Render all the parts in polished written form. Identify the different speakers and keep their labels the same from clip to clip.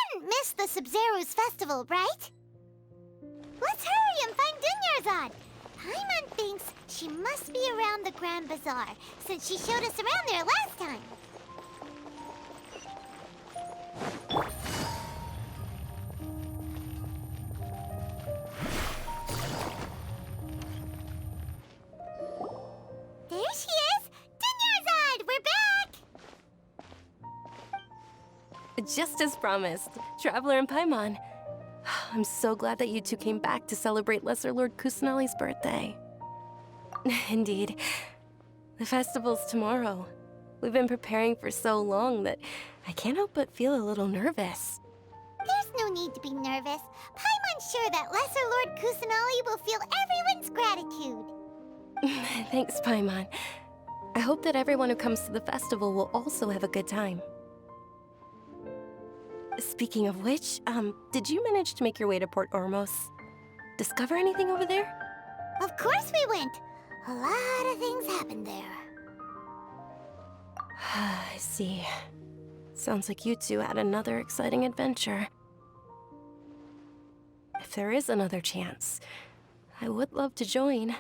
Speaker 1: shouldn't miss the Sabzeruz Festival, right? Let's hurry and find Dunyarzad. Paimon thinks she must be around the Grand Bazaar, since she showed us around there last time. There she is! Dunyarzad, we're back!
Speaker 2: Just as promised, Traveler and Paimon. I'm so glad that you two came back to celebrate Lesser Lord Kusanali's birthday. Indeed. The festival's tomorrow. We've been preparing for so long that I can't help but feel a little nervous.
Speaker 1: There's no need to be nervous. Paimon's sure that Lesser Lord Kusanali will feel everyone's gratitude.
Speaker 2: Thanks, Paimon. I hope that everyone who comes to the festival will also have a good time. Speaking of which, did you manage to make your way to Port Ormos? Discover anything over there?
Speaker 1: Of course we went. A lot of things happened there.
Speaker 2: I see. Sounds like you two had another exciting adventure. If there is another chance, I would love to join.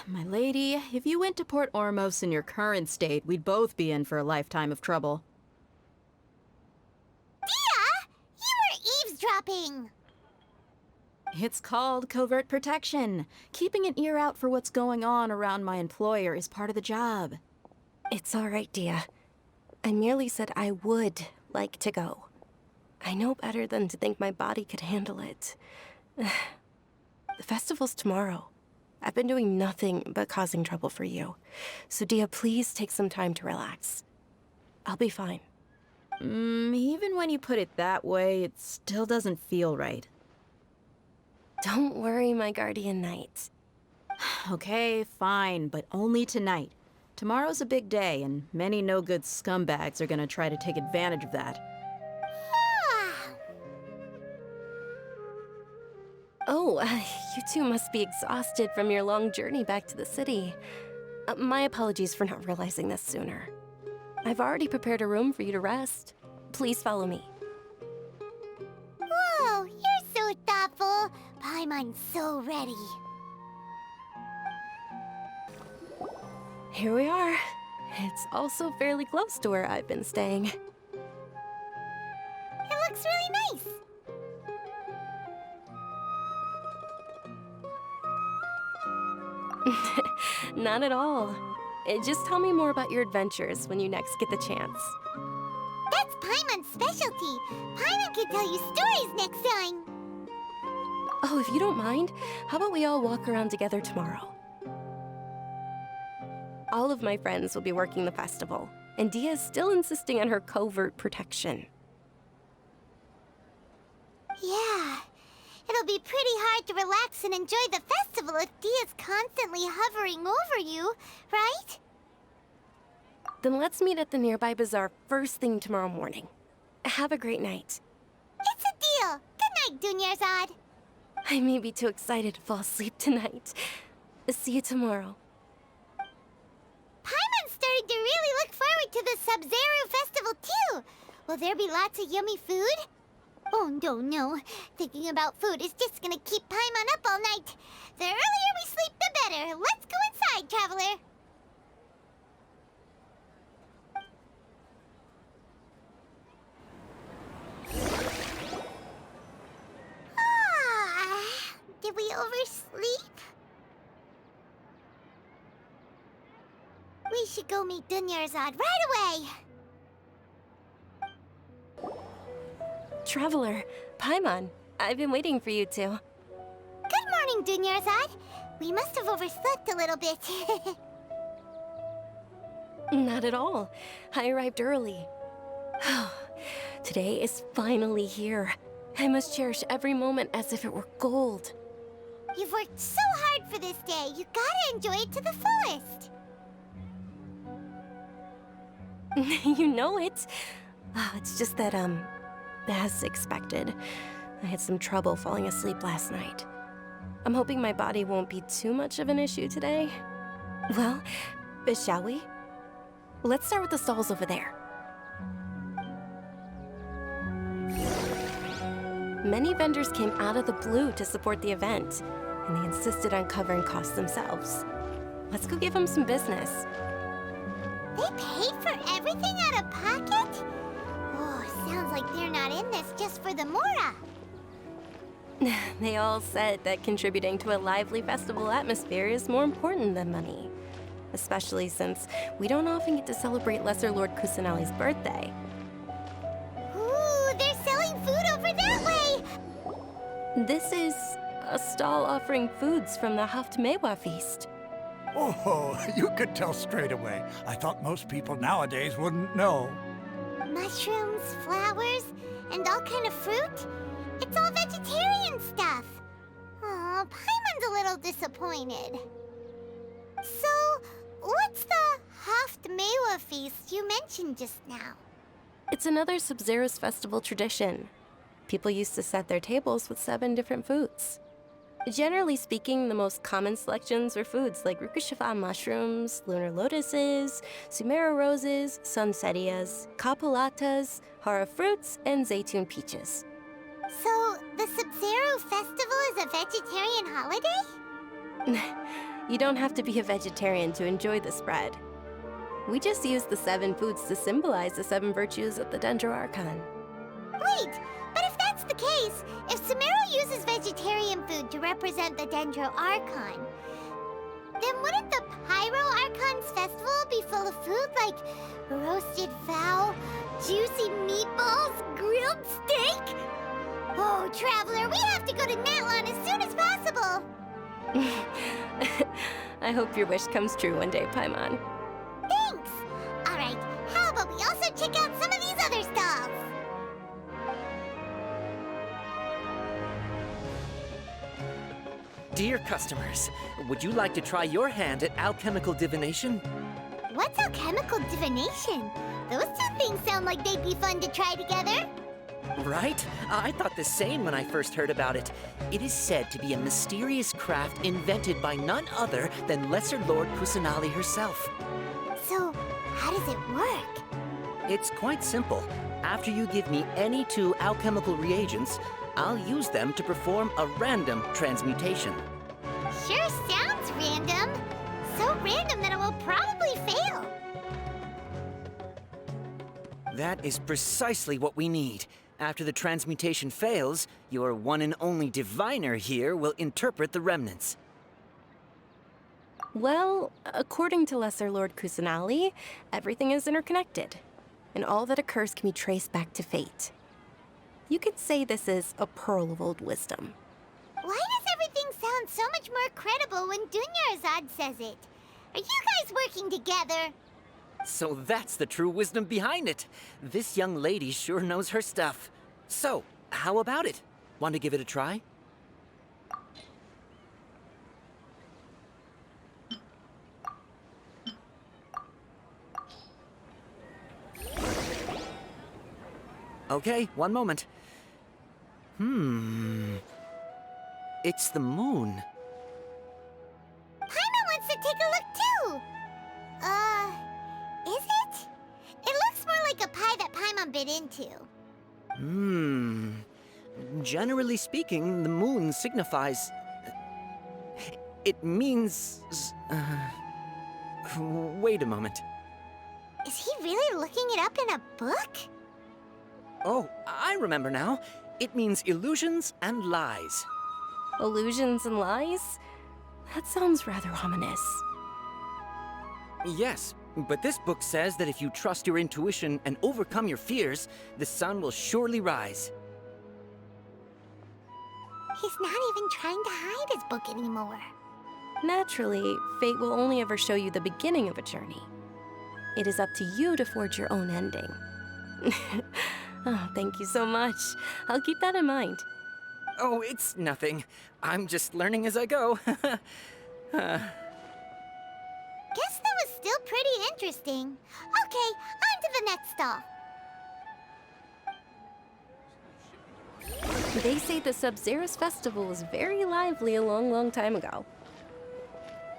Speaker 3: My lady, if you went to Port Ormos in your current state, we'd both be in for a lifetime of trouble.
Speaker 1: Eavesdropping!
Speaker 3: It's called covert protection. Keeping an ear out for what's going on around my employer is part of the job.
Speaker 2: It's all right, Dia. I merely said I would like to go. I know better than to think my body could handle it. The festival's tomorrow. I've been doing nothing but causing trouble for you. So Dia, please take some time to relax. I'll be fine.
Speaker 3: Even when you put it that way, it still doesn't feel right.
Speaker 2: Don't worry, my guardian knight.
Speaker 3: Okay, fine, but only tonight. Tomorrow's a big day, and many no-good scumbags are gonna try to take advantage of that.
Speaker 2: Oh, you two must be exhausted from your long journey back to the city. My apologies for not realizing this sooner. I've already prepared a room for you to rest. Please follow me.
Speaker 1: Whoa, you're so thoughtful. Paimon's so ready.
Speaker 2: Here we are. It's also fairly close to where I've been staying.
Speaker 1: It looks really nice.
Speaker 2: Not at all. Just tell me more about your adventures when you next get the chance.
Speaker 1: That's Paimon's specialty. Paimon can tell you stories next time.
Speaker 2: Oh, if you don't mind, how about we all walk around together tomorrow? All of my friends will be working the festival, and Dia is still insisting on her covert protection.
Speaker 1: Yeah. It'll be pretty hard to relax and enjoy the festival if Dia's constantly hovering over you, right?
Speaker 2: Then let's meet at the nearby bazaar first thing tomorrow morning. Have a great night.
Speaker 1: It's a deal. Good night, Dunyarzad.
Speaker 2: I may be too excited to fall asleep tonight. See you tomorrow.
Speaker 1: Paimon's starting to really look forward to the Sabzeruz Festival too. Will there be lots of yummy food? Oh, no. Thinking about food is just gonna keep Paimon up all night. The earlier we sleep, the better. Let's go inside, Traveler. Did we oversleep? We should go meet Dunyarzad right away.
Speaker 2: Traveler, Paimon, I've been waiting for you two.
Speaker 1: Good morning, Dunyarzad. We must have overslept a little bit.
Speaker 2: Not at all. I arrived early. Today is finally here. I must cherish every moment as if it were gold.
Speaker 1: You've worked so hard for this day. You gotta enjoy it to the fullest.
Speaker 2: You know it. It's just that, as expected, I had some trouble falling asleep last night. I'm hoping my body won't be too much of an issue today. Well, shall we? Let's start with the stalls over there. Many vendors came out of the blue to support the event, and they insisted on covering costs themselves. Let's go give them some business.
Speaker 1: They paid for everything out of pocket? Oh, sounds like they're not in this just for the Mora.
Speaker 2: They all said that contributing to a lively festival atmosphere is more important than money. Especially since we don't often get to celebrate Lesser Lord Kusanali's birthday.
Speaker 1: Ooh, they're selling food over that way!
Speaker 2: This is a stall offering foods from the Haftmewa feast.
Speaker 4: Oh, you could tell straight away. I thought most people nowadays wouldn't know.
Speaker 1: Mushrooms, flowers, and all kind of fruit? It's all vegetarian stuff. Oh, Paimon's a little disappointed. So, what's the Haftmewa feast you mentioned just now?
Speaker 2: It's another Sabzeruz Festival tradition. People used to set their tables with 7 different foods. Generally speaking, the most common selections were foods like Rukushifa mushrooms, lunar lotuses, Sumeru roses, sunsettias, kapulatas, hara fruits, and zaytun peaches.
Speaker 1: So, the Sabzeruz Festival is a vegetarian holiday?
Speaker 2: You don't have to be a vegetarian to enjoy the spread. We just use the 7 foods to symbolize the 7 virtues of the Dendro Archon.
Speaker 1: Wait, but if that's the case, if Sumeru uses vegetarian food to represent the Dendro Archon, then wouldn't the Pyro Archon's festival be full of food like roasted fowl, juicy meatballs, grilled steak? Oh, Traveler, we have to go to Natlan as soon as possible!
Speaker 2: I hope your wish comes true one day, Paimon.
Speaker 1: Thanks! Alright, how about we also check out some of these other stalls?
Speaker 5: Dear customers, would you like to try your hand at alchemical divination?
Speaker 1: What's alchemical divination? Those two things sound like they'd be fun to try together.
Speaker 5: Right? I thought the same when I first heard about it. It is said to be a mysterious craft invented by none other than Lesser Lord Kusanali herself.
Speaker 1: So, how does it work?
Speaker 5: It's quite simple. After you give me any 2 alchemical reagents, I'll use them to perform a random transmutation.
Speaker 1: Sure sounds random. So random that it will probably fail.
Speaker 5: That is precisely what we need. After the transmutation fails, your one and only diviner here will interpret the remnants.
Speaker 2: Well, according to Lesser Lord Kusanali, everything is interconnected, and all that occurs can be traced back to fate. You could say this is a pearl of old wisdom.
Speaker 1: Why does everything sound so much more credible when Dunyarzad says it? Are you guys working together?
Speaker 5: So that's the true wisdom behind it. This young lady sure knows her stuff. So, how about it? Want to give it a try? Okay, one moment. It's the moon.
Speaker 1: Paimon wants to take a look too. Is it? It looks more like a pie that Paimon bit into.
Speaker 5: Generally speaking, the moon signifies... It means... Wait a moment.
Speaker 1: Is he really looking it up in a book?
Speaker 5: Oh, I remember now. It means illusions and lies.
Speaker 2: Illusions and lies? That sounds rather ominous.
Speaker 5: Yes, but this book says that if you trust your intuition and overcome your fears, the sun will surely rise.
Speaker 1: He's not even trying to hide his book anymore.
Speaker 2: Naturally, fate will only ever show you the beginning of a journey. It is up to you to forge your own ending. Oh, thank you so much. I'll keep that in mind.
Speaker 5: Oh, it's nothing. I'm just learning as I go.
Speaker 1: Guess that was still pretty interesting. Okay, on to the next stall.
Speaker 2: They say the Sabzeruz Festival was very lively a long, long time ago.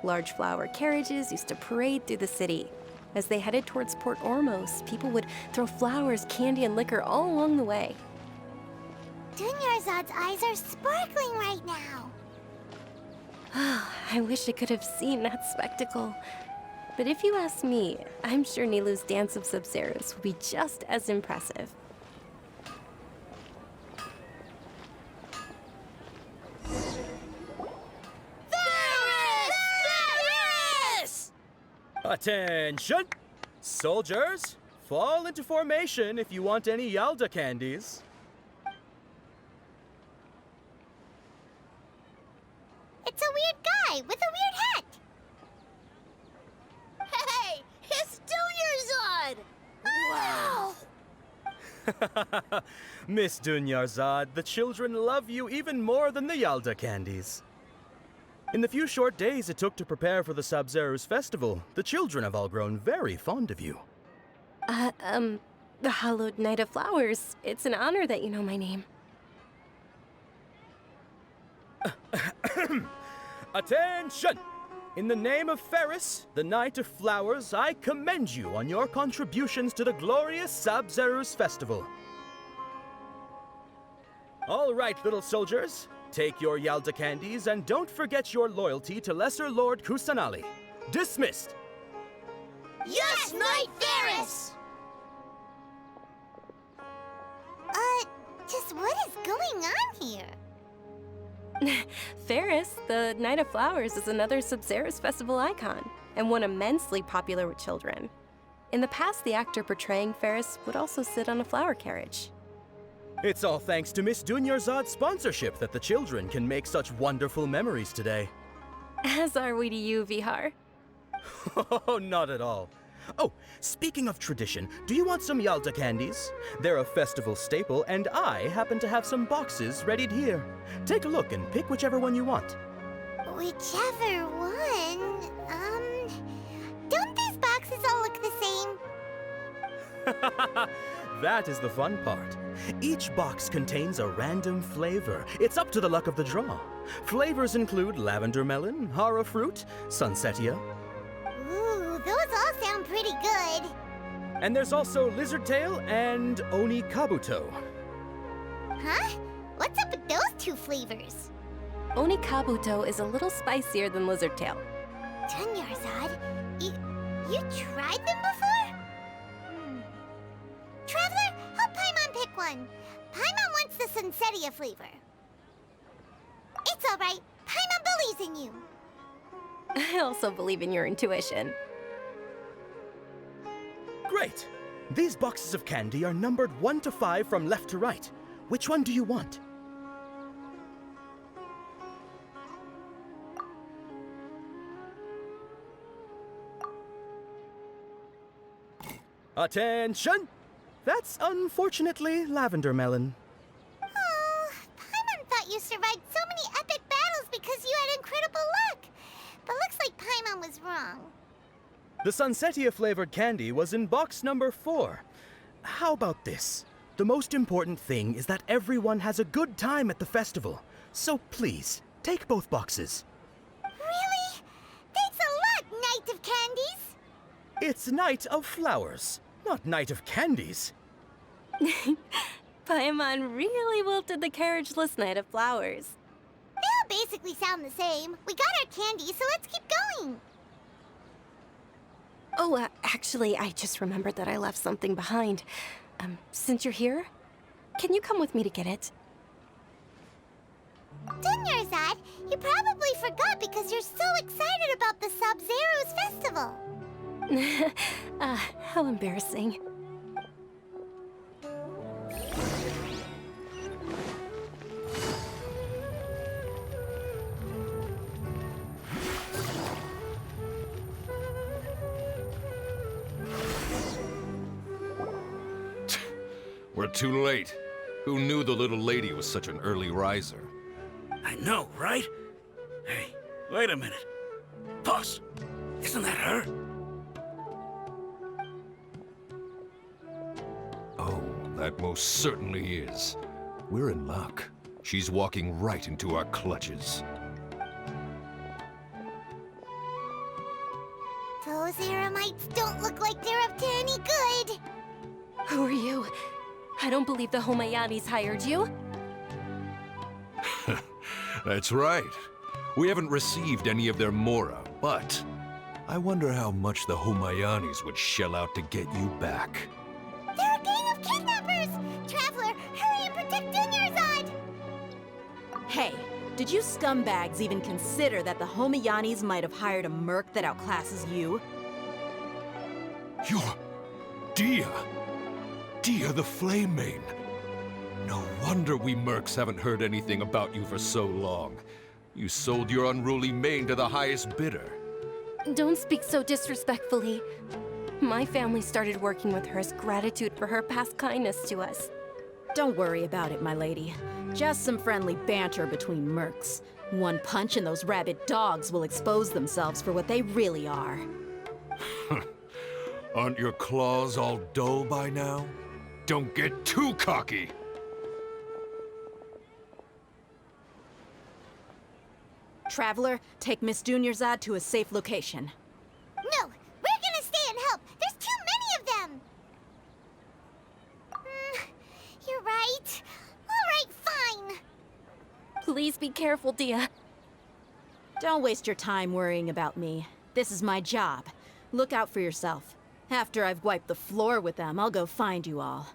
Speaker 2: Large flower carriages used to parade through the city. As they headed towards Port Ormos, people would throw flowers, candy, and liquor all along the way.
Speaker 1: Dunyarzad's eyes are sparkling right now.
Speaker 2: I wish I could have seen that spectacle. But if you ask me, I'm sure Nilu's dance of Sabzeruz will be just as impressive.
Speaker 6: Attention! Soldiers, fall into formation if you want any Yalda candies.
Speaker 1: It's a weird guy with a weird hat. Hey, it's Dunyarzad! Wow!
Speaker 6: Miss Dunyarzad, the children love you even more than the Yalda candies. In the few short days it took to prepare for the Sabzeruz Festival, the children have all grown very fond of you.
Speaker 2: The Hallowed Knight of Flowers. It's an honor that you know my name.
Speaker 6: Attention! In the name of Ferris, the Knight of Flowers, I commend you on your contributions to the glorious Sabzeruz Festival. All right, little soldiers. Take your Yalda candies and don't forget your loyalty to Lesser Lord Kusanali. Dismissed!
Speaker 1: Yes, Knight Ferris! Just what is going on here?
Speaker 2: Ferris, the Knight of Flowers, is another Sabzeruz Festival icon, and one immensely popular with children. In the past, the actor portraying Ferris would also sit on a flower carriage.
Speaker 6: It's all thanks to Miss Dunyarzad's sponsorship that the children can make such wonderful memories today.
Speaker 2: As are we to you, Vihar.
Speaker 6: Oh, not at all. Oh, speaking of tradition, do you want some Yalda candies? They're a festival staple, and I happen to have some boxes readied here. Take a look and pick whichever one you want.
Speaker 1: Whichever one, don't these boxes all look the same?
Speaker 6: That is the fun part. Each box contains a random flavor. It's up to the luck of the draw. Flavors include lavender melon, hara fruit, sunsetia.
Speaker 1: Ooh, those all sound pretty good.
Speaker 6: And there's also lizard tail and oni kabuto.
Speaker 1: Huh? What's up with those two flavors?
Speaker 2: Oni Kabuto is a little spicier than Lizard Tail.
Speaker 1: Dunyarzad, you tried them before? Traveler, help Paimon pick one. Paimon wants the Sunsetia flavor. It's all right. Paimon believes in you.
Speaker 2: I also believe in your intuition.
Speaker 6: Great! These boxes of candy are numbered 1 to 5 from left to right. Which one do you want? Attention! That's unfortunately lavender melon.
Speaker 1: Oh, Paimon thought you survived so many epic battles because you had incredible luck. But looks like Paimon was wrong.
Speaker 6: The Sunsetia flavored candy was in box number 4. How about this? The most important thing is that everyone has a good time at the festival. So please, take both boxes.
Speaker 1: Really? Thanks a lot, Knight of Candies.
Speaker 6: It's Knight of Flowers, not Knight of Candies.
Speaker 2: Paimon really wilted the carriageless Knight of Flowers.
Speaker 1: They all basically sound the same. We got our candy, so let's keep going.
Speaker 2: Oh, actually, I just remembered that I left something behind. Since you're here, can you come with me to get it?
Speaker 1: Dunyarzad, you probably forgot because you're so excited about the Sabzeruz Festival.
Speaker 2: How embarrassing.
Speaker 7: We're too late. Who knew the little lady was such an early riser?
Speaker 8: I know, right? Hey, wait a minute. Boss, isn't that her?
Speaker 7: Oh, that most certainly is. We're in luck. She's walking right into our clutches.
Speaker 1: Those Eremites don't look like they're up to any good.
Speaker 2: Who are you? I don't believe the Homayanis hired you.
Speaker 7: That's right. We haven't received any of their Mora, but I wonder how much the Homayanis would shell out to get you back.
Speaker 1: They're a gang of kidnappers! Traveler, hurry and protect Dunyarzad!
Speaker 3: Hey, did you scumbags even consider that the Homayanis might have hired a merc that outclasses you?
Speaker 7: You're... Dia! Dia the Flame Main! No wonder we mercs haven't heard anything about you for so long. You sold your unruly mane to the highest bidder.
Speaker 2: Don't speak so disrespectfully. My family started working with her as gratitude for her past kindness to us.
Speaker 3: Don't worry about it, my lady. Just some friendly banter between mercs. One punch and those rabid dogs will expose themselves for what they really are.
Speaker 7: Aren't your claws all dull by now? Don't get too cocky!
Speaker 3: Traveler, take Miss Dunyarzad to a safe location.
Speaker 1: No, we're gonna stay and help. There's too many of them. You're right. All right, fine.
Speaker 2: Please be careful, Dia.
Speaker 3: Don't waste your time worrying about me. This is my job. Look out for yourself. After I've wiped the floor with them, I'll go find you all.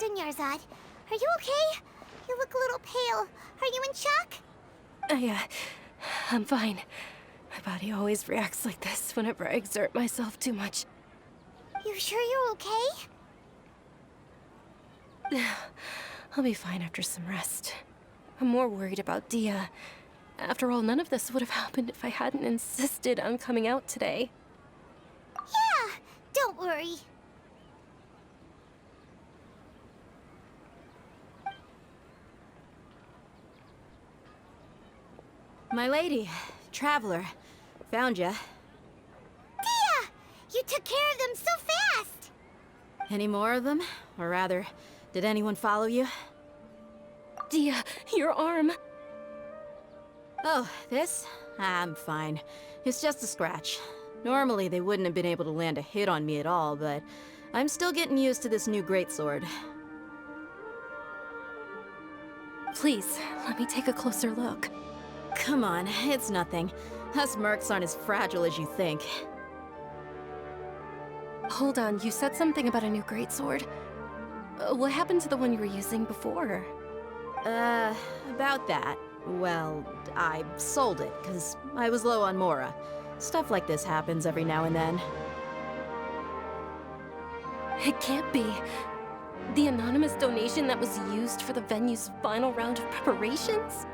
Speaker 1: Dunyarzad, are you okay? You look a little pale. Are you in shock?
Speaker 2: I'm fine. My body always reacts like this whenever I exert myself too much.
Speaker 1: You sure you're okay?
Speaker 2: I'll be fine after some rest. I'm more worried about Dia. After all, none of this would have happened if I hadn't insisted on coming out today.
Speaker 1: Yeah, don't worry.
Speaker 3: My lady, Traveler, found ya.
Speaker 1: Dia! You took care of them so fast!
Speaker 3: Any more of them? Or rather, did anyone follow you?
Speaker 2: Dia, your arm!
Speaker 3: Oh, this? I'm fine. It's just a scratch. Normally, they wouldn't have been able to land a hit on me at all, but I'm still getting used to this new greatsword.
Speaker 2: Please, let me take a closer look.
Speaker 3: Come on, it's nothing. Us mercs aren't as fragile as you think.
Speaker 2: Hold on, you said something about a new greatsword. What happened to the one you were using before?
Speaker 3: About that. Well, I sold it, because I was low on Mora. Stuff like this happens every now and then.
Speaker 2: It can't be. The anonymous donation that was used for the venue's final round of preparations?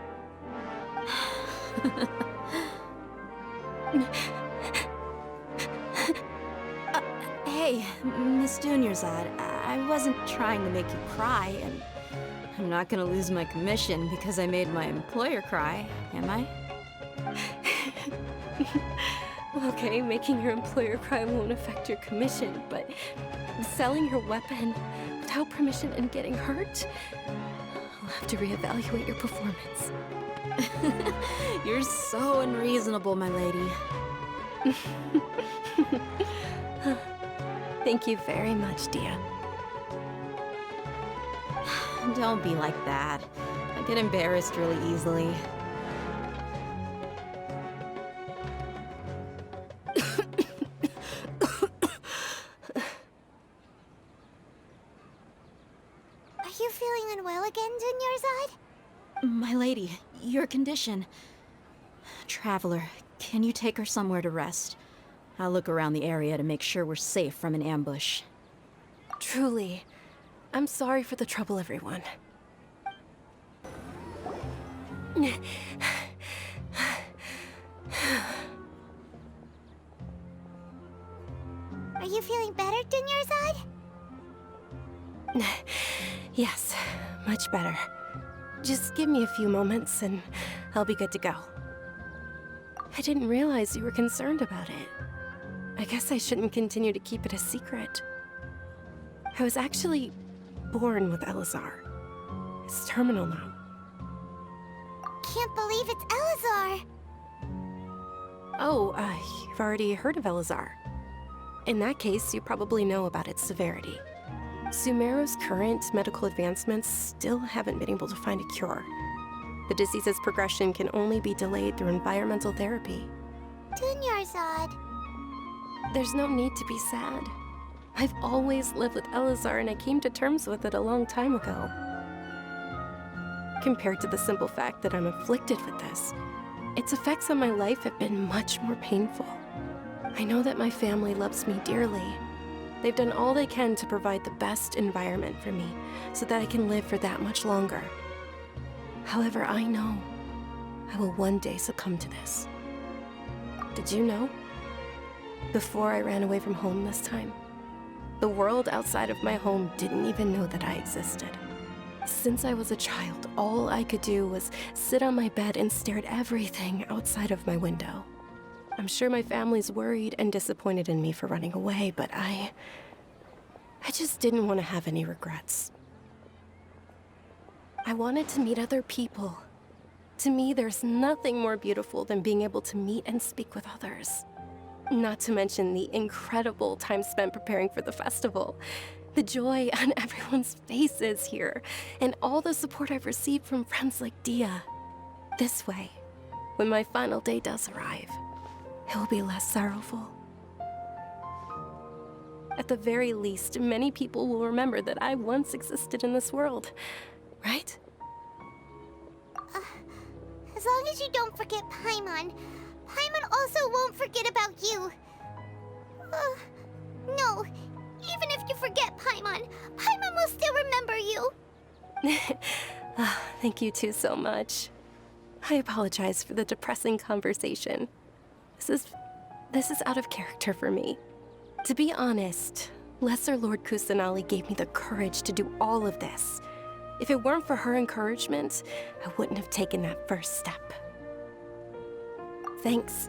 Speaker 3: Hey, Miss Dunyarzad, I wasn't trying to make you cry, and I'm not gonna lose my commission because I made my employer cry, am I?
Speaker 2: Okay, making your employer cry won't affect your commission, but selling your weapon without permission and getting hurt? I'll have to reevaluate your performance.
Speaker 3: You're so unreasonable, my lady.
Speaker 2: Thank you very much, Dia.
Speaker 3: Don't be like that. I get embarrassed really easily.
Speaker 1: Are you feeling unwell again, Dunyarzad?
Speaker 3: My lady, your condition. Traveler, can you take her somewhere to rest? I'll look around the area to make sure we're safe from an ambush.
Speaker 2: Truly. I'm sorry for the trouble, everyone.
Speaker 1: Are you feeling better, Dunyarzad?
Speaker 2: Yes, much better. Just give me a few moments and I'll be good to go. I didn't realize you were concerned about it. I guess I shouldn't continue to keep it a secret. I was actually born with Elazar. It's terminal now.
Speaker 1: Can't believe it's Elazar.
Speaker 2: Oh, you've already heard of Elazar. In that case, you probably know about its severity. Sumeru's current medical advancements still haven't been able to find a cure. The disease's progression can only be delayed through environmental therapy.
Speaker 1: Dunyarzad.
Speaker 2: There's no need to be sad. I've always lived with Elazar and I came to terms with it a long time ago. Compared to the simple fact that I'm afflicted with this, its effects on my life have been much more painful. I know that my family loves me dearly. They've done all they can to provide the best environment for me so that I can live for that much longer. However, I know I will one day succumb to this. Did you know? Before I ran away from home this time, the world outside of my home didn't even know that I existed. Since I was a child, all I could do was sit on my bed and stare at everything outside of my window. I'm sure my family's worried and disappointed in me for running away, but I just didn't want to have any regrets. I wanted to meet other people. To me, there's nothing more beautiful than being able to meet and speak with others. Not to mention the incredible time spent preparing for the festival. The joy on everyone's faces here, and all the support I've received from friends like Dia. This way, when my final day does arrive, it will be less sorrowful. At the very least, many people will remember that I once existed in this world, right?
Speaker 1: As long as you don't forget Paimon, Paimon also won't forget about you. No, even if you forget Paimon, Paimon will still remember you.
Speaker 2: Thank you two so much. I apologize for the depressing conversation. This is out of character for me. To be honest, Lesser Lord Kusanali gave me the courage to do all of this. If it weren't for her encouragement, I wouldn't have taken that first step. Thanks.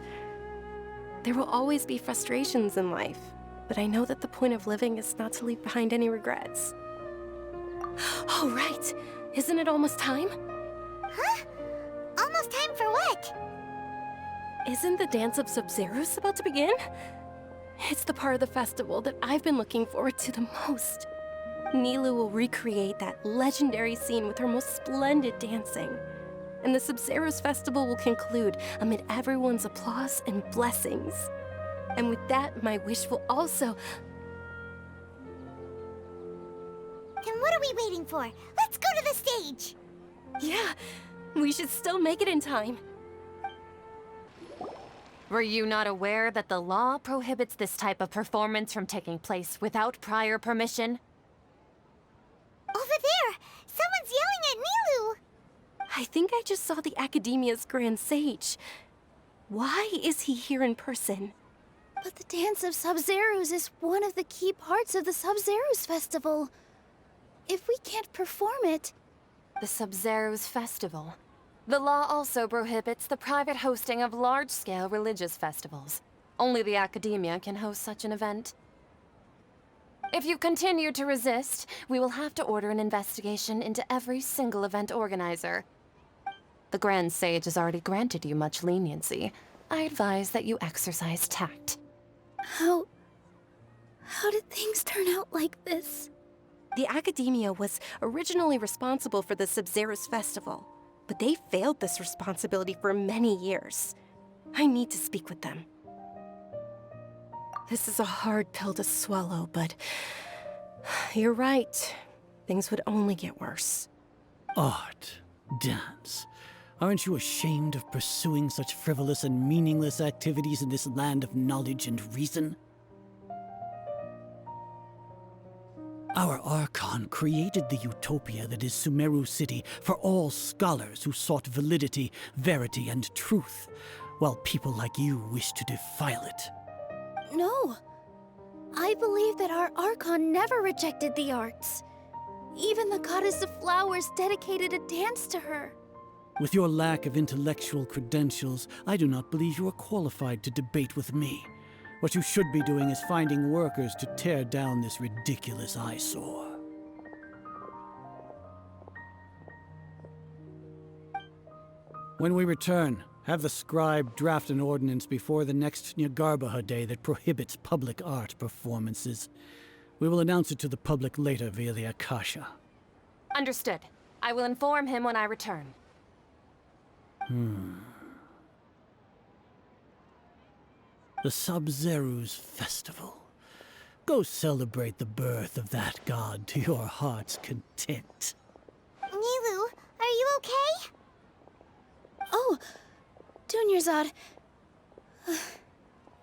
Speaker 2: There will always be frustrations in life, but I know that the point of living is not to leave behind any regrets. Oh, right! Isn't it almost time?
Speaker 1: Huh? Almost time for what?
Speaker 2: Isn't the dance of Sabzeruz about to begin? It's the part of the festival that I've been looking forward to the most. Nilu will recreate that legendary scene with her most splendid dancing. And the Sabzeruz Festival will conclude amid everyone's applause and blessings. And with that, my wish will also...
Speaker 1: Then what are we waiting for? Let's go to the stage!
Speaker 2: Yeah, we should still make it in time.
Speaker 9: Were you not aware that the law prohibits this type of performance from taking place without prior permission?
Speaker 1: Over there! Someone's yelling at Nilu!
Speaker 2: I think I just saw the Academia's Grand Sage. Why is he here in person?
Speaker 10: But the Dance of Sabzeruz is one of the key parts of the Sabzeruz Festival. If we can't perform it...
Speaker 9: The Sabzeruz Festival. The law also prohibits the private hosting of large-scale religious festivals. Only the Academia can host such an event. If you continue to resist, we will have to order an investigation into every single event organizer. The Grand Sage has already granted you much leniency. I advise that you exercise tact.
Speaker 10: How did things turn out like this?
Speaker 2: The Academia was originally responsible for the Sabzeruz Festival, but they failed this responsibility for many years. I need to speak with them. This is a hard pill to swallow, but you're right. Things would only get worse.
Speaker 11: Art, dance. Aren't you ashamed of pursuing such frivolous and meaningless activities in this land of knowledge and reason? Our Archon created the utopia that is Sumeru City for all scholars who sought validity, verity, and truth, while people like you wish to defile it.
Speaker 10: No. I believe that our Archon never rejected the arts. Even the goddess of flowers dedicated a dance to her.
Speaker 11: With your lack of intellectual credentials, I do not believe you are qualified to debate with me. What you should be doing is finding workers to tear down this ridiculous eyesore. When we return, have the scribe draft an ordinance before the next Nyargarbaha Day that prohibits public art performances. We will announce it to the public later via the Akasha.
Speaker 9: Understood. I will inform him when I return.
Speaker 11: The Sabzeruz Festival. Go celebrate the birth of that god to your heart's content.
Speaker 1: Nilu, are you okay?
Speaker 10: Oh, Dunyarzad.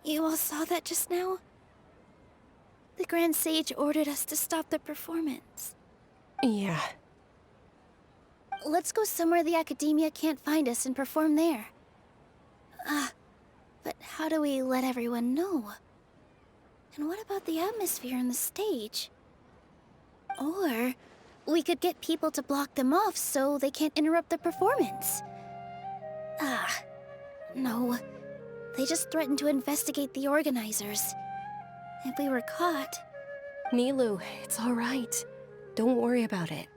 Speaker 10: You all saw that just now? The Grand Sage ordered us to stop the performance.
Speaker 2: Yeah.
Speaker 10: Let's go somewhere the Academia can't find us and perform there. But how do we let everyone know? And what about the atmosphere on the stage? Or we could get people to block them off so they can't interrupt the performance. No. They just threatened to investigate the organizers. If we were caught...
Speaker 2: Nilu, it's all right. Don't worry about it.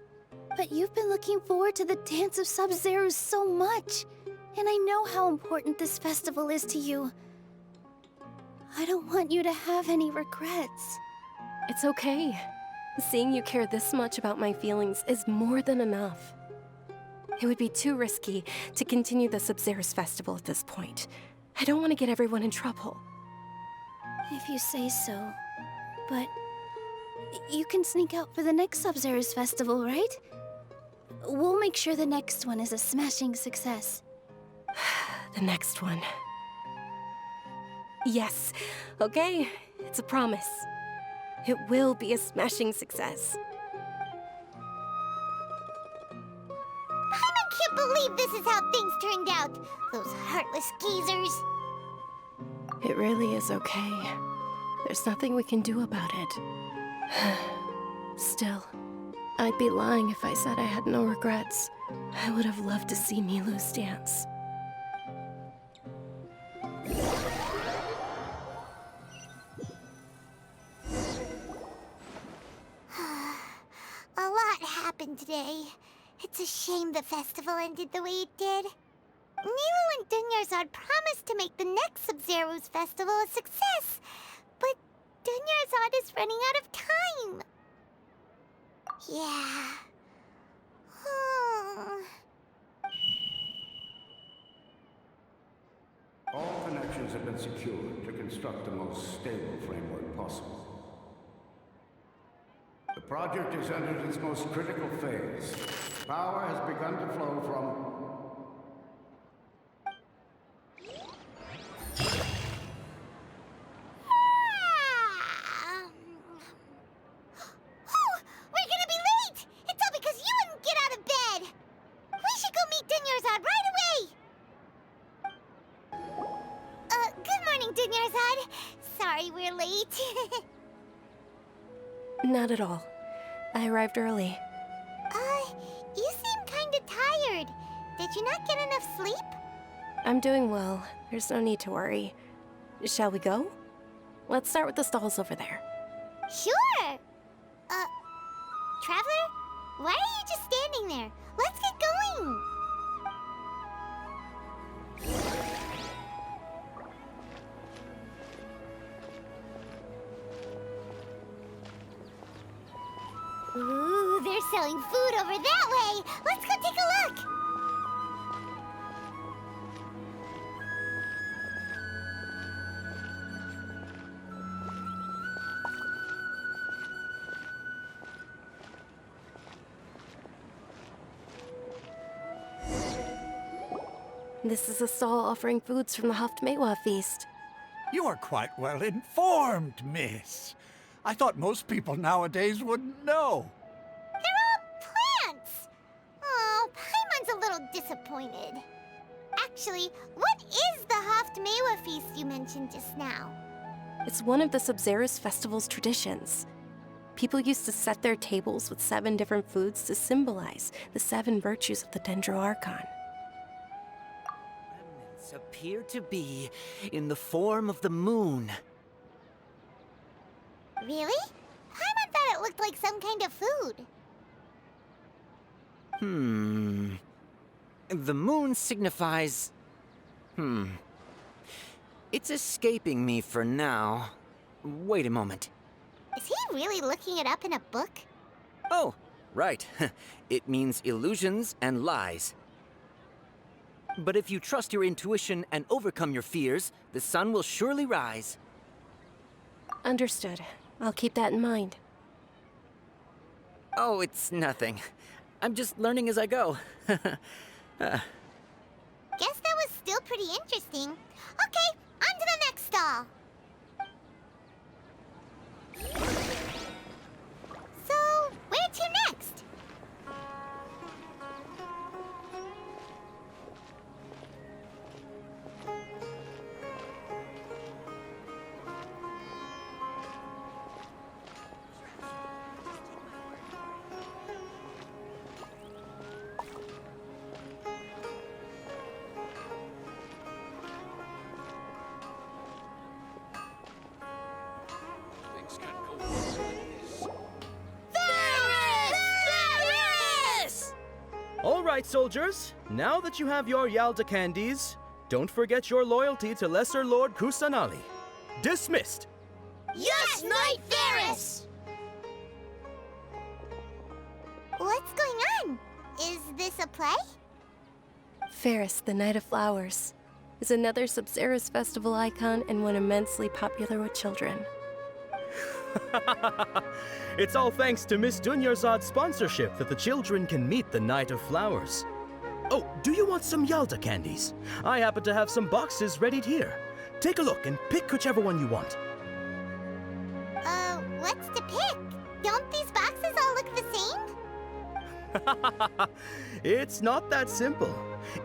Speaker 10: But you've been looking forward to the Dance of Sabzeruz so much. And I know how important this festival is to you. I don't want you to have any regrets.
Speaker 2: It's okay. Seeing you care this much about my feelings is more than enough. It would be too risky to continue the Sabzeruz Festival at this point. I don't want to get everyone in trouble.
Speaker 10: If you say so. But you can sneak out for the next Sabzeruz Festival, right? We'll make sure the next one is a smashing success.
Speaker 2: The next one. Yes. Okay. It's a promise. It will be a smashing success.
Speaker 1: I can't believe this is how things turned out. Those heartless geezers.
Speaker 2: It really is okay. There's nothing we can do about it. Still, I'd be lying if I said I had no regrets. I would have loved to see Nilu's dance.
Speaker 1: A lot happened today. It's a shame the festival ended the way it did. Nilu and Dunyarzad promised to make the next Sabzeruz Festival a success, but Dunyarzad is running out of time. Yeah.
Speaker 12: All connections have been secured to construct the most stable framework possible. The project has entered its most critical phase. Power has begun to flow from...
Speaker 1: We're gonna be late! It's all because you wouldn't get out of bed! We should go meet Dunyarzad right away! Good morning, Dunyarzad. Sorry we're late.
Speaker 2: Not at all. I arrived early.
Speaker 1: You seem kinda tired. Did you not get enough sleep?
Speaker 2: I'm doing well. There's no need to worry. Shall we go? Let's start with the stalls over there.
Speaker 1: Sure! Traveler? Why are you just standing there? Let's get going! Ooh, they're selling food over that way! Let's go take a look!
Speaker 2: This is a stall offering foods from the Haftmewa feast.
Speaker 4: You are quite well informed, miss. I thought most people nowadays wouldn't know.
Speaker 1: They're all plants! Oh, Paimon's a little disappointed. Actually, what is the Haftmewa feast you mentioned just now?
Speaker 2: It's one of the Sabzeruz Festival's traditions. People used to set their tables with 7 different foods to symbolize the 7 virtues of the Dendroarchon.
Speaker 5: Remnants appear to be in the form of the moon.
Speaker 1: Really? Paimon thought it looked like some kind of food.
Speaker 5: The moon signifies... It's escaping me for now. Wait a moment.
Speaker 1: Is he really looking it up in a book?
Speaker 5: Oh, right. It means illusions and lies. But if you trust your intuition and overcome your fears, the sun will surely rise.
Speaker 2: Understood. I'll keep that in mind.
Speaker 5: Oh, it's nothing. I'm just learning as I go.
Speaker 1: Guess that was still pretty interesting. Okay, on to the next stall. So, where to next?
Speaker 6: All right, soldiers. Now that you have your Yalda candies, don't forget your loyalty to Lesser Lord Kusanali. Dismissed.
Speaker 1: Yes, Knight Varys! What's going on? Is this a play?
Speaker 2: Ferris, the Knight of Flowers, is another Sabzeruz Festival icon and one immensely popular with children.
Speaker 6: It's all thanks to Miss Dunyarzad's sponsorship that the children can meet the Knight of Flowers. Oh, do you want some Yalda candies? I happen to have some boxes readied here. Take a look and pick whichever one you want.
Speaker 1: What's to pick? Don't these boxes all look the same?
Speaker 6: It's not that simple.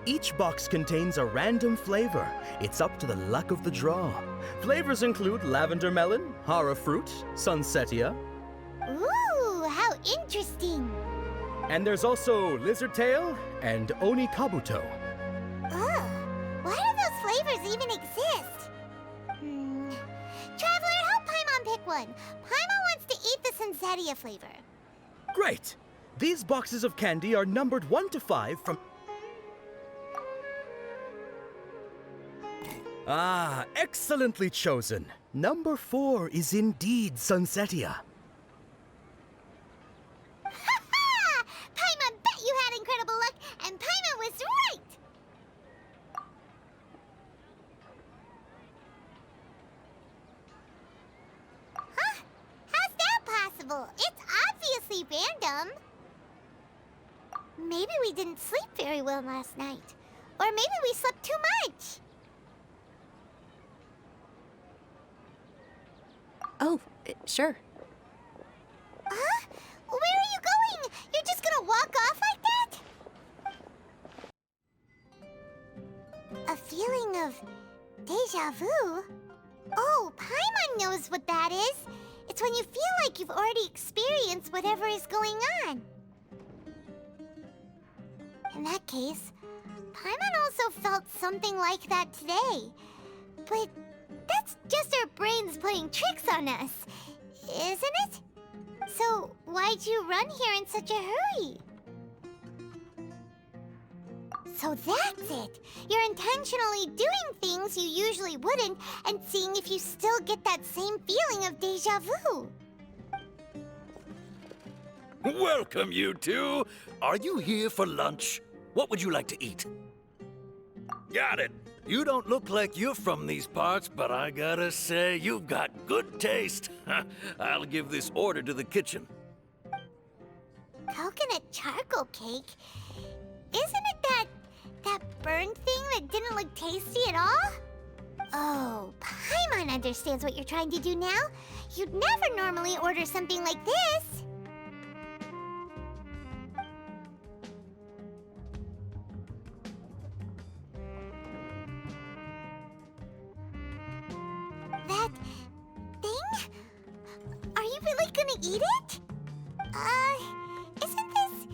Speaker 6: Each box contains a random flavor. It's up to the luck of the draw. Flavors include lavender melon, hara fruit, sunsetia.
Speaker 1: Ooh, how interesting!
Speaker 6: And there's also lizard tail and oni kabuto.
Speaker 1: Ugh, why do those flavors even exist? Traveler, help Paimon pick one. Paimon wants to eat the sunsetia flavor.
Speaker 6: Great! These boxes of candy are numbered 1 to 5 from... Ah, excellently chosen. Number 4 is indeed sunsetia.
Speaker 1: Ha-ha! Paimon bet you had incredible luck, and Paimon was right! Huh? How's that possible? It's obviously random. Maybe we didn't sleep very well last night. Or maybe we slept too much.
Speaker 2: Oh, sure.
Speaker 1: Huh? Where are you going? You're just gonna walk off like that? A feeling of deja vu? Oh, Paimon knows what that is. It's when you feel like you've already experienced whatever is going on. In that case, Paimon also felt something like that today. But that's just our brains playing tricks on us, isn't it? So why'd you run here in such a hurry? So that's it! You're intentionally doing things you usually wouldn't and seeing if you still get that same feeling of deja vu.
Speaker 8: Welcome, you two. Are you here for lunch? What would you like to eat? Got it. You don't look like you're from these parts, but I gotta say, you've got good taste. I'll give this order to the kitchen.
Speaker 1: Coconut charcoal cake? Isn't it that burned thing that didn't look tasty at all? Oh, Paimon understands what you're trying to do now. You'd never normally order something like this. That thing? Are you really gonna eat it? Isn't this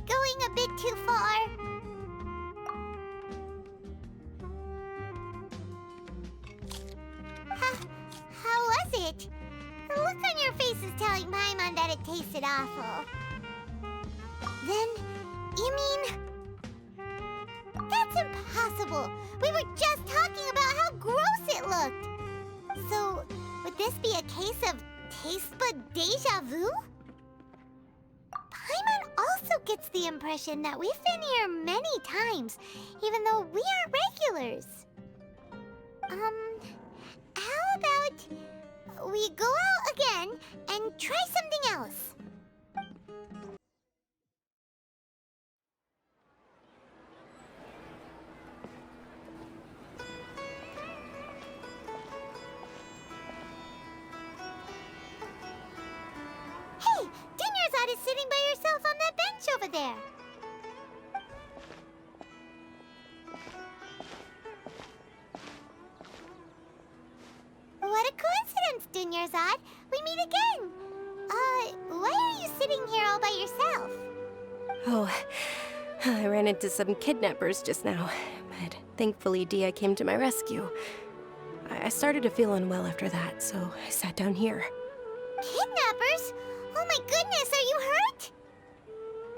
Speaker 1: going a bit too far? How was it? The look on your face is telling Paimon that it tasted awful. Then, you mean... That's impossible. We were just talking about how gross it looked. So, would this be a case of taste bud deja vu? Paimon also gets the impression that we've been here many times, even though we aren't regulars. How about we go out again and try something else? Hey, Dunyarzad is sitting by herself on that bench over there. What a coincidence, Dunyarzad. We meet again. Why are you sitting here all by yourself?
Speaker 2: Oh, I ran into some kidnappers just now, but thankfully Dia came to my rescue. I started to feel unwell after that, so I sat down here.
Speaker 1: Kidnappers? Oh my goodness, are you hurt?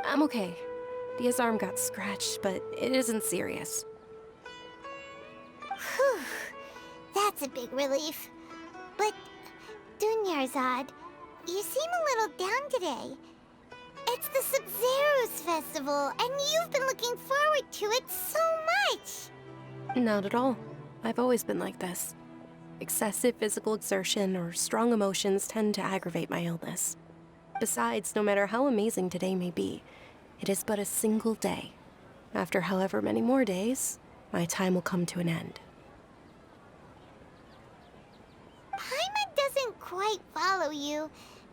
Speaker 2: I'm okay. Dia's arm got scratched, but it isn't serious.
Speaker 1: Whew. That's a big relief. But, Dunyarzad, you seem a little down today. It's the Sabzeruz Festival, and you've been looking forward to it so much!
Speaker 2: Not at all. I've always been like this. Excessive physical exertion or strong emotions tend to aggravate my illness. Besides, no matter how amazing today may be, it is but a single day. After however many more days, my time will come to an end.
Speaker 1: Paimon doesn't quite follow you,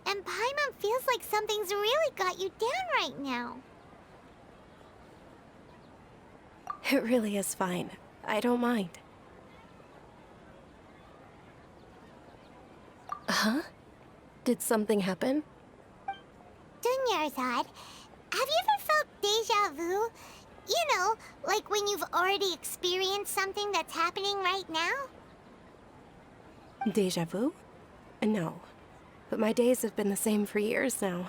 Speaker 1: and Paimon feels like something's really got you down right now.
Speaker 2: It really is fine. I don't mind. Huh? Did something happen?
Speaker 1: Dunyarzad, have you ever felt deja vu? You know, like when you've already experienced something that's happening right now?
Speaker 2: Deja vu? No. But my days have been the same for years now.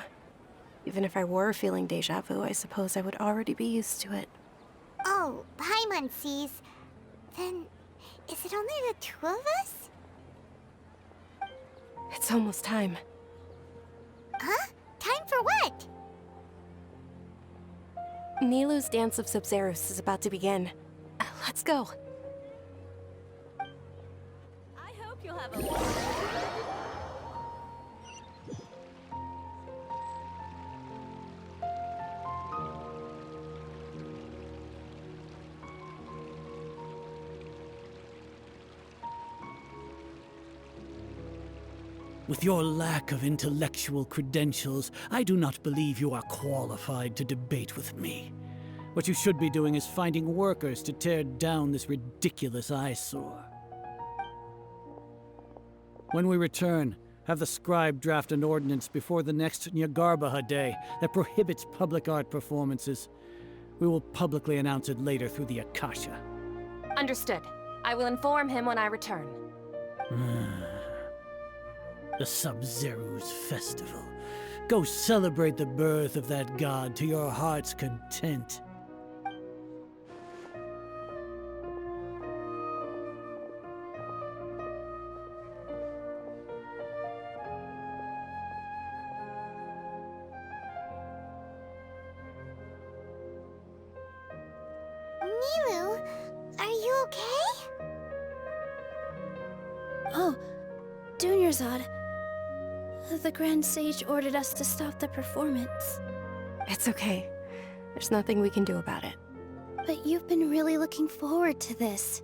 Speaker 2: Even if I were feeling deja vu, I suppose I would already be used to it.
Speaker 1: Oh, Paimon sees. Then, is it only the two of us?
Speaker 2: It's almost time.
Speaker 1: Huh? Time for what?
Speaker 2: Nilou's Dance of Sabzeruz is about to begin. Let's go.
Speaker 9: I hope you'll have a...
Speaker 11: With your lack of intellectual credentials, I do not believe you are qualified to debate with me. What you should be doing is finding workers to tear down this ridiculous eyesore. When we return, have the scribe draft an ordinance before the next Nyagarbha Day that prohibits public art performances. We will publicly announce it later through the Akasha.
Speaker 9: Understood. I will inform him when I return.
Speaker 11: The Sabzeruz Festival. Go celebrate the birth of that god to your heart's content.
Speaker 1: Nilou, are you okay?
Speaker 10: Oh, Dunyarzad. The Grand Sage ordered us to stop the performance.
Speaker 2: It's okay. There's nothing we can do about it.
Speaker 10: But you've been really looking forward to this.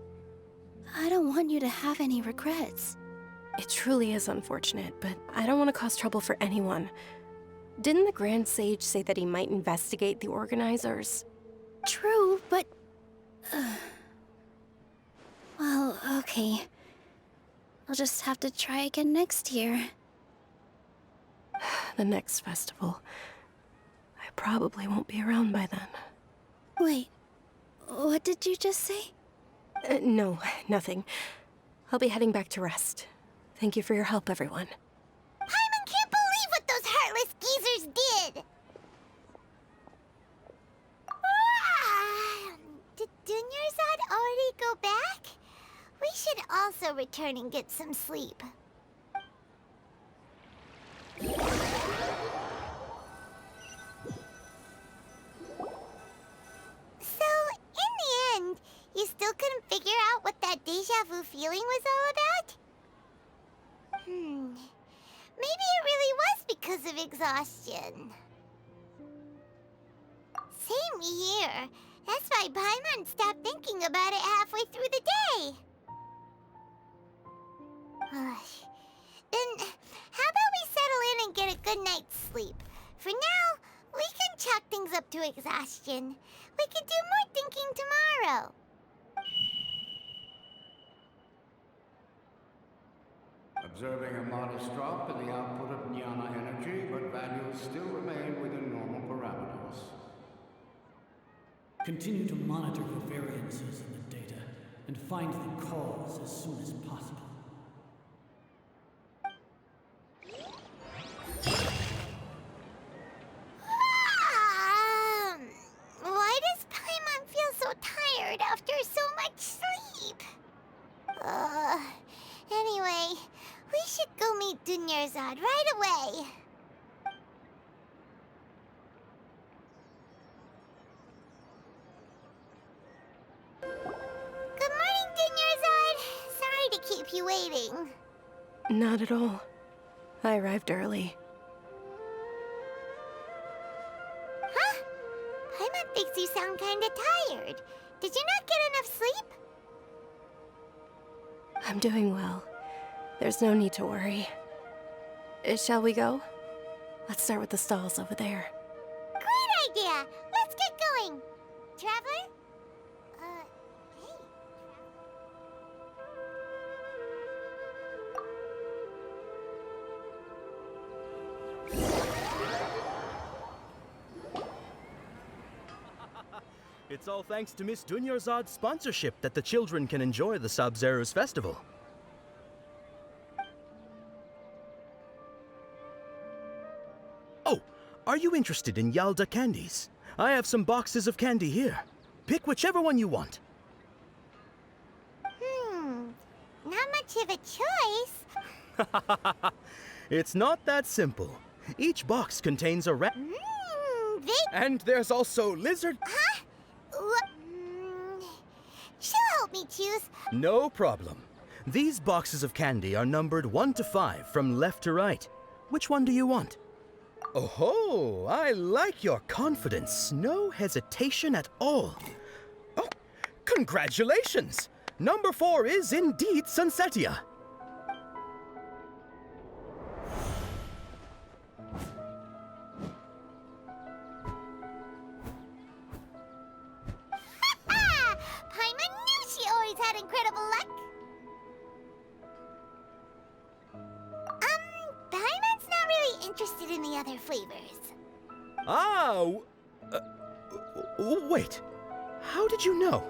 Speaker 10: I don't want you to have any regrets.
Speaker 2: It truly is unfortunate, but I don't want to cause trouble for anyone. Didn't the Grand Sage say that he might investigate the organizers?
Speaker 10: True, but... Well, okay. I'll just have to try again next year.
Speaker 2: The next festival. I probably won't be around by then.
Speaker 10: Wait, what did you just say?
Speaker 2: No, nothing. I'll be heading back to rest. Thank you for your help, everyone.
Speaker 1: Paimon can't believe what those heartless geezers did! Did Dunyarzad also return and get some sleep. So, in the end, you still couldn't figure out what that deja vu feeling was all about? Maybe it really was because of exhaustion. Same here. That's why Paimon stopped thinking about it halfway through the day. Then, how about we settle in and get a good night's sleep? For now, we can chalk things up to exhaustion. We can do more thinking tomorrow.
Speaker 12: Observing a modest drop in the output of jnana energy, but values still remain within normal parameters.
Speaker 11: Continue to monitor for variances in the data and find the cause as soon as possible.
Speaker 1: Why does Paimon feel so tired after so much sleep? Anyway, we should go meet Dunyarzad right away. Good morning, Dunyarzad. Sorry to keep you waiting.
Speaker 2: Not at all. I arrived early.
Speaker 1: Huh? Paimon thinks you sound kinda tired. Did you not get enough sleep?
Speaker 2: I'm doing well. There's no need to worry. Shall we go? Let's start with the stalls over there.
Speaker 1: Great idea! Let's get going! Traveler? Hey.
Speaker 6: It's all thanks to Miss Dunyarzad's sponsorship that the children can enjoy the Sabzeruz Festival. Oh, are you interested in Yalda candies? I have some boxes of candy here. Pick whichever one you want.
Speaker 1: Not much of a choice.
Speaker 6: It's not that simple. Each box contains a rat. And there's also lizard.
Speaker 1: Huh? She'll help me choose.
Speaker 6: No problem. These boxes of candy are numbered 1 to 5 from left to right. Which one do you want? Oh, I like your confidence. No hesitation at all. Oh, congratulations! Number 4 is indeed Sunsetia.
Speaker 1: Paimon knew she always had incredible luck. Paimon's not really interested in the other flavors.
Speaker 6: Wait. How did you know?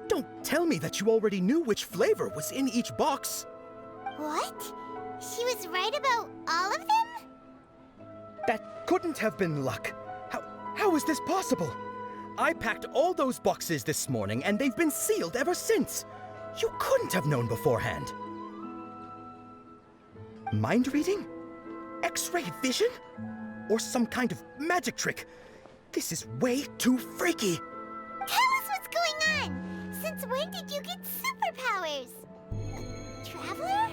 Speaker 6: Don't tell me that you already knew which flavor was in each box.
Speaker 1: What? She was right about all of them?
Speaker 6: That couldn't have been luck. How is this possible? I packed all those boxes this morning and they've been sealed ever since. You couldn't have known beforehand. Mind reading? X-ray vision? Or some kind of magic trick? This is way too freaky.
Speaker 1: Tell us what's going on. Since when did you get superpowers? Traveler?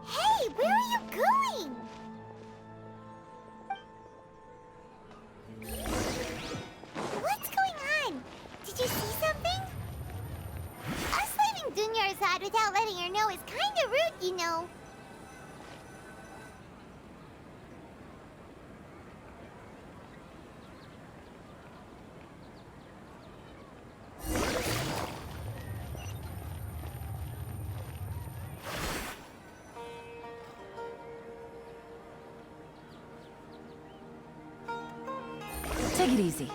Speaker 1: Hey, where are you going? What's going on? Did you see something? Us leaving Dunyarzad without letting her know is kinda rude, you know.
Speaker 9: Take it easy.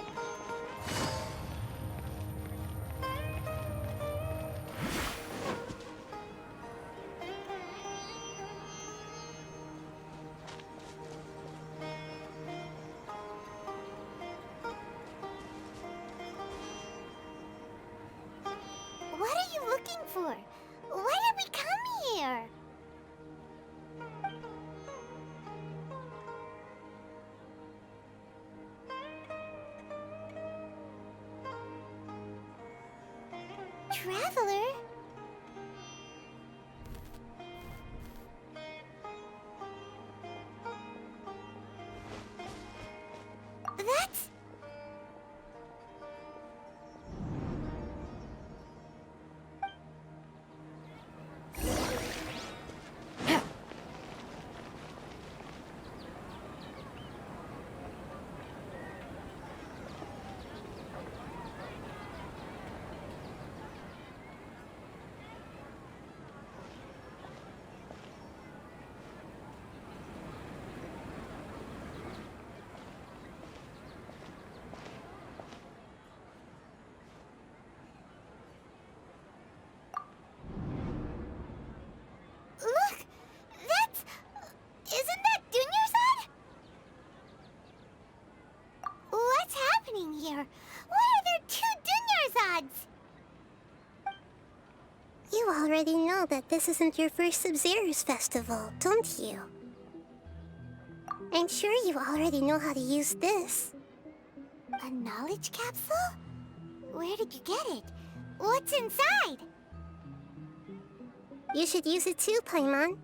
Speaker 1: for? Why did we come here? Traveler? That's... Look! That's... Isn't that Dunyarzad? What's happening here? Why are there two Dunyarzads?
Speaker 13: You already know that this isn't your first Sabzeruz Festival, don't you? I'm sure you already know how to use this.
Speaker 1: A knowledge capsule? Where did you get it? What's inside?
Speaker 13: You should use it too, Paimon.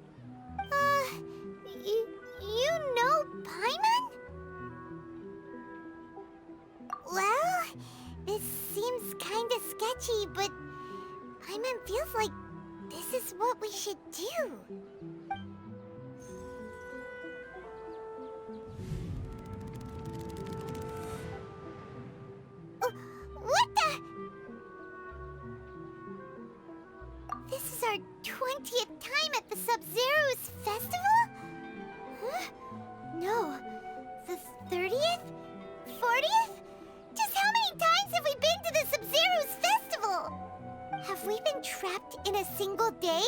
Speaker 1: You know Paimon? Well, this seems kinda sketchy, but Paimon feels like this is what we should do. What the? This is our 20th time at the Sabzeruz Festival? Huh? No. The 30th? 40th? Just how many times have we been to the Sabzeruz Festival? Have we been trapped in a single day?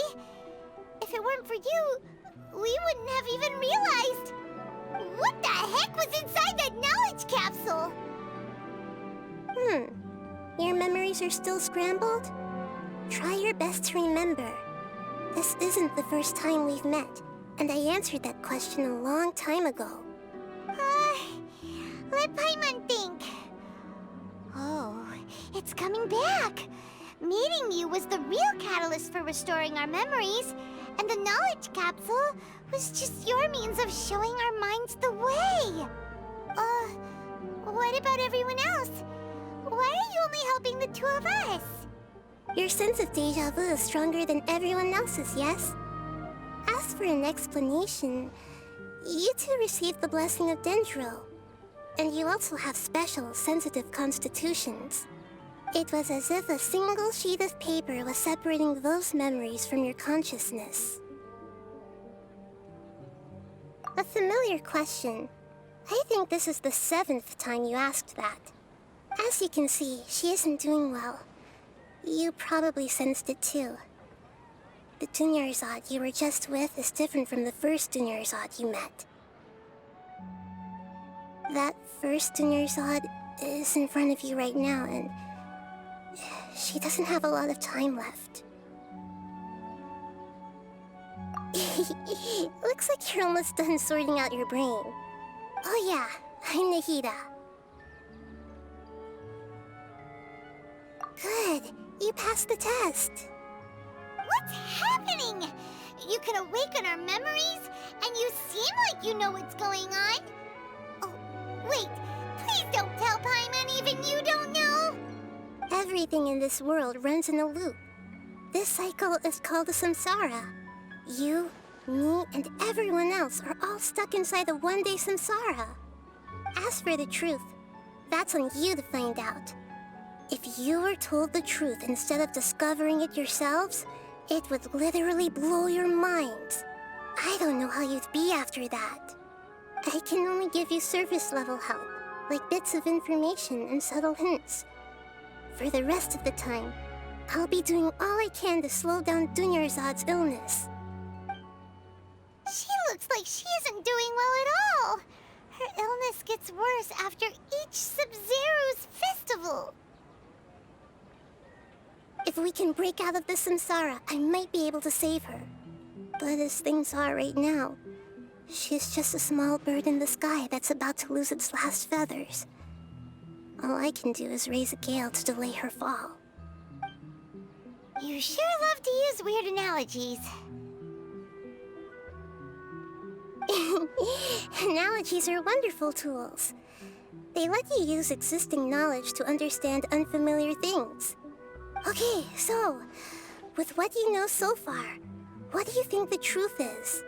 Speaker 1: If it weren't for you, we wouldn't have even realized. What the heck was inside that knowledge capsule?
Speaker 13: Your memories are still scrambled? Try your best to remember. This isn't the first time we've met, and I answered that question a long time ago.
Speaker 1: Let Paimon think. Oh, it's coming back. Meeting you was the real catalyst for restoring our memories, and the knowledge capsule was just your means of showing our minds the way. What about everyone else? Why are you only helping the two of us?
Speaker 13: Your sense of deja vu is stronger than everyone else's, yes? As for an explanation, you two received the blessing of Dendro, and you also have special, sensitive constitutions. It was as if a single sheet of paper was separating those memories from your consciousness. A familiar question. I think this is the 7th time you asked that. As you can see, she isn't doing well. You probably sensed it too. The Dunyarzad you were just with is different from the first Dunyarzad you met. That first Dunyarzad is in front of you right now, and she doesn't have a lot of time left. Looks like you're almost done sorting out your brain. Oh yeah, I'm Nahida. Good, you passed the test.
Speaker 1: What's happening? You can awaken our memories, and you seem like you know what's going on. Oh, wait, please don't tell Paimon even you don't know.
Speaker 13: Everything in this world runs in a loop. This cycle is called a samsara. You, me, and everyone else are all stuck inside a one-day samsara. As for the truth, that's on you to find out. If you were told the truth instead of discovering it yourselves, it would literally blow your minds. I don't know how you'd be after that. I can only give you surface-level help, like bits of information and subtle hints. For the rest of the time, I'll be doing all I can to slow down Dunyarzad's illness.
Speaker 1: She looks like she isn't doing well at all. Her illness gets worse after each Sabzeruz Festival.
Speaker 13: If we can break out of this samsara, I might be able to save her. But as things are right now, she's just a small bird in the sky that's about to lose its last feathers. All I can do is raise a gale to delay her fall.
Speaker 1: You sure love to use weird analogies.
Speaker 13: Analogies are wonderful tools. They let you use existing knowledge to understand unfamiliar things. Okay, so, with what you know so far, what do you think the truth is?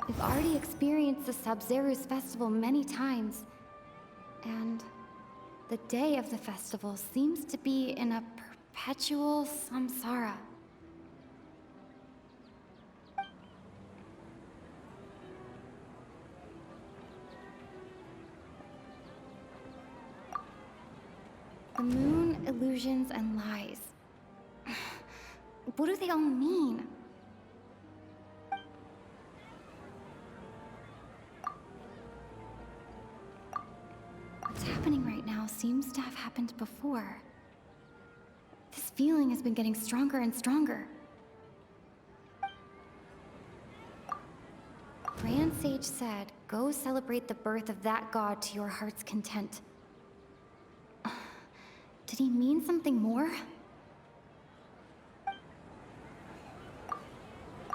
Speaker 14: We've already experienced the Sabzeruz Festival many times, and the day of the festival seems to be in a perpetual samsara. The moon, illusions, and lies. What do they all mean? What's happening right now seems to have happened before. This feeling has been getting stronger and stronger. Grand Sage said, "Go celebrate the birth of that god to your heart's content." Did he mean something more?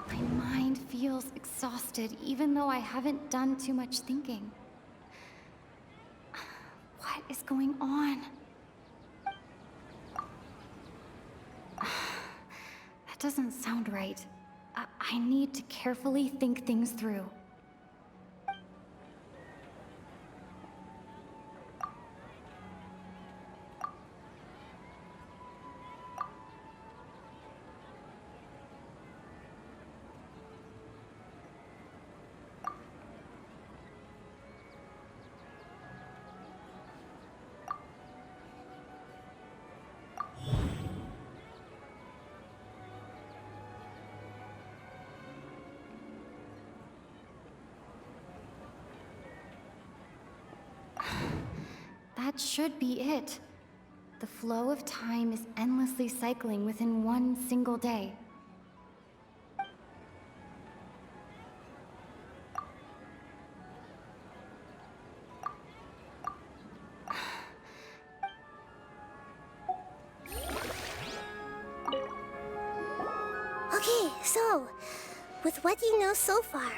Speaker 14: My mind feels exhausted, even though I haven't done too much thinking. What is going on? That doesn't sound right. I need to carefully think things through. That should be it. The flow of time is endlessly cycling within one single day.
Speaker 13: Okay, so, with what you know so far,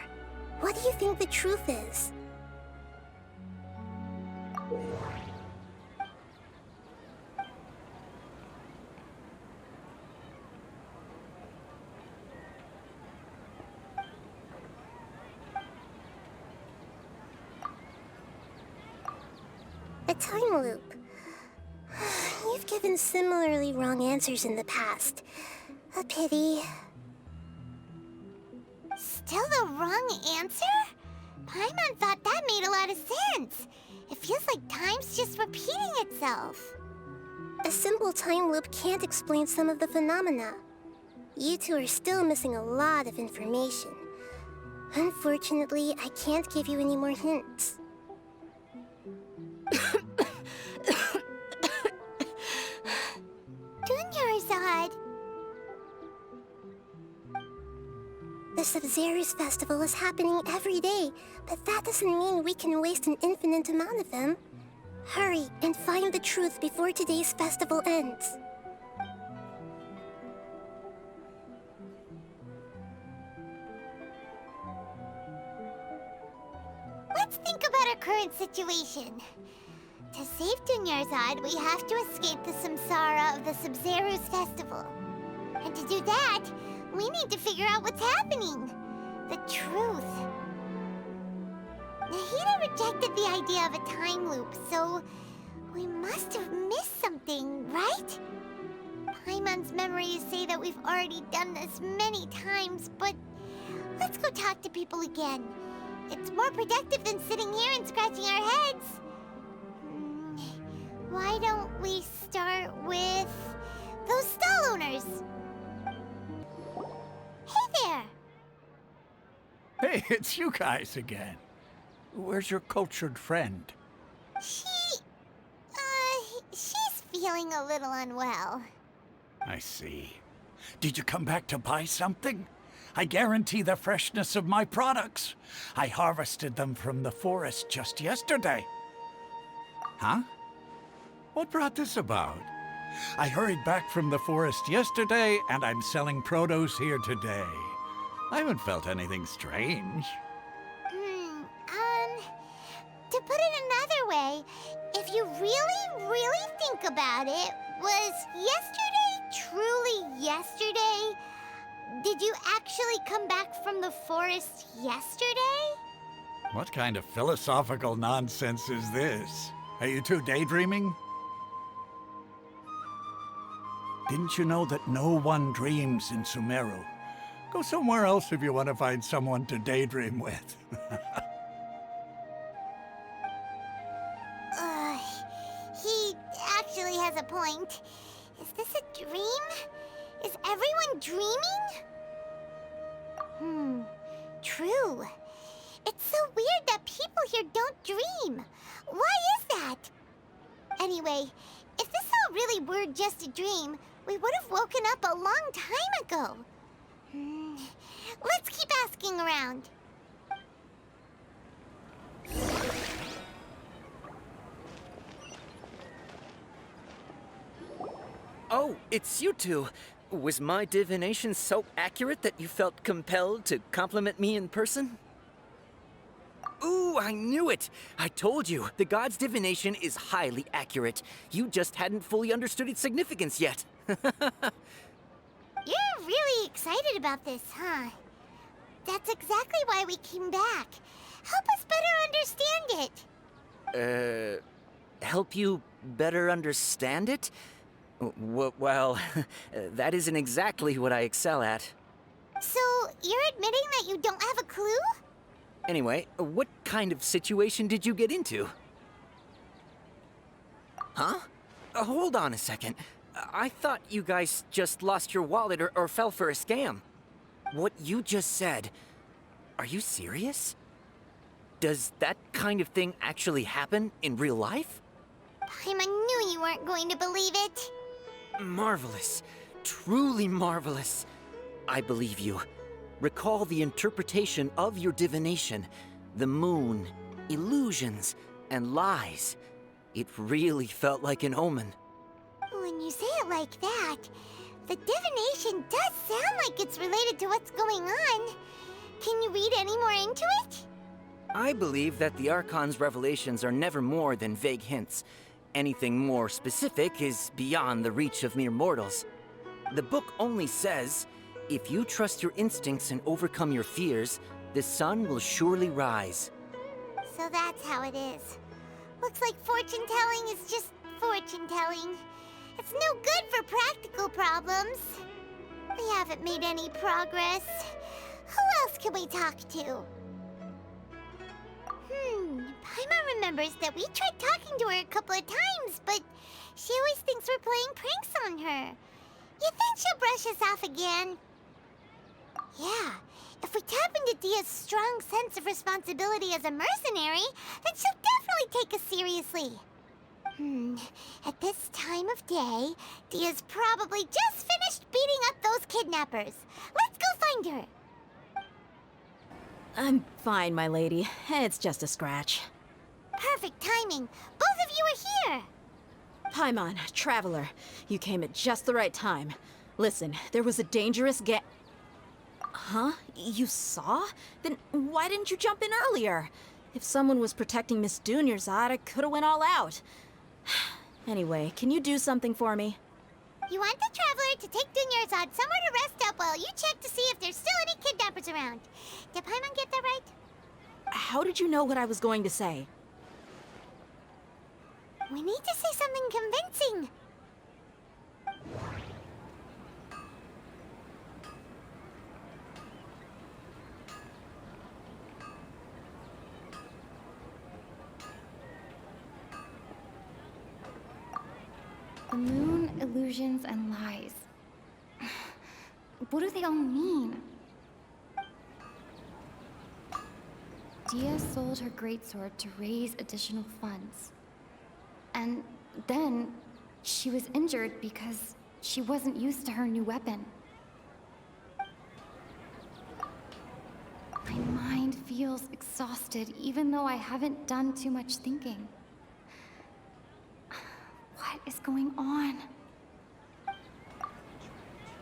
Speaker 13: what do you think the truth is? A time loop. You've given similarly wrong answers in the past. A pity.
Speaker 1: Still the wrong answer? Paimon thought that made a lot of sense. It feels like time's just repeating itself.
Speaker 13: A simple time loop can't explain some of the phenomena. You two are still missing a lot of information. Unfortunately, I can't give you any more hints.
Speaker 1: Dunyarzad.
Speaker 13: The Sabzeruz Festival is happening every day, but that doesn't mean we can waste an infinite amount of them. Hurry and find the truth before today's festival ends.
Speaker 1: Let's think about our current situation. To save Dunyarzad, we have to escape the samsara of the Sabzeruz Festival. And to do that, we need to figure out what's happening. The truth. Nahida rejected the idea of a time loop, so we must have missed something, right? Paimon's memories say that we've already done this many times, but let's go talk to people again. It's more productive than sitting here and scratching our heads. Why don't we start with those stall owners? Hey there!
Speaker 4: Hey, it's you guys again. Where's your cultured friend?
Speaker 1: She's feeling a little unwell.
Speaker 4: I see. Did you come back to buy something? I guarantee the freshness of my products. I harvested them from the forest just yesterday. Huh? What brought this about? I hurried back from the forest yesterday, and I'm selling produce here today. I haven't felt anything strange.
Speaker 1: To put it another way, if you really think about it, was yesterday truly yesterday? Did you actually come back from the forest yesterday?
Speaker 4: What kind of philosophical nonsense is this? Are you two daydreaming? Didn't you know that no one dreams in Sumeru? Go somewhere else if you want to find someone to daydream with.
Speaker 1: He actually has a point. Is this a dream? Is everyone dreaming? True. It's so weird that people here don't dream. Why is that? Anyway, if this all really were just a dream, we would have woken up a long time ago. Let's keep asking around.
Speaker 5: Oh, it's you two. Was my divination so accurate that you felt compelled to compliment me in person? Ooh, I knew it! I told you, the god's divination is highly accurate. You just hadn't fully understood its significance yet.
Speaker 1: You're really excited about this, huh? That's exactly why we came back. Help us better understand it.
Speaker 5: Help you better understand it? Well, that isn't exactly what I excel at.
Speaker 1: So, you're admitting that you don't have a clue?
Speaker 5: Anyway, what kind of situation did you get into? Huh? Hold on a second. I thought you guys just lost your wallet or fell for a scam. What you just said, are you serious? Does that kind of thing actually happen in real life?
Speaker 1: Paimon knew you weren't going to believe it.
Speaker 5: Marvelous. Truly marvelous. I believe you. Recall the interpretation of your divination. The moon, illusions, and lies. It really felt like an omen.
Speaker 1: When you say it like that, the divination does sound like it's related to what's going on. Can you read any more into it?
Speaker 5: I believe that the Archon's revelations are never more than vague hints. Anything more specific is beyond the reach of mere mortals. The book only says, if you trust your instincts and overcome your fears, the sun will surely rise.
Speaker 1: So that's how it is. Looks like fortune-telling is just fortune-telling. It's no good for practical problems. We haven't made any progress. Who else can we talk to? Paimon remembers that we tried talking to her a couple of times, but she always thinks we're playing pranks on her. You think she'll brush us off again? Yeah, if we tap into Dia's strong sense of responsibility as a mercenary, then she'll definitely take us seriously. At this time of day, Dia's probably just finished beating up those kidnappers. Let's go find her.
Speaker 3: I'm fine, my lady. It's just a scratch.
Speaker 1: Perfect timing. Both of you are here.
Speaker 3: Paimon, Traveler, you came at just the right time. Listen, there was a dangerous Huh? You saw? Then why didn't you jump in earlier? If someone was protecting Miss Dunyarzad, I could have went all out. Anyway, can you do something for me?
Speaker 1: You want the Traveler to take Dunyarzad somewhere to rest up while you check to see if there's still any kidnappers around. Did Paimon get that right?
Speaker 3: how did you know what I was going to say?
Speaker 1: We need to say something convincing.
Speaker 14: The moon, illusions, and lies. What do they all mean? Dia sold her greatsword to raise additional funds. And then she was injured because she wasn't used to her new weapon. My mind feels exhausted even though I haven't done too much thinking. What is going on?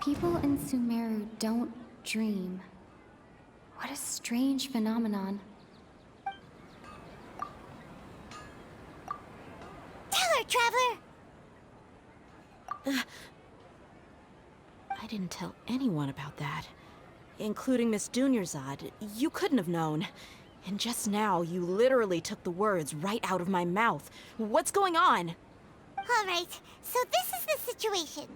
Speaker 14: People in Sumeru don't dream. What a strange phenomenon.
Speaker 1: Tell her, Traveler!
Speaker 3: I didn't tell anyone about that. Including Miss Dunyarzad. You couldn't have known. And just now, you literally took the words right out of my mouth. What's going on?
Speaker 1: All right, so this is the situation.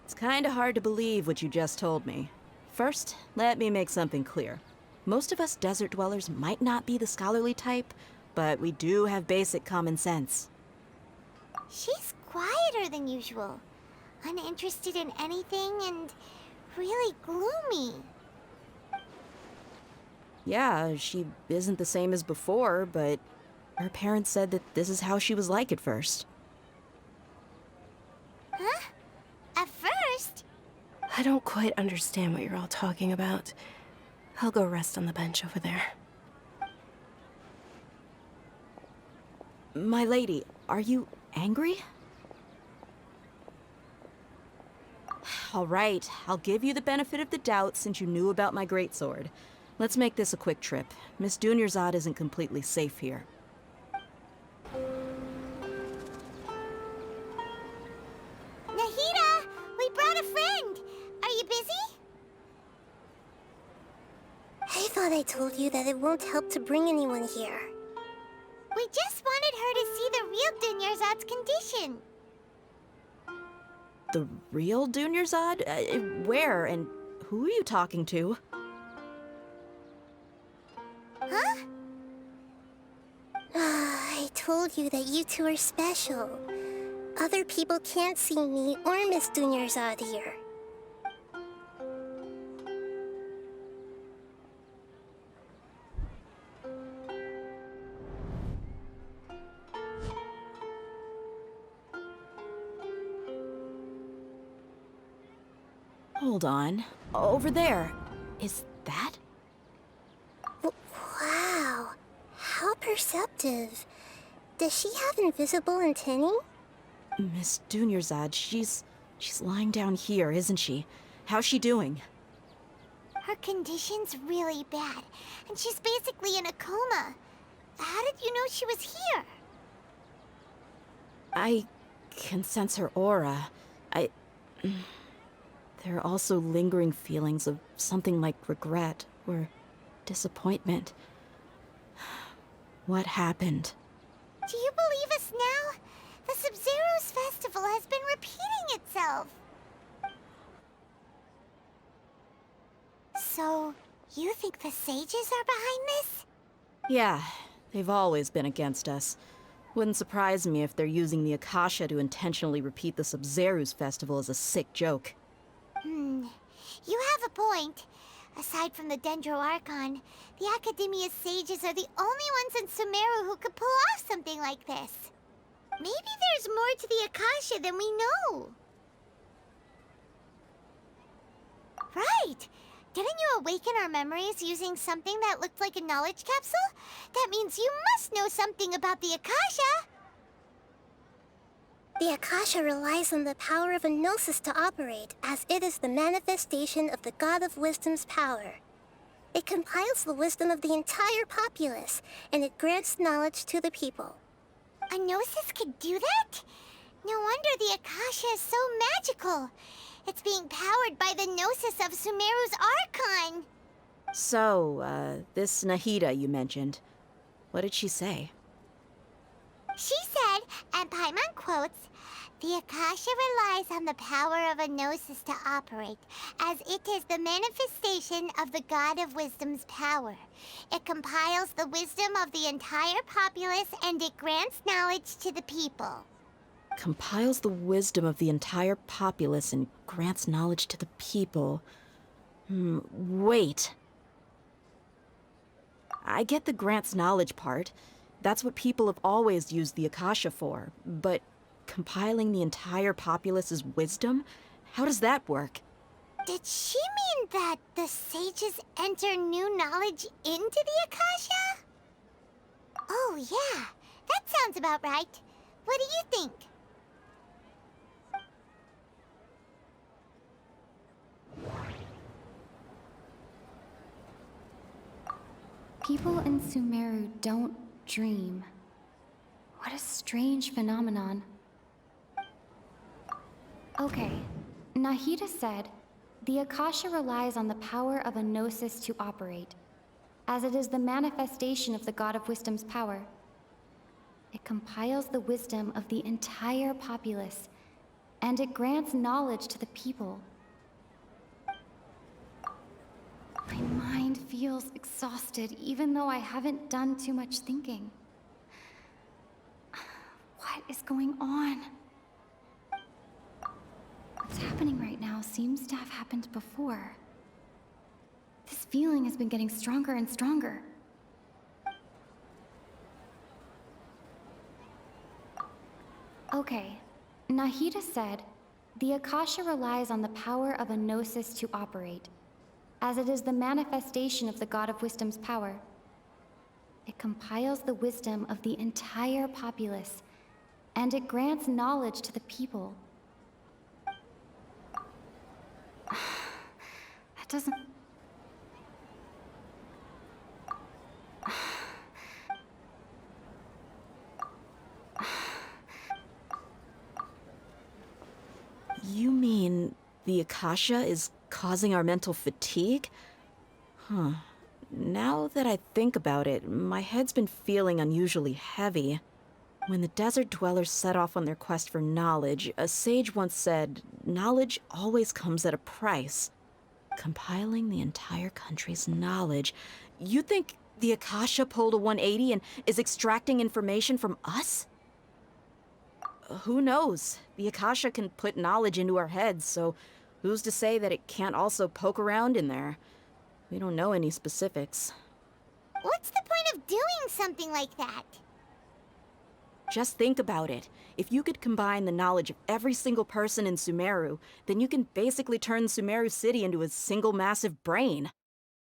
Speaker 3: It's kinda hard to believe what you just told me. First, let me make something clear. Most of us desert dwellers might not be the scholarly type, but we do have basic common sense.
Speaker 1: She's quieter than usual, uninterested in anything, and really gloomy.
Speaker 3: Yeah, she isn't the same as before, but her parents said that this is how she was like at first.
Speaker 1: Huh? At first?
Speaker 2: I don't quite understand what you're all talking about. I'll go rest on the bench over there.
Speaker 3: My lady, are you angry? All right, I'll give you the benefit of the doubt since you knew about my greatsword. Let's make this a quick trip. Miss Dunyarzad isn't completely safe here.
Speaker 1: Nahida, we brought a friend. Are you busy?
Speaker 13: I thought I told you that it won't help to bring anyone here.
Speaker 1: We just wanted her to see the real Dunyarzad's condition.
Speaker 3: The real Dunyarzad? Where and who are you talking to?
Speaker 1: Huh?
Speaker 13: I told you that you two are special. Other people can't see me or Miss Dunyarzad here.
Speaker 3: Hold on. Over there. Is that?
Speaker 13: Wow, how perceptive. Does she have invisible antennae?
Speaker 3: Miss Dunyarzad, she's lying down here, isn't she? How's she doing?
Speaker 1: Her condition's really bad, and she's basically in a coma. How did you know she was here?
Speaker 3: I can sense her aura. There are also lingering feelings of something like regret or disappointment. What happened?
Speaker 1: Do you believe us now? The Sabzeruz Festival has been repeating itself. So, you think the sages are behind this?
Speaker 3: Yeah, they've always been against us. Wouldn't surprise me if they're using the Akasha to intentionally repeat the Sabzeruz Festival as a sick joke.
Speaker 1: You have a point. Aside from the Dendro Archon, the Academia's sages are the only ones in Sumeru who could pull off something like this. Maybe there's more to the Akasha than we know. Right! Didn't you awaken our memories using something that looked like a knowledge capsule? That means you must know something about the Akasha!
Speaker 13: The Akasha relies on the power of a gnosis to operate, as it is the manifestation of the God of Wisdom's power. It compiles the wisdom of the entire populace, and it grants knowledge to the people.
Speaker 1: A gnosis could do that? No wonder the Akasha is so magical. It's being powered by the gnosis of Sumeru's Archon.
Speaker 3: So, this Nahida you mentioned, what did she say?
Speaker 1: She said, and Paimon quotes, "The Akasha relies on the power of a gnosis to operate, as it is the manifestation of the God of Wisdom's power. It compiles the wisdom of the entire populace and it grants knowledge to the people."
Speaker 3: Compiles the wisdom of the entire populace and grants knowledge to the people. Wait. I get the grants knowledge part. That's what people have always used the Akasha for. But compiling the entire populace's wisdom? How does that work?
Speaker 1: Did she mean that the sages enter new knowledge into the Akasha? Oh yeah, that sounds about right. What do you think?
Speaker 14: People in Sumeru don't dream. What a strange phenomenon. Okay, Nahida said, "The Akasha relies on the power of a gnosis to operate, as it is the manifestation of the God of Wisdom's power. It compiles the wisdom of the entire populace, and it grants knowledge to the people." My mind feels exhausted, even though I haven't done too much thinking. What is going on? What's happening right now seems to have happened before. This feeling has been getting stronger and stronger. Okay, Nahida said, "The Akasha relies on the power of a gnosis to operate, as it is the manifestation of the God of Wisdom's power. It compiles the wisdom of the entire populace, and it grants knowledge to the people." That doesn't...
Speaker 3: You mean the Akasha is causing our mental fatigue? Huh. Now that I think about it, my head's been feeling unusually heavy. When the desert dwellers set off on their quest for knowledge, a sage once said, "Knowledge always comes at a price." Compiling the entire country's knowledge. You think the Akasha pulled a 180 and is extracting information from us? Who knows? The Akasha can put knowledge into our heads, so who's to say that it can't also poke around in there? We don't know any specifics.
Speaker 1: What's the point of doing something like that?
Speaker 3: Just think about it. If you could combine the knowledge of every single person in Sumeru, then you can basically turn Sumeru City into a single massive brain.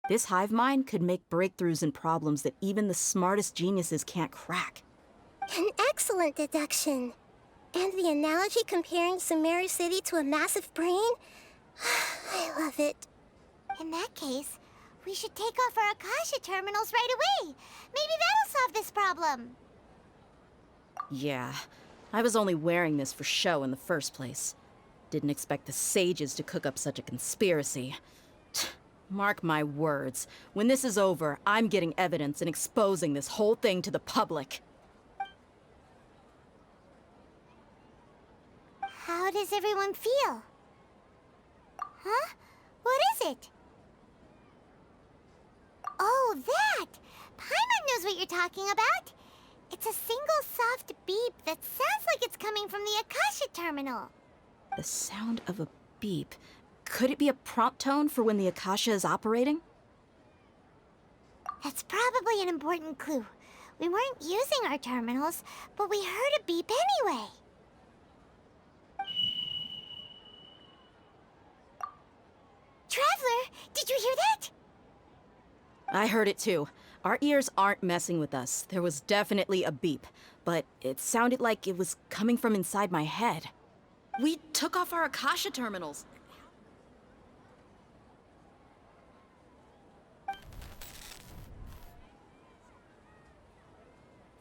Speaker 3: This hive mind could make breakthroughs in problems that even the smartest geniuses can't crack.
Speaker 13: An excellent deduction. And the analogy comparing Sumeru City to a massive brain? I love it.
Speaker 1: In that case, we should take off our Akasha terminals right away. Maybe that'll solve this problem.
Speaker 3: Yeah, I was only wearing this for show in the first place. Didn't expect the sages to cook up such a conspiracy. Mark my words, when this is over, I'm getting evidence and exposing this whole thing to the public.
Speaker 1: How does everyone feel? Huh? What is it? Oh, that! Paimon knows what you're talking about. It's a single soft beep that sounds like it's coming from the Akasha terminal.
Speaker 3: The sound of a beep. Could it be a prompt tone for when the Akasha is operating?
Speaker 1: That's probably an important clue. We weren't using our terminals, but we heard a beep anyway. Traveler, did you hear that?
Speaker 3: I heard it too. Our ears aren't messing with us. There was definitely a beep, but it sounded like it was coming from inside my head. We took off our Akasha terminals.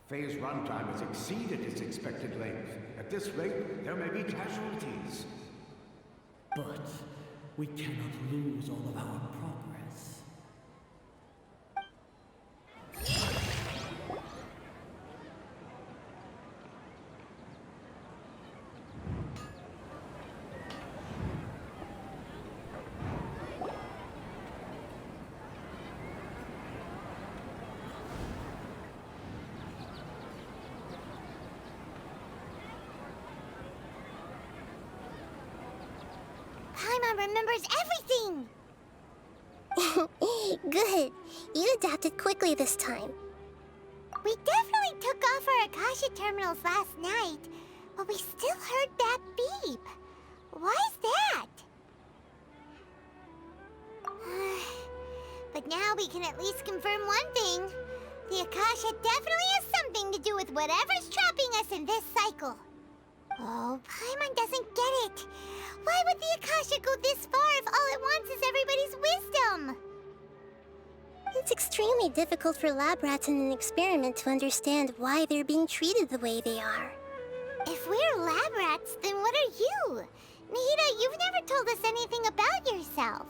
Speaker 12: Phase runtime has exceeded its expected length. At this rate, there may be casualties.
Speaker 11: But we cannot lose all of our progress.
Speaker 1: Paimon remembers everything!
Speaker 13: Good. You adapted quickly this time.
Speaker 1: We definitely took off our Akasha terminals last night, but we still heard that beep. Why is that? But now we can at least confirm one thing. The Akasha definitely has something to do with whatever's trapping us in this cycle. Oh, Paimon doesn't get it. Why would the Akasha go this far if all it wants is everybody's wisdom?
Speaker 13: It's extremely difficult for lab rats in an experiment to understand why they're being treated the way they are.
Speaker 1: If we're lab rats, then what are you? Nahida, you've never told us anything about yourself.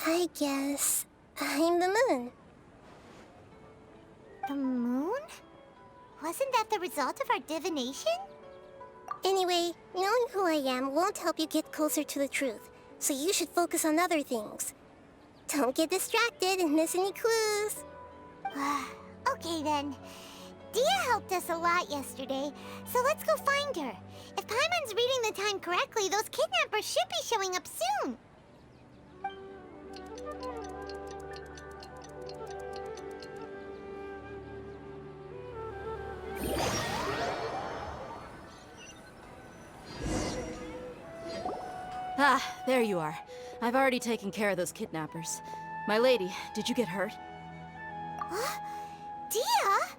Speaker 13: I guess I'm the moon.
Speaker 1: The moon? Wasn't that the result of our divination?
Speaker 13: Anyway, knowing who I am won't help you get closer to the truth, so you should focus on other things. Don't get distracted and miss any clues.
Speaker 1: Okay then. Dia helped us a lot yesterday, so let's go find her. If Paimon's reading the time correctly, those kidnappers should be showing up soon.
Speaker 3: Ah, there you are. I've already taken care of those kidnappers. My lady, did you get hurt?
Speaker 1: Dia?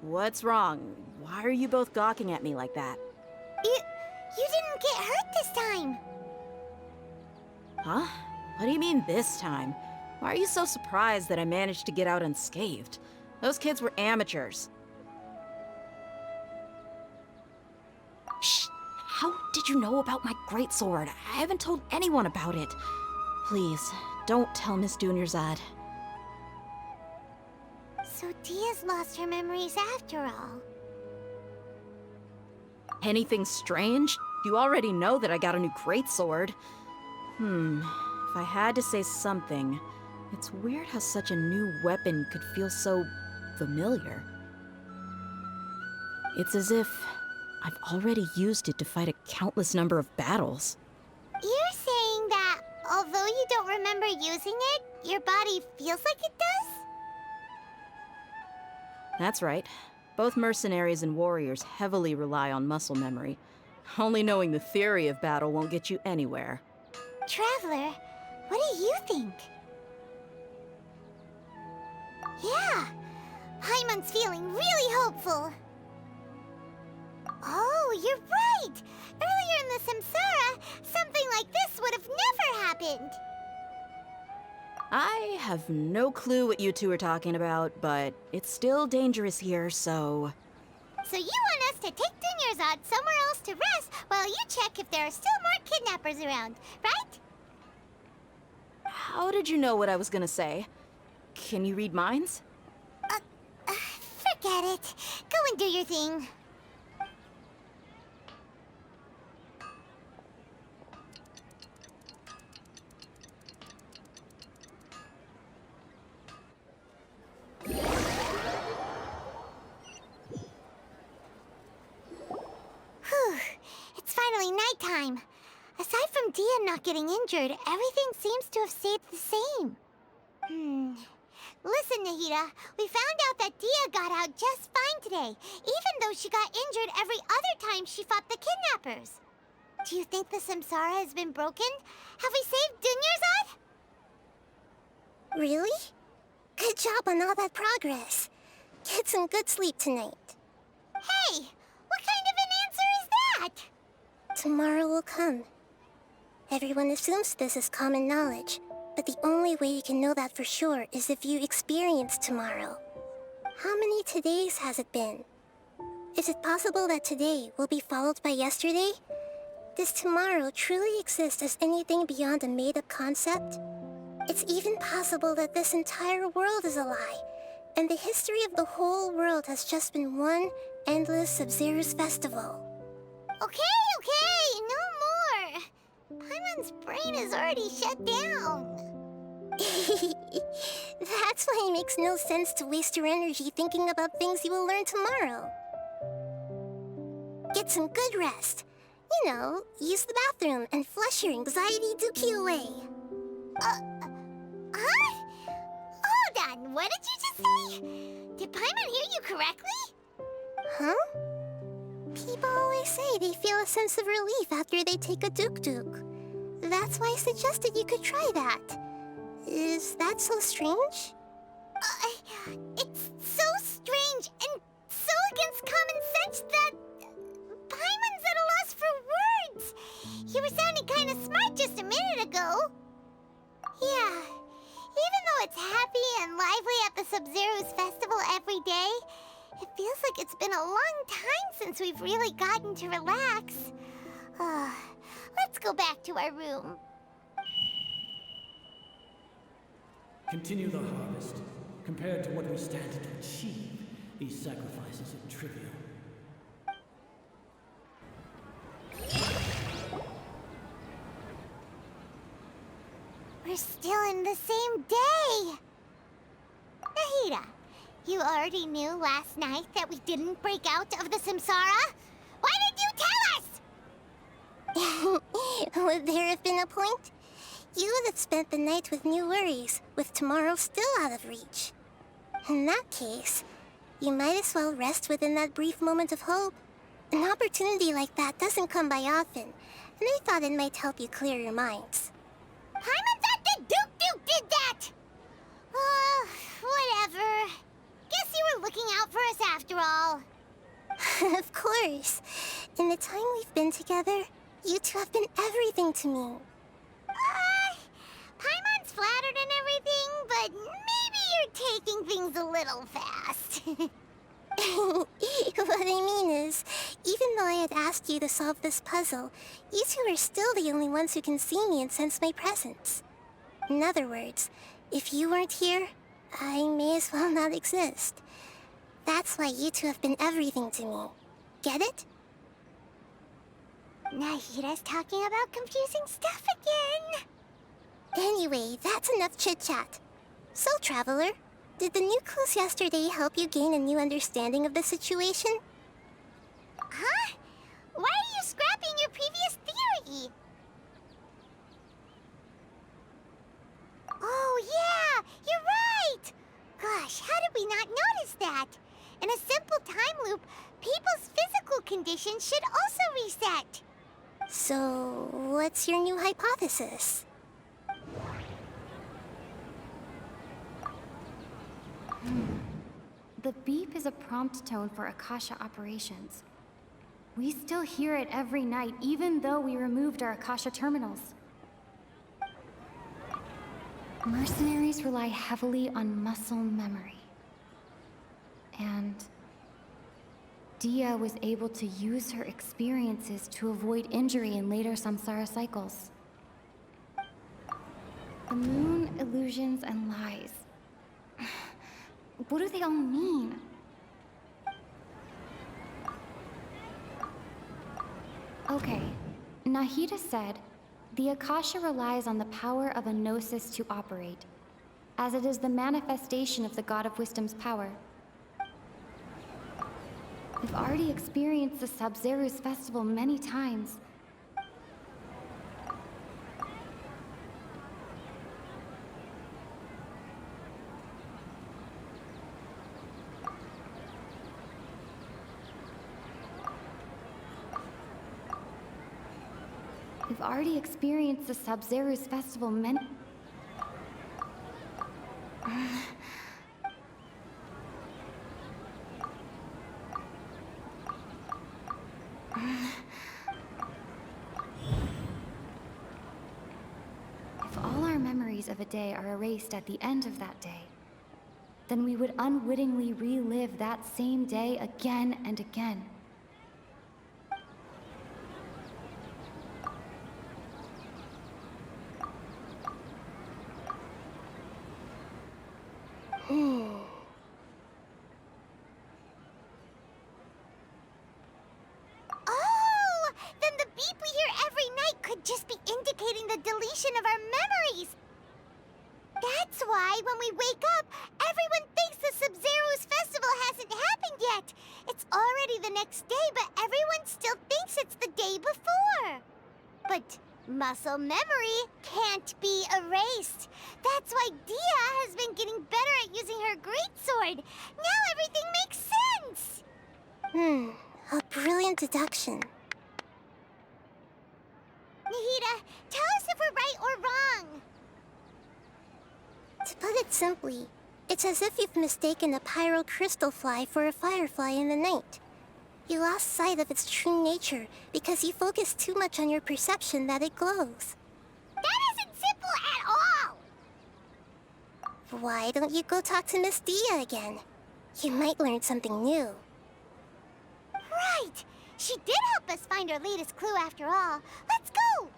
Speaker 3: What's wrong? Why are you both gawking at me like that?
Speaker 1: You didn't get hurt this time.
Speaker 3: Huh? What do you mean this time? Why are you so surprised that I managed to get out unscathed? Those kids were amateurs. Shh! How did you know about my greatsword? I haven't told anyone about it. Please, don't tell Miss Dunyarzad.
Speaker 1: So Dia's lost her memories after all.
Speaker 3: Anything strange? You already know that I got a new greatsword. If I had to say something, it's weird how such a new weapon could feel so familiar. It's as if I've already used it to fight a countless number of battles.
Speaker 1: You're saying that although you don't remember using it, your body feels like it does?
Speaker 3: That's right. Both mercenaries and warriors heavily rely on muscle memory. Only knowing the theory of battle won't get you anywhere.
Speaker 1: Traveler, what do you think? Yeah, Paimon's feeling really hopeful. Oh, you're right! Earlier in the Samsara, something like this would have never happened!
Speaker 3: I have no clue what you two are talking about, but it's still dangerous here, so...
Speaker 1: So you want us to take Dunyarzad somewhere else to rest while you check if there are still more kidnappers around, right?
Speaker 3: How did you know what I was gonna say? Can you read minds?
Speaker 1: Forget it. Go and do your thing. Whew. It's finally nighttime. Aside from Dia not getting injured, everything seems to have stayed the same. Listen, Nahida, we found out that Dia got out just fine today, even though she got injured every other time she fought the kidnappers. Do you think the Samsara has been broken? Have we saved Dunyarzad?
Speaker 13: Really? Good job on all that progress. Get some good sleep tonight.
Speaker 1: Hey, what kind of an answer is that?
Speaker 13: Tomorrow will come. Everyone assumes this is common knowledge, but the only way you can know that for sure is if you experience tomorrow. How many todays has it been? Is it possible that today will be followed by yesterday? Does tomorrow truly exist as anything beyond a made-up concept? It's even possible that this entire world is a lie, and the history of the whole world has just been one endless Sabzeruz Festival.
Speaker 1: Okay, no more. Paimon's brain is already shut down.
Speaker 13: That's why it makes no sense to waste your energy thinking about things you will learn tomorrow. Get some good rest. You know, use the bathroom and flush your anxiety dookie away.
Speaker 1: Huh? Hold on, what did you just say? Did Paimon hear you correctly?
Speaker 13: Huh? People always say they feel a sense of relief after they take a duk-duk. That's why I suggested you could try that. Is that so strange?
Speaker 1: It's so strange and so against common sense that Paimon's at a loss for words. You were sounding kind of smart just a minute ago. Yeah, even though it's happy and lively at the Sabzeruz Festival every day, it feels like it's been a long time since we've really gotten to relax. Let's go back to our room.
Speaker 11: Continue the harvest. Compared to what we stand to achieve, these sacrifices are trivial.
Speaker 1: We're still in the same day! Nahida, you already knew last night that we didn't break out of the Samsara? Why didn't you tell us?
Speaker 13: Would there have been a point? You would have spent the night with new worries, with tomorrow still out of reach. In that case, you might as well rest within that brief moment of hope. An opportunity like that doesn't come by often, and I thought it might help you clear your minds.
Speaker 1: Paimon thought the Duke did that! Whatever. Guess you were looking out for us after all.
Speaker 13: Of course. In the time we've been together, you two have been everything to me.
Speaker 1: Paimon's flattered and everything, but maybe you're taking things a little fast.
Speaker 13: What I mean is, even though I had asked you to solve this puzzle, you two are still the only ones who can see me and sense my presence. In other words, if you weren't here, I may as well not exist. That's why you two have been everything to me. Get it?
Speaker 1: Nahida's talking about confusing stuff again.
Speaker 13: Anyway, that's enough chit-chat. So, Traveler, did the new clues yesterday help you gain a new understanding of the situation?
Speaker 1: Huh? Why are you scrapping your previous theory? Oh, yeah! You're right! Gosh, how did we not notice that? In a simple time loop, people's physical condition should also reset.
Speaker 13: So, what's your new hypothesis?
Speaker 14: The beep is a prompt tone for Akasha operations. We still hear it every night, even though we removed our Akasha terminals. Mercenaries rely heavily on muscle memory. And Dia was able to use her experiences to avoid injury in later samsara cycles. The moon, illusions, and lies. What do they all mean? Okay, Nahida said, the Akasha relies on the power of a gnosis to operate, as it is the manifestation of the God of Wisdom's power. We've already experienced the Sabzeruz Festival many times. We've already experienced the Sabzeruz Festival many... If all our memories of a day are erased at the end of that day, then we would unwittingly relive that same day again and again.
Speaker 1: Oh! Then the beep we hear every night could just be indicating the deletion of our memories! That's why, when we wake up, everyone thinks the Sabzeruz Festival hasn't happened yet. It's already the next day, but everyone still thinks it's the day before. But muscle memory can't be erased. That's why Dia has been getting better at using her greatsword. Now everything makes sense!
Speaker 13: A brilliant deduction.
Speaker 1: Nahida, tell us if we're right or wrong.
Speaker 13: To put it simply, it's as if you've mistaken a pyro crystal fly for a firefly in the night. You lost sight of its true nature because you focused too much on your perception that it glows.
Speaker 1: That isn't simple at all!
Speaker 13: Why don't you go talk to Miss Dia again? You might learn something new.
Speaker 1: Right! She did help us find our latest clue after all. Let's go!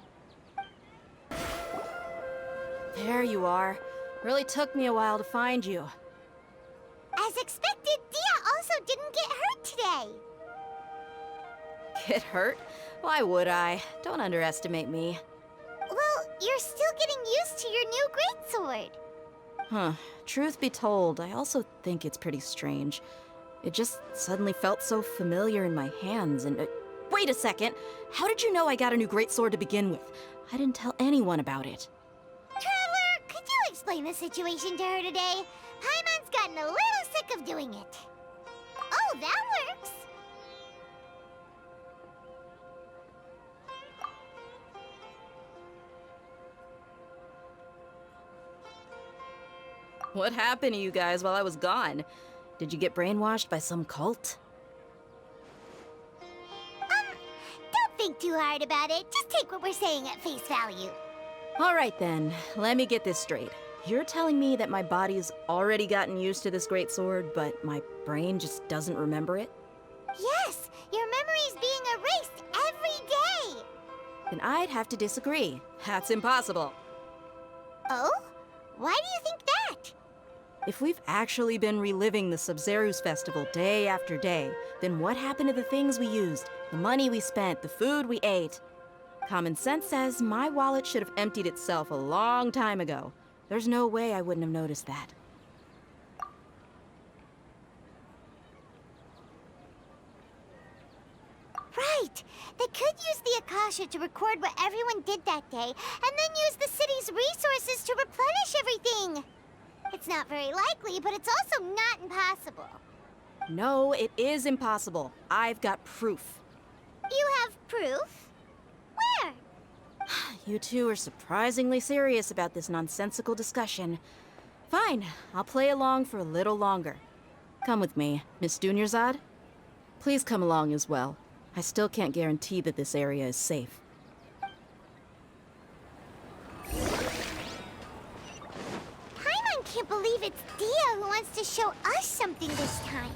Speaker 3: There you are. Really took me a while to find you.
Speaker 1: As expected, Dia also didn't get hurt today.
Speaker 3: Get hurt? Why would I? Don't underestimate me.
Speaker 1: Well, you're still getting used to your new greatsword.
Speaker 3: Huh. Truth be told, I also think it's pretty strange. It just suddenly felt so familiar in my hands and... wait a second! How did you know I got a new greatsword to begin with? I didn't tell anyone about it.
Speaker 1: Traveler, could you explain the situation to her today? Paimon's gotten a little sick of doing it. Oh, that works!
Speaker 3: What happened to you guys while I was gone? Did you get brainwashed by some cult?
Speaker 1: Don't think too hard about it. Just take what we're saying at face value.
Speaker 3: All right then, let me get this straight. You're telling me that my body's already gotten used to this greatsword, but my brain just doesn't remember it?
Speaker 1: Yes, your memory's being erased every day.
Speaker 3: Then I'd have to disagree. That's impossible.
Speaker 1: Oh? Why do you think that?
Speaker 3: If we've actually been reliving the Sabzeruz Festival day after day, then what happened to the things we used, the money we spent, the food we ate? Common sense says my wallet should have emptied itself a long time ago. There's no way I wouldn't have noticed that.
Speaker 1: Right! They could use the Akasha to record what everyone did that day, and then use the city's resources to replenish everything! It's not very likely, but it's also not impossible.
Speaker 3: No, it is impossible. I've got proof.
Speaker 1: You have proof? Where?
Speaker 3: You two are surprisingly serious about this nonsensical discussion. Fine, I'll play along for a little longer. Come with me, Miss Dunyarzad. Please come along as well. I still can't guarantee that this area is safe.
Speaker 1: I can't believe it's Dia who wants to show us something this time.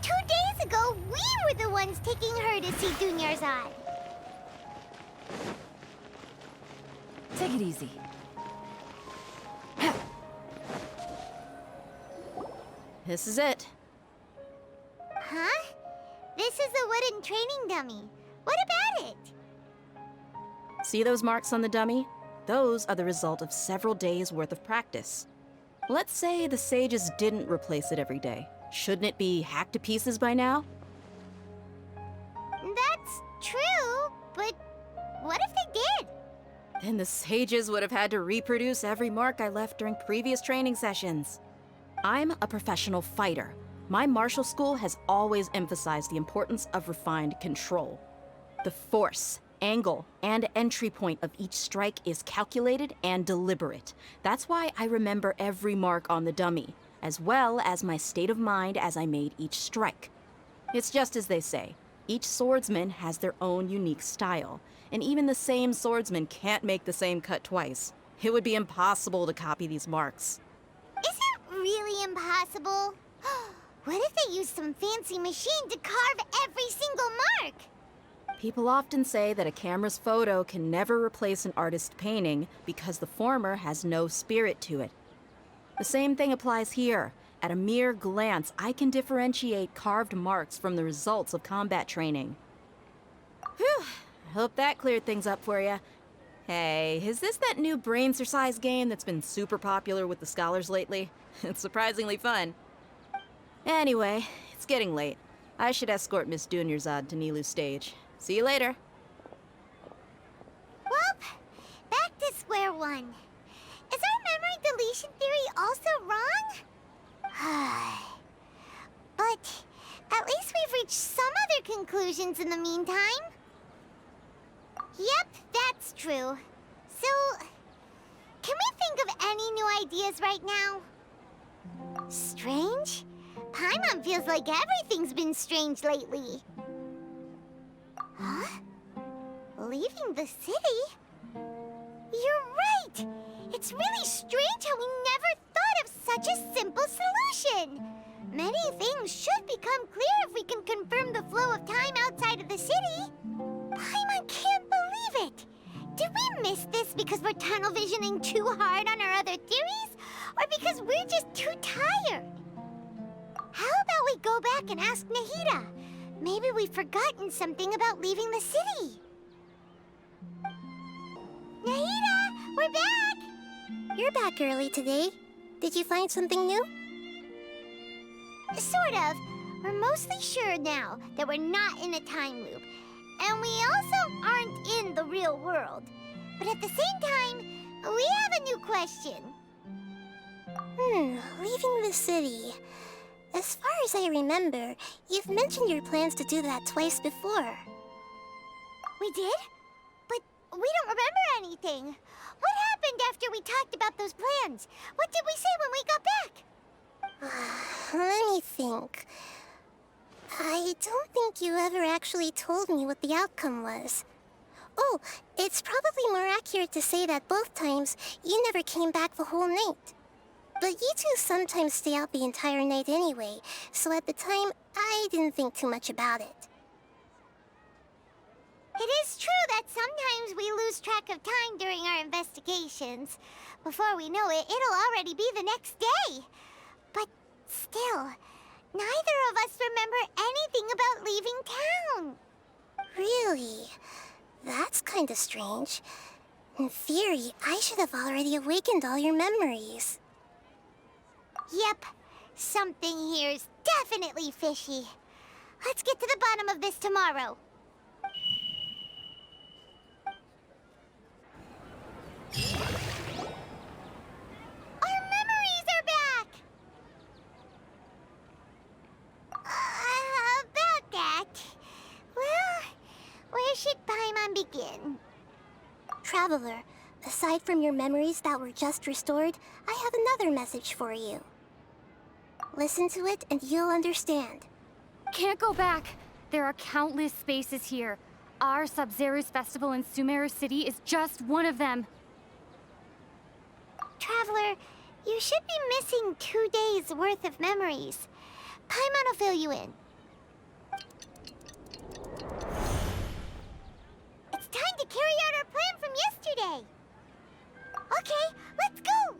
Speaker 1: 2 days ago, we were the ones taking her to see Dunyarzad.
Speaker 9: Take it easy.
Speaker 3: This is it.
Speaker 1: Huh? This is a wooden training dummy. What about it?
Speaker 3: See those marks on the dummy? Those are the result of several days' worth of practice. Let's say the sages didn't replace it every day. Shouldn't it be hacked to pieces by now?
Speaker 1: That's true, but what if they did?
Speaker 3: Then the sages would have had to reproduce every mark I left during previous training sessions. I'm a professional fighter. My martial school has always emphasized the importance of refined control. The force, angle, and entry point of each strike is calculated and deliberate. That's why I remember every mark on the dummy, as well as my state of mind as I made each strike. It's just as they say, each swordsman has their own unique style, and even the same swordsman can't make the same cut twice. It would be impossible to copy these marks.
Speaker 1: Is it really really impossible. What if they used some fancy machine to carve every single mark?
Speaker 3: People often say that a camera's photo can never replace an artist's painting because the former has no spirit to it. The same thing applies here. At a mere glance, I can differentiate carved marks from the results of combat training. Whew, I hope that cleared things up for you. Hey, is this that new brain-exercise game that's been super popular with the scholars lately? It's surprisingly fun. Anyway, it's getting late. I should escort Miss Dunyarzad to Nilu's stage. See you later.
Speaker 1: Well, back to square one. Is our memory deletion theory also wrong? But at least we've reached some other conclusions in the meantime. Yep, that's true. So, can we think of any new ideas right now? Strange? Paimon feels like everything's been strange lately. Huh? Leaving the city? You're right! It's really strange how we never thought of such a simple solution! Many things should become clear if we can confirm the flow of time outside of the city. Paimon can't believe it! Did we miss this because we're tunnel visioning too hard on our other theories? Or because we're just too tired? How about we go back and ask Nahida? Maybe we've forgotten something about leaving the city. Nahida, we're back!
Speaker 13: You're back early today. Did you find something new?
Speaker 1: Sort of. We're mostly sure now that we're not in a time loop. And we also aren't in the real world. But at the same time, we have a new question.
Speaker 13: Leaving the city. As far as I remember, you've mentioned your plans to do that twice before.
Speaker 1: We did? But we don't remember anything. What happened after we talked about those plans? What did we say when we got back?
Speaker 13: Let me think. I don't think you ever actually told me what the outcome was. Oh, it's probably more accurate to say that both times you never came back the whole night. But you two sometimes stay out the entire night anyway, so at the time, I didn't think too much about it.
Speaker 1: It is true that sometimes we lose track of time during our investigations. Before we know it, it'll already be the next day. But still, neither of us remember anything about leaving town.
Speaker 13: Really? That's kinda strange. In theory, I should have already awakened all your memories.
Speaker 1: Yep, something here's definitely fishy. Let's get to the bottom of this tomorrow. Our memories are back! About that. Well, where should Paimon begin?
Speaker 13: Traveler, aside from your memories that were just restored, I have another message for you. Listen to it and you'll understand.
Speaker 14: Can't go back. There are countless spaces here. Our Sabzeruz Festival in Sumeru City is just one of them.
Speaker 1: Traveler, you should be missing 2 days' worth of memories. Paimon will fill you in. It's time to carry out our plan from yesterday. Okay, let's go!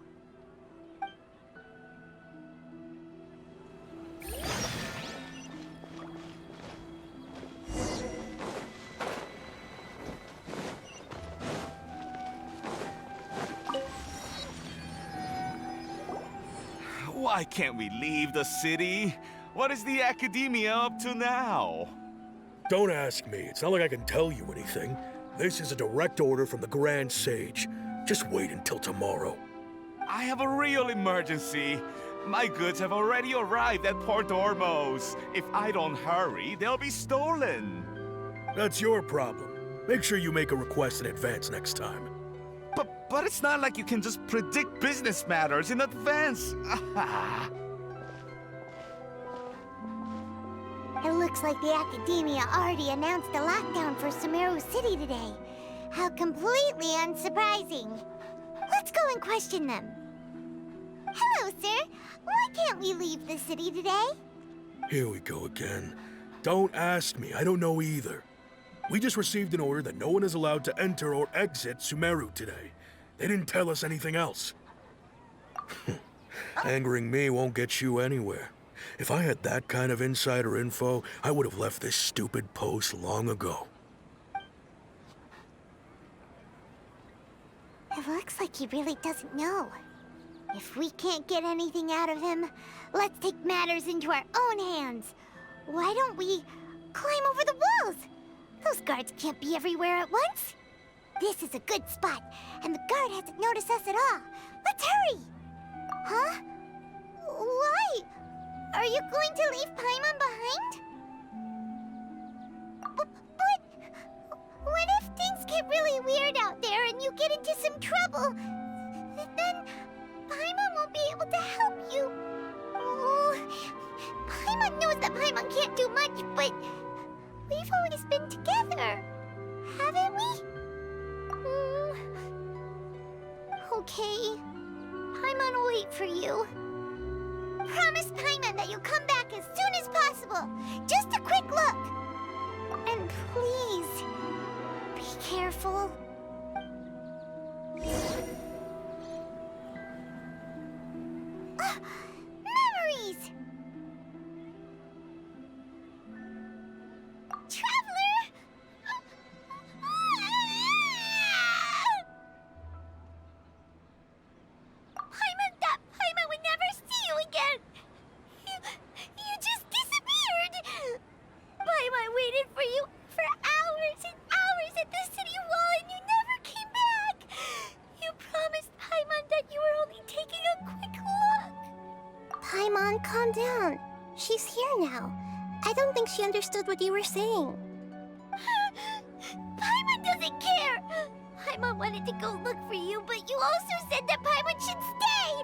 Speaker 15: Why can't we leave the city? What is the academia up to now?
Speaker 16: Don't ask me. It's not like I can tell you anything. This is a direct order from the Grand Sage. Just wait until tomorrow.
Speaker 15: I have a real emergency. My goods have already arrived at Port Ormos. If I don't hurry, they'll be stolen.
Speaker 16: That's your problem. Make sure you make a request in advance next time.
Speaker 15: But it's not like you can just predict business matters in advance.
Speaker 1: It looks like the Academia already announced a lockdown for Sumeru City today. How completely unsurprising. Let's go and question them. Hello, sir. What can't we leave the city today?
Speaker 16: Here we go again. Don't ask me, I don't know either. We just received an order that no one is allowed to enter or exit Sumeru today. They didn't tell us anything else. Angering me won't get you anywhere. If I had that kind of insider info, I would have left this stupid post long ago.
Speaker 1: It looks like he really doesn't know. If we can't get anything out of him, let's take matters into our own hands. Why don't we climb over the walls? Those guards can't be everywhere at once. This is a good spot, and the guard hasn't noticed us at all. Let's hurry! Huh? Why? Are you going to leave Paimon behind? But what if things get really weird out there and you get into some trouble? Then Paimon won't be able to help you. Oh, Paimon knows that Paimon can't do much, but we've always been together, haven't we? Okay. Paimon will wait for you. Promise Paimon that you'll come back as soon as possible. Just a quick look. And please, be careful. Memories! Traveler! Paimon would never see you again! You just disappeared! Paimon waited for you for hours and hours at the city wall and you never came back! You promised Paimon that you were only taking a quick look!
Speaker 13: Paimon, calm down. She's here now. I don't think she understood what you were saying.
Speaker 1: Paimon doesn't care! Paimon wanted to go look for you, but you also said that Paimon should stay!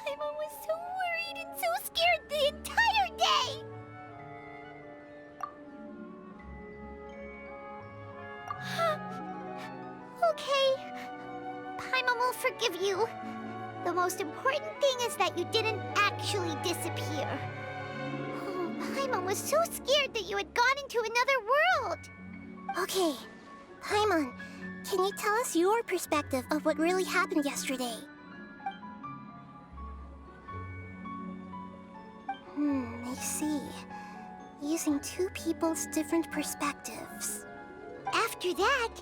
Speaker 1: Paimon was so worried and so scared the entire day! Okay. Paimon will forgive you. The most important thing is that you didn't actually disappear. Oh, Paimon was so scared that you had gone into another world!
Speaker 13: Okay. Paimon, can you tell us your perspective of what really happened yesterday? I see. Using two people's different perspectives.
Speaker 1: After that,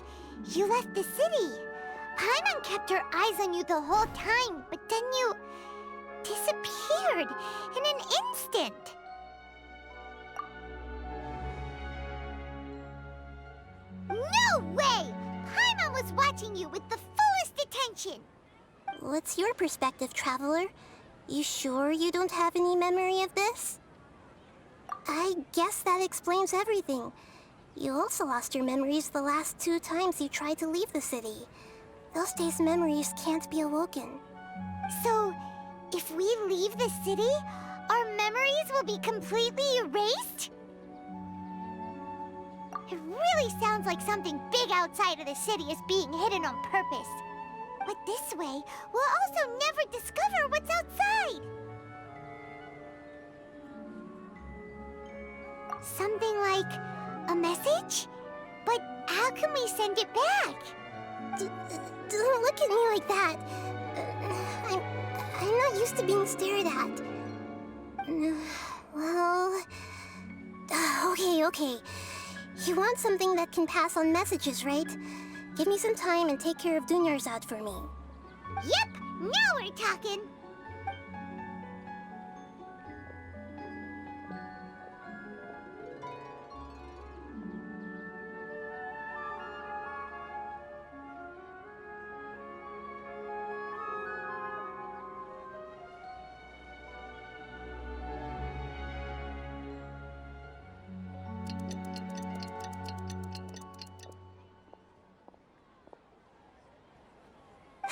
Speaker 1: you left the city. Paimon kept her eyes on you the whole time, but then you disappeared in an instant. No way! Paimon was watching you with the fullest attention.
Speaker 13: What's your perspective, Traveler? You sure you don't have any memory of this? I guess that explains everything. You also lost your memories the last 2 times you tried to leave the city. Those days' memories can't be awoken.
Speaker 1: So, if we leave the city, our memories will be completely erased? It really sounds like something big outside of the city is being hidden on purpose. But this way, we'll also never discover what's outside. Something like a message? But how can we send it back?
Speaker 13: Don't look at me like that. I'm not used to being stared at. Well... Okay. You want something that can pass on messages, right? Give me some time and take care of Dunyarzad for me.
Speaker 1: Yep, now we're talking.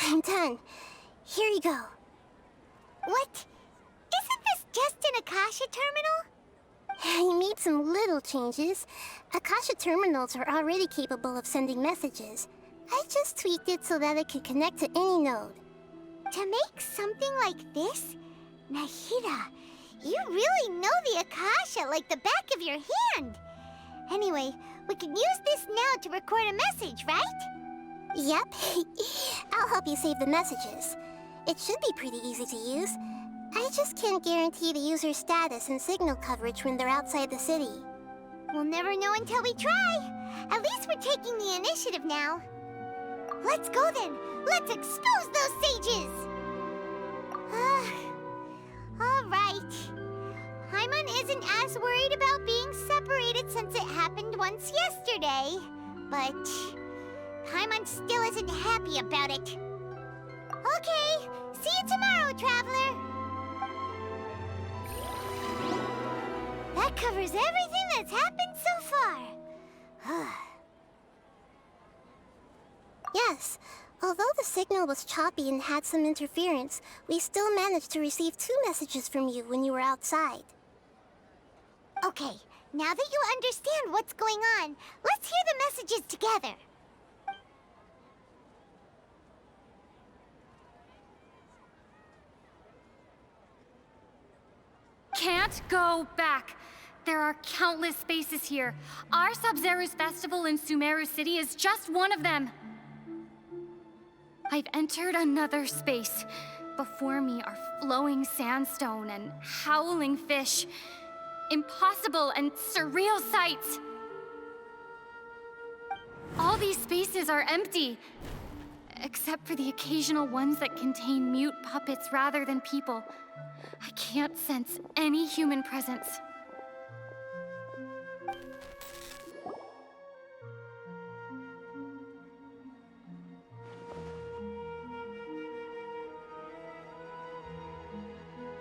Speaker 13: I'm done. Here you go.
Speaker 1: What? Isn't this just an Akasha terminal?
Speaker 13: You made some little changes. Akasha terminals are already capable of sending messages. I just tweaked it so that it could connect to any node.
Speaker 1: To make something like this, Nahida, you really know the Akasha like the back of your hand. Anyway, we can use this now to record a message, right?
Speaker 13: Yep. I'll help you save the messages. It should be pretty easy to use. I just can't guarantee the user's status and signal coverage when they're outside the city.
Speaker 1: We'll never know until we try. At least we're taking the initiative now. Let's go then. Let's expose those sages. All right. Paimon isn't as worried about being separated since it happened once yesterday. But Paimon still isn't happy about it. Okay, see you tomorrow, Traveler. That covers everything that's happened so far.
Speaker 13: Yes, although the signal was choppy and had some interference, we still managed to receive 2 messages from you when you were outside.
Speaker 1: Okay, now that you understand what's going on, let's hear the messages together.
Speaker 14: Can't go back. There are countless spaces here. Our Sabzeruz Festival in Sumeru City is just one of them. I've entered another space. Before me are flowing sandstone and howling fish. Impossible and surreal sights. All these spaces are empty, except for the occasional ones that contain mute puppets rather than people. I can't sense any human presence.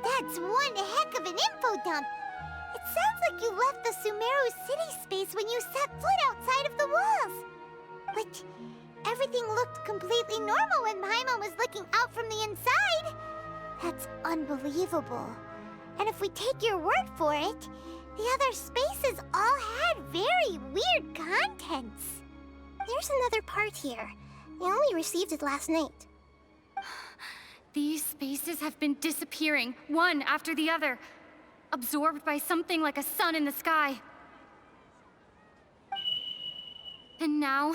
Speaker 1: That's one heck of an info dump. It sounds like you left the Sumeru city space when you set foot outside of the walls. But everything looked completely normal when Paimon was looking out from the inside. That's unbelievable. And if we take your word for it, the other spaces all had very weird contents.
Speaker 13: There's another part here. We only received it last night.
Speaker 14: These spaces have been disappearing, one after the other, absorbed by something like a sun in the sky. And now,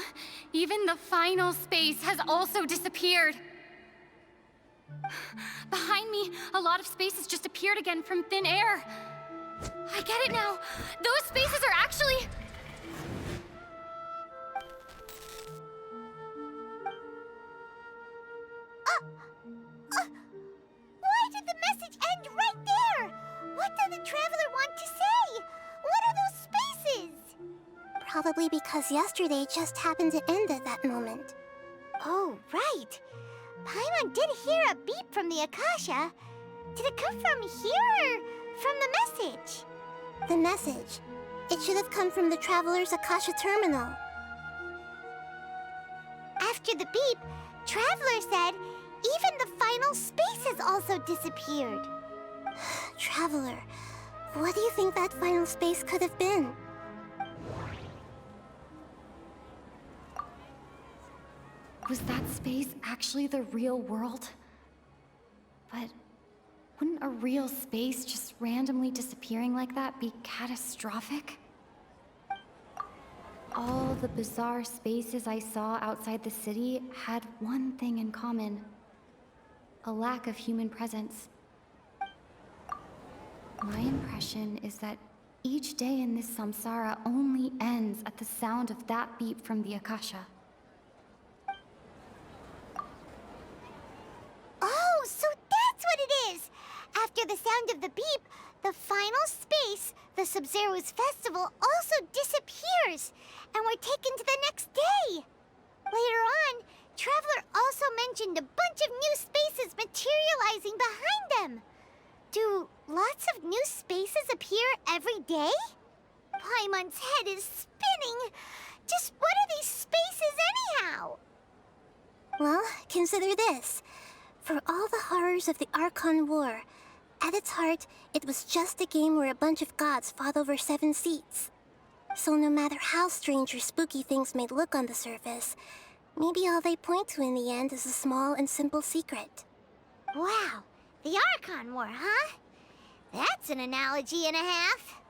Speaker 14: even the final space has also disappeared. Behind me, a lot of spaces just appeared again from thin air. I get it now. Those spaces are actually...
Speaker 1: Why did the message end right there? What did the Traveler want to say? What are those spaces?
Speaker 13: Probably because yesterday just happened to end at that moment.
Speaker 1: Oh, right. Paimon did hear a beep from the Akasha. Did it come from here or from the message?
Speaker 13: The message. It should have come from the Traveler's Akasha terminal.
Speaker 1: After the beep, Traveler said even the final space has also disappeared.
Speaker 13: Traveler, what do you think that final space could have been?
Speaker 14: Was that space actually the real world? But wouldn't a real space just randomly disappearing like that be catastrophic? All the bizarre spaces I saw outside the city had one thing in common: a lack of human presence. My impression is that each day in this samsara only ends at the sound of that beep from the Akasha.
Speaker 1: Oh, so that's what it is! After the sound of the beep, the final space, the Sabzeruz Festival, also disappears, and we're taken to the next day. Later on, Traveler also mentioned a bunch of new spaces materializing behind them. Do lots of new spaces appear every day? Paimon's head is spinning. Just what are these spaces anyhow?
Speaker 13: Well, consider this. For all the horrors of the Archon War, at its heart, it was just a game where a bunch of gods fought over 7 seats. So no matter how strange or spooky things may look on the surface, maybe all they point to in the end is a small and simple secret.
Speaker 1: Wow, The Archon War, huh? That's an analogy and a half.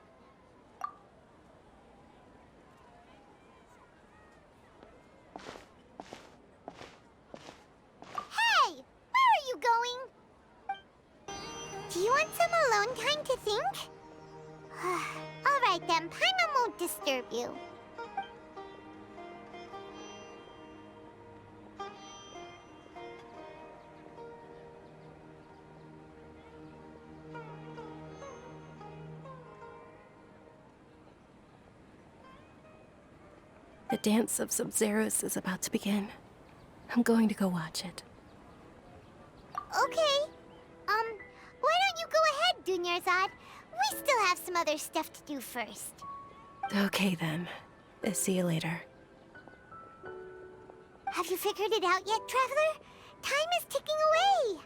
Speaker 1: Hey! Where are you going? Do you want some alone time to think? Alright then, Paimon won't disturb you.
Speaker 2: The dance of Sabzeruz is about to begin. I'm going to go watch it.
Speaker 1: Okay. Why don't you go ahead, Dunyarzad? We still have some other stuff to do first.
Speaker 2: Okay then. See you later.
Speaker 1: Have you figured it out yet, Traveler? Time is ticking away.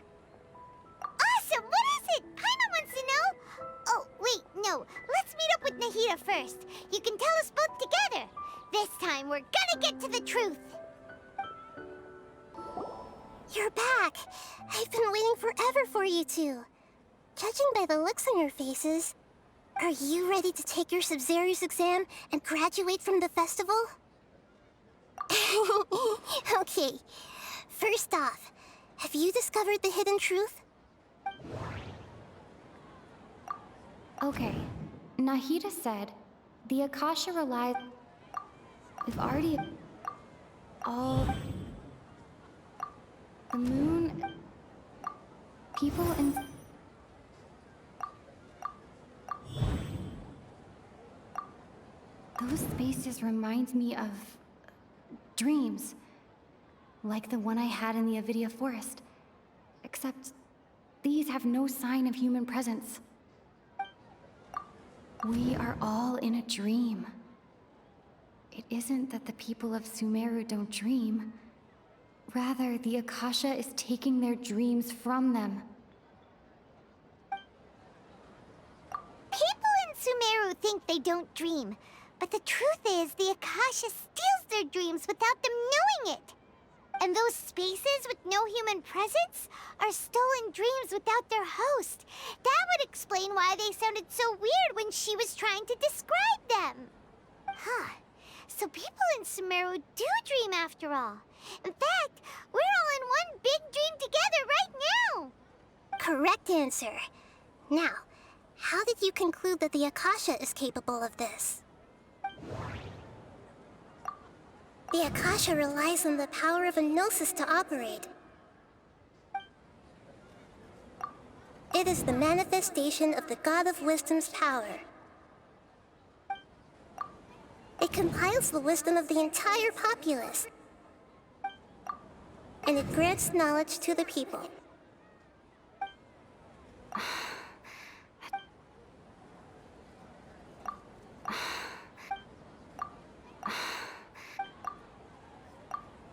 Speaker 1: Awesome! What is it? Paimon wants to know. Oh, wait, no. Let's meet up with Nahida first. You can tell us both together. This time, we're gonna get to the truth.
Speaker 13: You're back. I've been waiting forever for you two. Judging by the looks on your faces, are you ready to take your Sabzeruz exam and graduate from the festival? Okay. First off, have you discovered the hidden truth?
Speaker 14: Okay. Nahida said the Akasha relies. We've already all the moon people in those spaces remind me of dreams, like the one I had in the Avidia forest, except these have no sign of human presence. We are all in a dream. It isn't that the people of Sumeru don't dream. Rather, the Akasha is taking their dreams from them.
Speaker 1: People in Sumeru think they don't dream, but the truth is the Akasha steals their dreams without them knowing it. And those spaces with no human presence are stolen dreams without their host. That would explain why they sounded so weird when she was trying to describe them. Huh. So people in Sumeru do dream after all. In fact, we're all in one big dream together right now.
Speaker 13: Correct answer. Now, how did you conclude that the Akasha is capable of this? The Akasha relies on the power of a gnosis to operate. It is the manifestation of the God of Wisdom's power. It compiles the wisdom of the entire populace. And it grants knowledge to the people.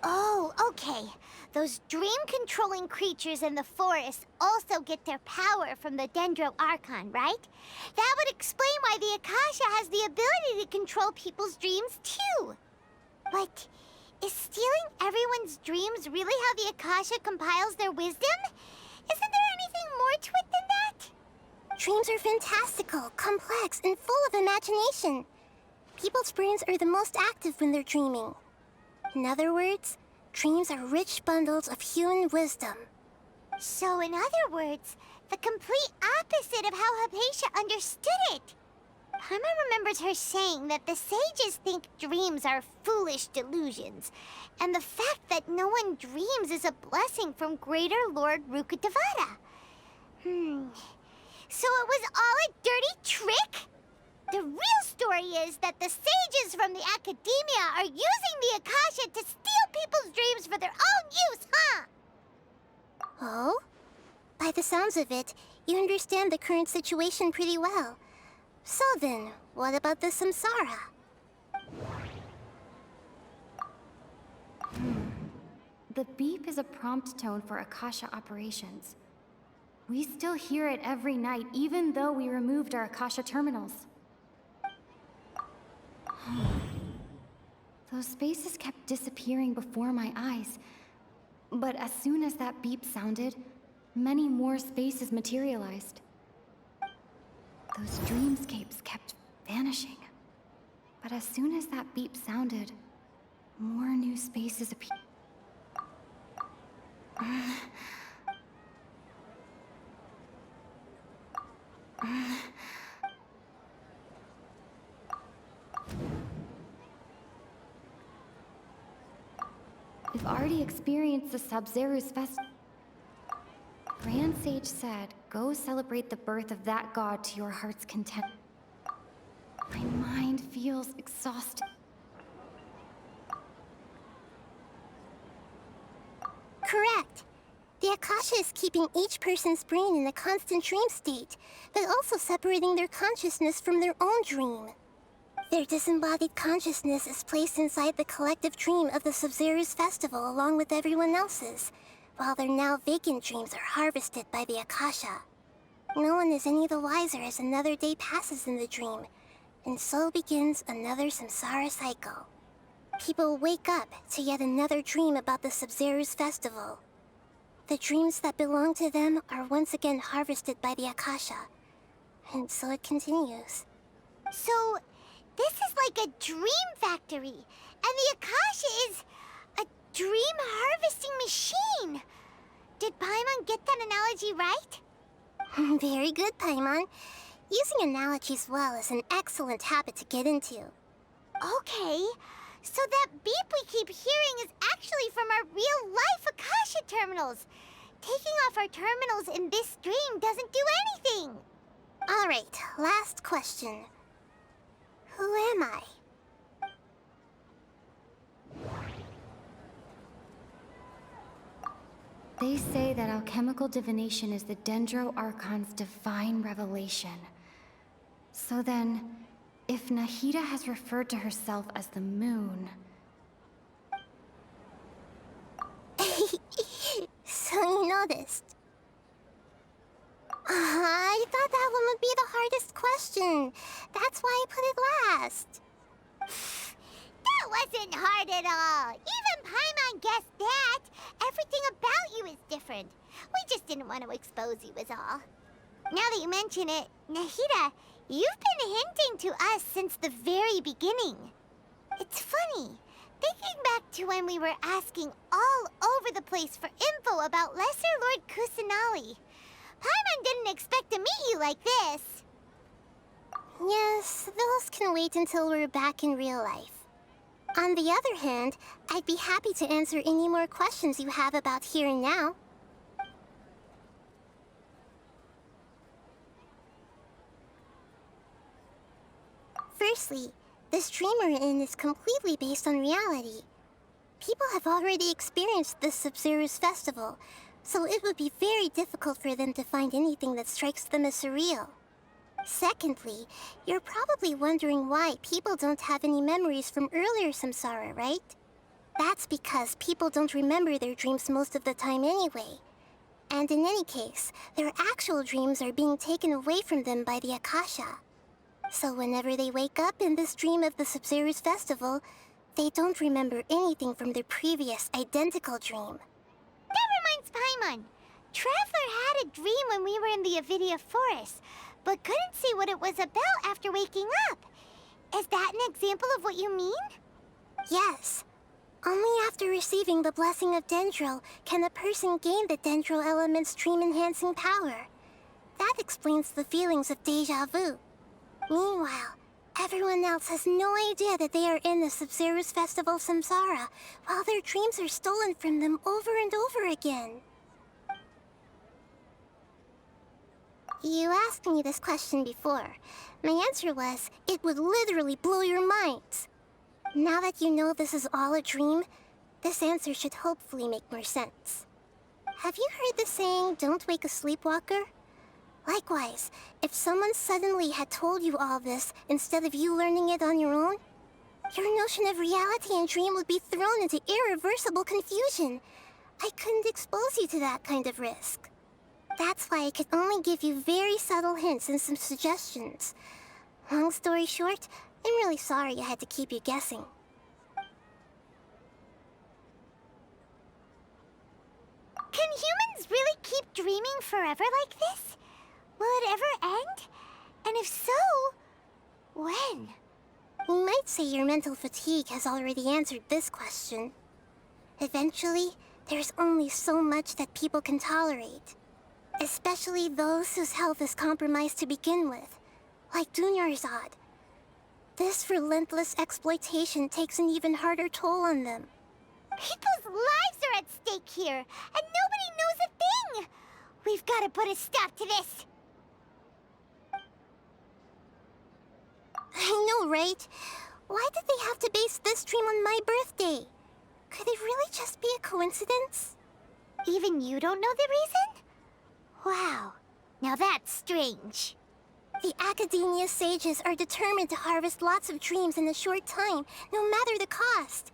Speaker 1: Oh, okay. Those dream-controlling creatures in the forest also get their power from the Dendro Archon, right? That would explain why the Akasha has the ability to control people's dreams, too. But is stealing everyone's dreams really how the Akasha compiles their wisdom? Isn't there anything more to it than that?
Speaker 13: Dreams are fantastical, complex, and full of imagination. People's brains are the most active when they're dreaming. In other words, dreams are rich bundles of human wisdom.
Speaker 1: So in other words, the complete opposite of how Hypatia understood it. Paimon remembers her saying that the sages think dreams are foolish delusions, and the fact that no one dreams is a blessing from Greater Lord Rukkhadevata. So it was all a dirty trick? The real story is that the sages from the Academia are using the Akasha to steal people's dreams for their own use, huh?
Speaker 13: Oh? By the sounds of it, you understand the current situation pretty well. So then, what about the Samsara?
Speaker 14: The beep is a prompt tone for Akasha operations. We still hear it every night, even though we removed our Akasha terminals. Those spaces kept disappearing before my eyes. But as soon as that beep sounded, many more spaces materialized. Those dreamscapes kept vanishing. But as soon as that beep sounded, more new spaces appeared. We've already experienced the Sabzeruz Festival. Grand Sage said, go celebrate the birth of that god to your heart's content. My mind feels exhausted.
Speaker 13: Correct. The Akasha is keeping each person's brain in a constant dream state, but also separating their consciousness from their own dream. Their disembodied consciousness is placed inside the collective dream of the Sabzeruz Festival along with everyone else's, while their now vacant dreams are harvested by the Akasha. No one is any the wiser as another day passes in the dream, and so begins another samsara cycle. People wake up to yet another dream about the Sabzeruz Festival. The dreams that belong to them are once again harvested by the Akasha, and so it continues.
Speaker 1: So, this is like a dream factory, and the Akasha is a dream harvesting machine. Did Paimon get that analogy right?
Speaker 13: Very good, Paimon. Using analogies well is an excellent habit to get into.
Speaker 1: Okay, so that beep we keep hearing is actually from our real-life Akasha terminals. Taking off our terminals in this dream doesn't do anything.
Speaker 13: All right, last question. Who am I?
Speaker 14: They say that alchemical divination is the Dendro Archon's divine revelation. So then, if Nahida has referred to herself as the moon...
Speaker 13: So you noticed. I thought that one would be the hardest question. That's why I put it last.
Speaker 1: That wasn't hard at all. Even Paimon guessed that. Everything about you is different. We just didn't want to expose you is all. Now that you mention it, Nahida, you've been hinting to us since the very beginning. It's funny. Thinking back to when we were asking all over the place for info about Lesser Lord Kusanali. Paimon didn't expect to meet you like this.
Speaker 13: Yes, those can wait until we're back in real life. On the other hand, I'd be happy to answer any more questions you have about here and now. Firstly, this dream we're in is completely based on reality. People have already experienced the Sabzeruz Festival, so it would be very difficult for them to find anything that strikes them as surreal. Secondly, you're probably wondering why people don't have any memories from earlier samsara, right? That's because people don't remember their dreams most of the time anyway. And in any case, their actual dreams are being taken away from them by the Akasha. So whenever they wake up in this dream of the Sabzeruz Festival, they don't remember anything from their previous identical dream.
Speaker 1: That reminds Paimon. Traveler had a dream when we were in the Avidia Forest, but couldn't see what it was about after waking up. Is that an example of what you mean?
Speaker 13: Yes. Only after receiving the blessing of Dendro can a person gain the Dendro element's dream-enhancing power. That explains the feelings of déjà vu. Meanwhile, everyone else has no idea that they are in the Sabzeruz Festival samsara, while their dreams are stolen from them over and over again. You asked me this question before. My answer was, it would literally blow your minds. Now that you know this is all a dream, this answer should hopefully make more sense. Have you heard the saying, don't wake a sleepwalker? Likewise, if someone suddenly had told you all this instead of you learning it on your own, your notion of reality and dream would be thrown into irreversible confusion. I couldn't expose you to that kind of risk. That's why I could only give you very subtle hints and some suggestions. Long story short, I'm really sorry I had to keep you guessing.
Speaker 1: Can humans really keep dreaming dreaming forever like this? Will it ever end? And if so, when?
Speaker 13: You might say your mental fatigue has already answered this question. Eventually, there's only so much that people can tolerate. Especially those whose health is compromised to begin with, like Dunyarzad. This relentless exploitation takes an even harder toll on them.
Speaker 1: People's lives are at stake here, and nobody knows a thing! We've got to put a stop to this!
Speaker 13: I know, right? Why did they have to base this dream on my birthday? Could it really just be a coincidence?
Speaker 1: Even you don't know the reason? Wow, now that's strange.
Speaker 13: The Academia sages are determined to harvest lots of dreams in a short time, no matter the cost.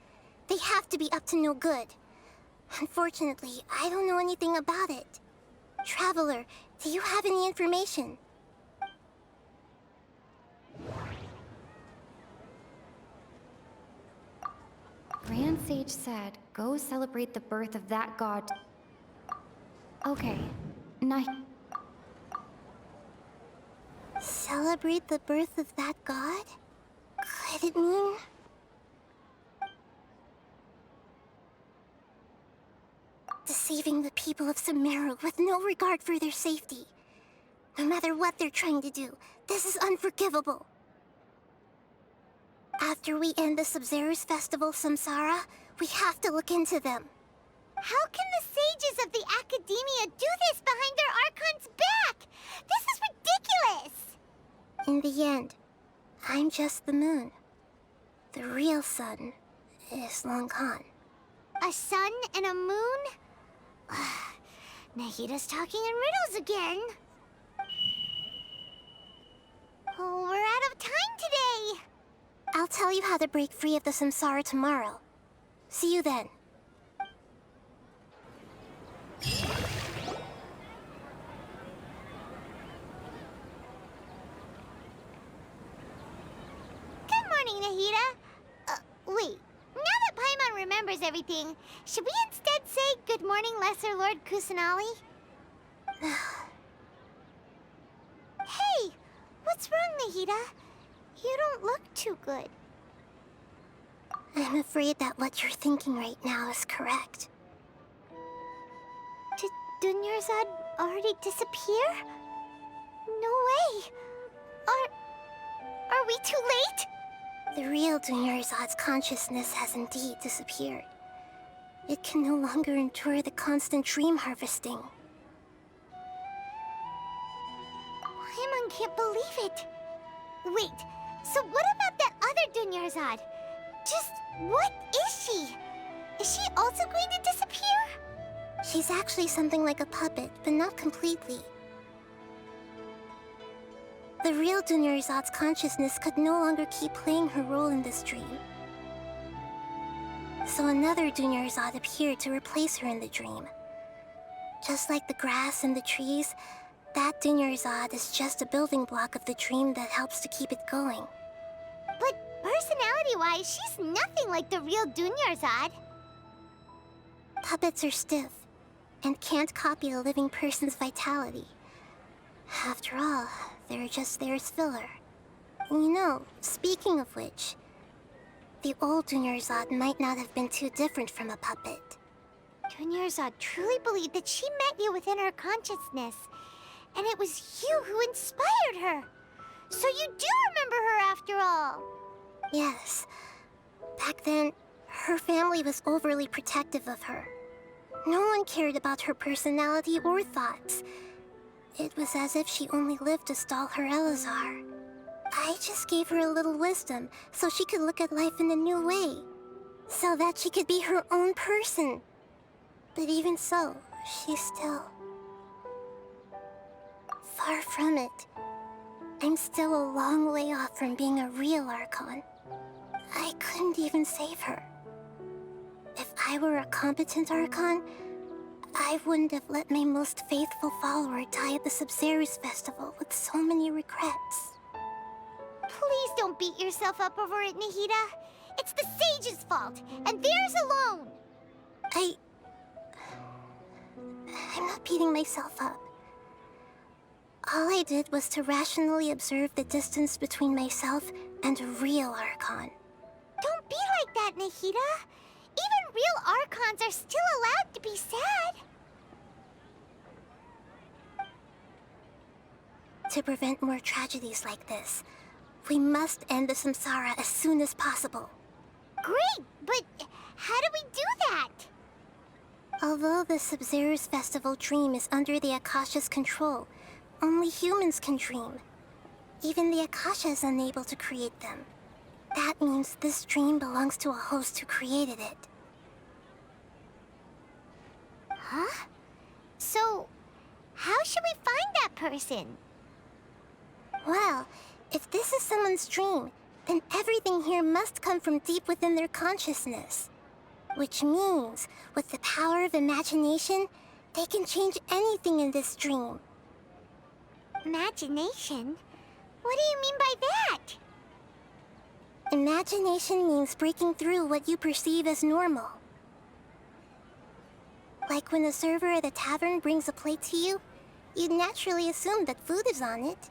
Speaker 13: They have to be up to no good. Unfortunately, I don't know anything about it. Traveler, do you have any information?
Speaker 14: Grand Sage said, go celebrate the birth of that god. Okay, now...
Speaker 13: Celebrate the birth of that god? Could it mean... deceiving the people of Sumeru with no regard for their safety? No matter what they're trying to do, this is unforgivable. After we end the Sabzeruz Festival Samsara, we have to look into them.
Speaker 1: How can the sages of the Academia do this behind their Archon's back? This is ridiculous!
Speaker 13: In the end, I'm just the moon. The real sun is long gone.
Speaker 1: A sun and a moon? Nahida's talking in riddles again. Oh, we're out of time today!
Speaker 13: I'll tell you how to break free of the samsara tomorrow. See you then.
Speaker 1: Good morning, Nahida. Wait. Now that Paimon remembers everything, should we instead say good morning, Lesser Lord Kusanali? Hey! What's wrong, Nahida? You don't look too good.
Speaker 13: I'm afraid that what you're thinking right now is correct.
Speaker 1: Did Dunyarzad already disappear? No way! Are we too late?
Speaker 13: The real Dunyarzad's consciousness has indeed disappeared. It can no longer endure the constant dream harvesting.
Speaker 1: Paimon can't believe it. Wait, so what about that other Dunyarzad? Just what is she? Is she also going to disappear?
Speaker 13: She's actually something like a puppet, but not completely. The real Dunyarzad's consciousness could no longer keep playing her role in this dream. So another Dunyarzad appeared to replace her in the dream. Just like the grass and the trees, that Dunyarzad is just a building block of the dream that helps to keep it going.
Speaker 1: But personality-wise, she's nothing like the real Dunyarzad.
Speaker 13: Puppets are stiff, and can't copy a living person's vitality. After all, they're just there as filler. You know, speaking of which, the old Dunyarzad might not have been too different from a puppet.
Speaker 1: Dunyarzad truly believed that she met you within her consciousness, and it was you who inspired her. So you do remember her after all.
Speaker 13: Yes. Back then, her family was overly protective of her. No one cared about her personality or thoughts. It was as if she only lived to stall her Elazar. I just gave her a little wisdom so she could look at life in a new way. So that she could be her own person. But even so, she's still... far from it. I'm still a long way off from being a real Archon. I couldn't even save her. If I were a competent Archon, I wouldn't have let my most faithful follower die at the Sabzeruz Festival with so many regrets.
Speaker 1: Please don't beat yourself up over it, Nahida. It's the sage's fault, and theirs alone.
Speaker 13: I I'm not beating myself up. All I did was to rationally observe the distance between myself and a real Archon.
Speaker 1: Don't be like that, Nahida. Even real Archons are still allowed to be sad.
Speaker 13: To prevent more tragedies like this, we must end the samsara as soon as possible.
Speaker 1: Great, but how do we do that?
Speaker 13: Although the Sabzeruz Festival dream is under the Akasha's control, only humans can dream. Even the Akasha is unable to create them. That means this dream belongs to a host who created it.
Speaker 1: Huh? So, how should we find that person?
Speaker 13: Well, if this is someone's dream, then everything here must come from deep within their consciousness. Which means, with the power of imagination, they can change anything in this dream.
Speaker 1: Imagination? What do you mean by that?
Speaker 13: Imagination means breaking through what you perceive as normal. Like when a server at a tavern brings a plate to you, you'd naturally assume that food is on it.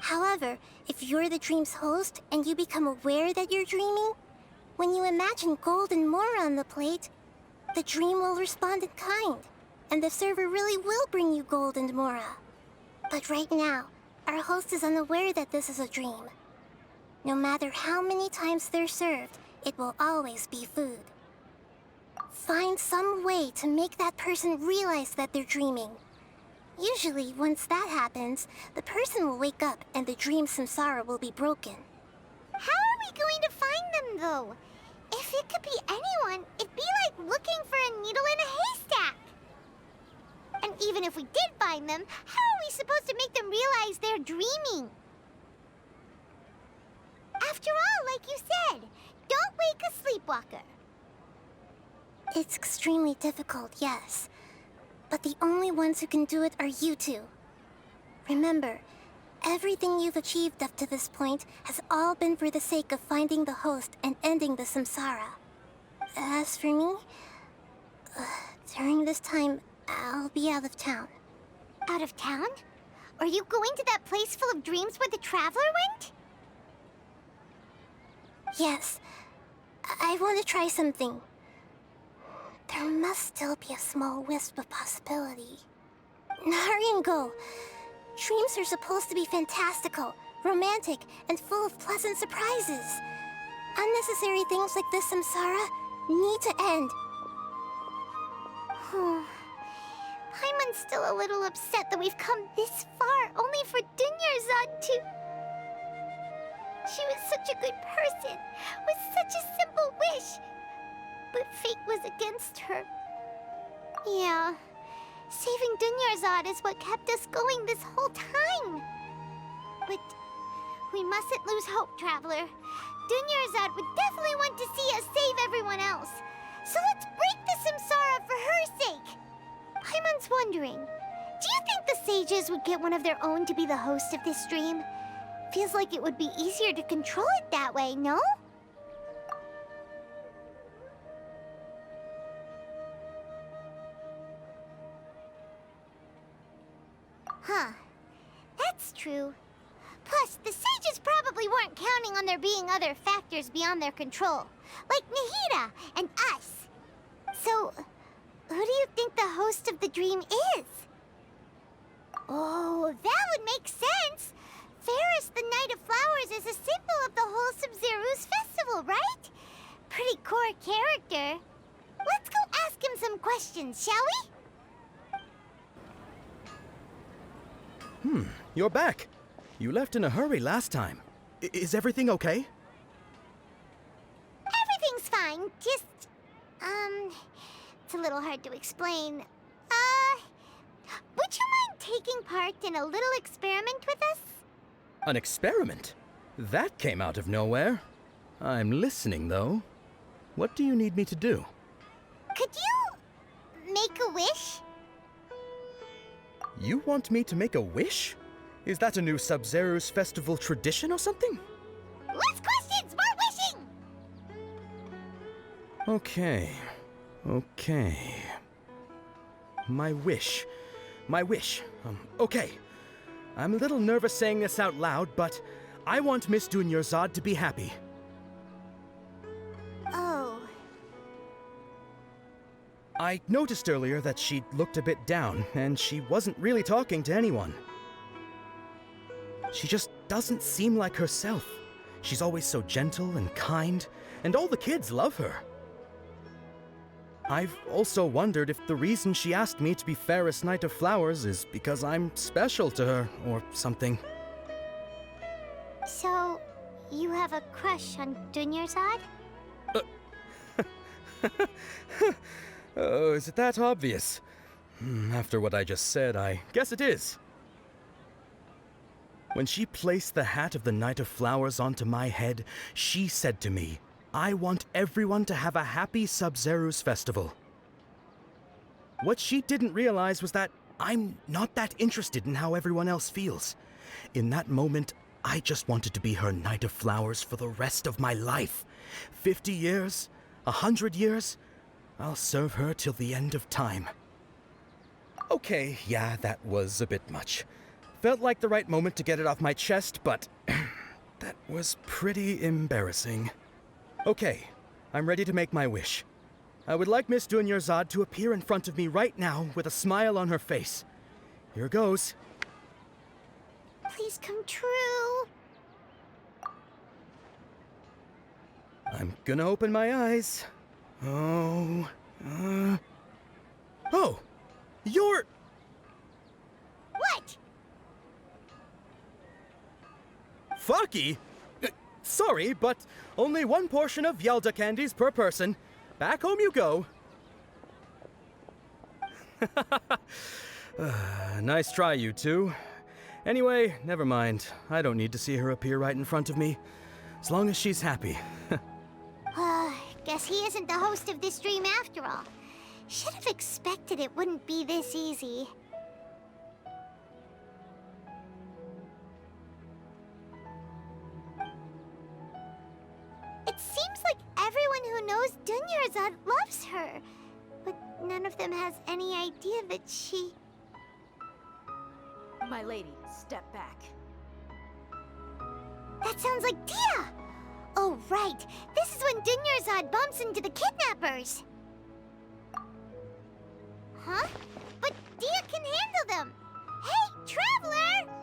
Speaker 13: However, if you're the dream's host and you become aware that you're dreaming, when you imagine gold and more on the plate, the dream will respond in kind, and the server really will bring you gold and mora. But right now, our host is unaware that this is a dream. No matter how many times they're served, it will always be food. Find some way to make that person realize that they're dreaming. Usually, once that happens, the person will wake up and the dream samsara will be broken.
Speaker 1: How are we going to find them, though? If it could be anyone, it'd be like looking for a needle in a haystack. And even if we did find them, how are we supposed to make them realize they're dreaming? After all, like you said, don't wake a sleepwalker.
Speaker 13: It's extremely difficult, yes. But the only ones who can do it are you two. Remember, everything you've achieved up to this point has all been for the sake of finding the host and ending the samsara. As for me, during this time, I'll be out of town.
Speaker 1: Out of town? Are you going to that place full of dreams where the Traveler went?
Speaker 13: Yes. I want to try something. There must still be a small wisp of possibility. Hurry and go. Dreams are supposed to be fantastical, romantic, and full of pleasant surprises. Unnecessary things like this samsara need to end.
Speaker 1: Paimon's still a little upset that we've come this far only for Dunyarzad to... She was such a good person, with such a simple wish. But fate was against her. Yeah, saving Dunyarzad is what kept us going this whole time. But we mustn't lose hope, Traveler. Dunyarzad would definitely want to see us save everyone else. So let's break the samsara for her sake. Paimon's wondering, do you think the sages would get one of their own to be the host of this stream? Feels like it would be easier to control it that way, no? Huh. That's true. Plus, the sages probably weren't counting on there being other factors beyond their control, like Nahida and us. So, who do you think the host of the dream is? Oh, that would make sense. Ferris, the Knight of Flowers, is a symbol of the whole Sabzeruz Festival, right? Pretty core character. Let's go ask him some questions, shall we?
Speaker 6: You're back. You left in a hurry last time. Is everything okay?
Speaker 1: Everything's fine, just... it's a little hard to explain. Would you mind taking part in a little experiment with us?
Speaker 6: An experiment? That came out of nowhere. I'm listening, though. What do you need me to do?
Speaker 1: Could you... make a wish?
Speaker 6: You want me to make a wish? Is that a new Sabzeruz Festival tradition or something?
Speaker 1: Less questions, more wishing!
Speaker 6: Okay. my wish. My wish. Okay. I'm a little nervous saying this out loud, but I want Miss Dunyarzad to be happy.
Speaker 1: Oh.
Speaker 6: I noticed earlier that she looked a bit down, and she wasn't really talking to anyone. She just doesn't seem like herself. She's always so gentle and kind, and all the kids love her. I've also wondered if the reason she asked me to be Fairest Knight of Flowers is because I'm special to her, or something.
Speaker 1: So, you have a crush on Dunyarzad?
Speaker 6: Oh, is it that obvious? After what I just said, I guess it is. When she placed the hat of the Knight of Flowers onto my head, she said to me, I want everyone to have a happy Sabzeruz Festival. What she didn't realize was that I'm not that interested in how everyone else feels. In that moment, I just wanted to be her Knight of Flowers for the rest of my life. 50 years, 100 years, I'll serve her till the end of time. Okay, yeah, that was a bit much. Felt like the right moment to get it off my chest, but that was pretty embarrassing. Okay, I'm ready to make my wish. I would like Miss Dunyarzad to appear in front of me right now with a smile on her face. Here goes.
Speaker 1: Please come true.
Speaker 6: I'm gonna open my eyes. Oh, you're...
Speaker 1: What?
Speaker 6: Fucky? Sorry, but only one portion of Yalda candies per person. Back home you go. Nice try, you two. Anyway, never mind. I don't need to see her appear right in front of me. As long as she's happy.
Speaker 1: Guess he isn't the host of this dream after all. Should have expected it wouldn't be this easy. It seems like everyone who knows Dunyarzad loves her, but none of them has any idea that she...
Speaker 3: My lady, step back.
Speaker 1: That sounds like Dia! Oh, right. This is when Dunyarzad bumps into the kidnappers. Huh? But Dia can handle them! Hey, Traveler!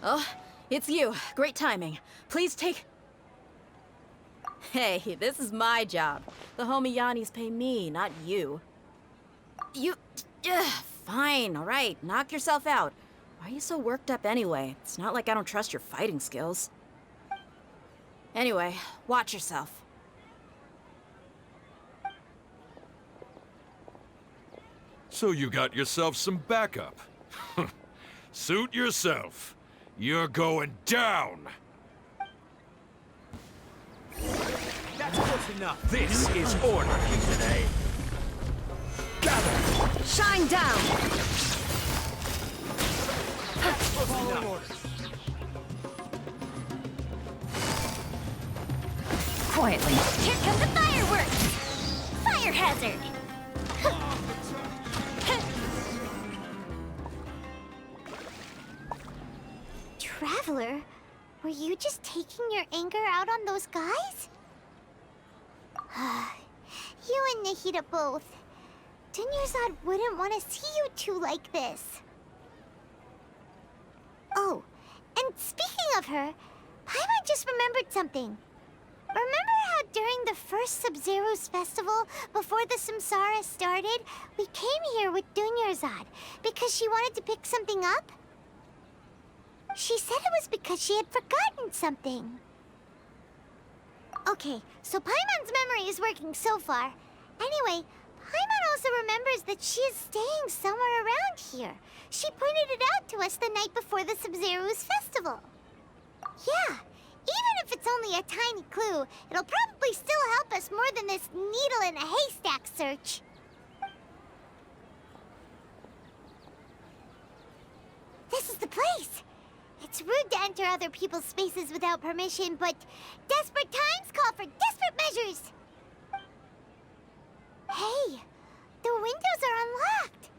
Speaker 3: Oh, it's you. Great timing. Please take... Hey, this is my job. The homie Yannis pay me, not you. You... fine, all right. Knock yourself out. Why are you so worked up anyway? It's not like I don't trust your fighting skills. Anyway, watch yourself.
Speaker 7: So you got yourself some backup. Suit yourself. You're going down!
Speaker 6: That's close enough. This is order today.
Speaker 17: Gather! Shine down!
Speaker 1: Quietly. Here come the fireworks! Fire hazard! Traveler, were you just taking your anger out on those guys? You and Nahida both. Dunyarzad wouldn't want to see you two like this. Oh, and speaking of her, Paimon just remembered something. Remember how during the first Sabzeruz Festival, before the Samsara started, we came here with Dunyarzad because she wanted to pick something up? She said it was because she had forgotten something. Okay, so Paimon's memory is working so far. Anyway, Paimon also remembers that she is staying somewhere around here. She pointed it out to us the night before the Sabzeruz Festival. Yeah, even if it's only a tiny clue, it'll probably still help us more than this needle in a haystack search. This is the place. It's rude to enter other people's spaces without permission, but desperate times call for desperate measures! Hey, the windows are unlocked!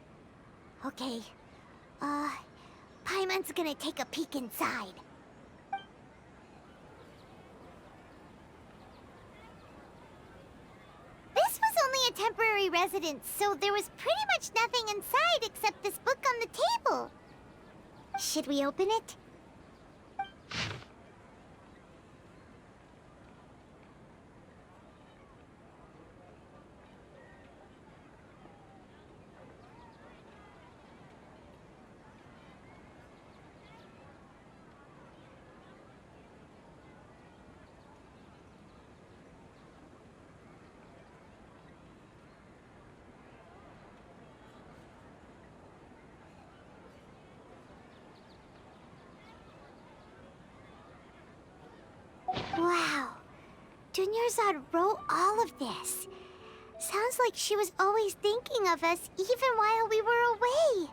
Speaker 1: Okay, Paimon's gonna take a peek inside. This was only a temporary residence, so there was pretty much nothing inside except this book on the table. Should we open it? Wow. Dunyarzad wrote all of this. Sounds like she was always thinking of us even while we were away.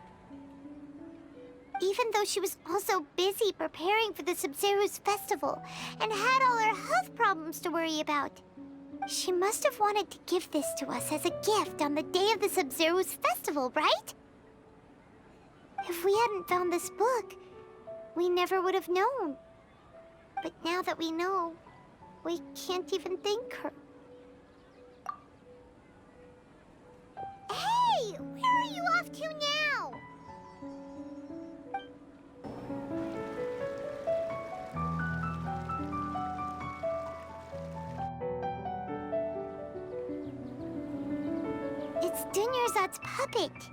Speaker 1: Even though she was also busy preparing for the Sabzeruz Festival and had all her health problems to worry about. She must have wanted to give this to us as a gift on the day of the Sabzeruz Festival, right? If we hadn't found this book, we never would have known. But now that we know, we can't even thank her. Hey! Where are you off to now? It's Dunyarzad's puppet.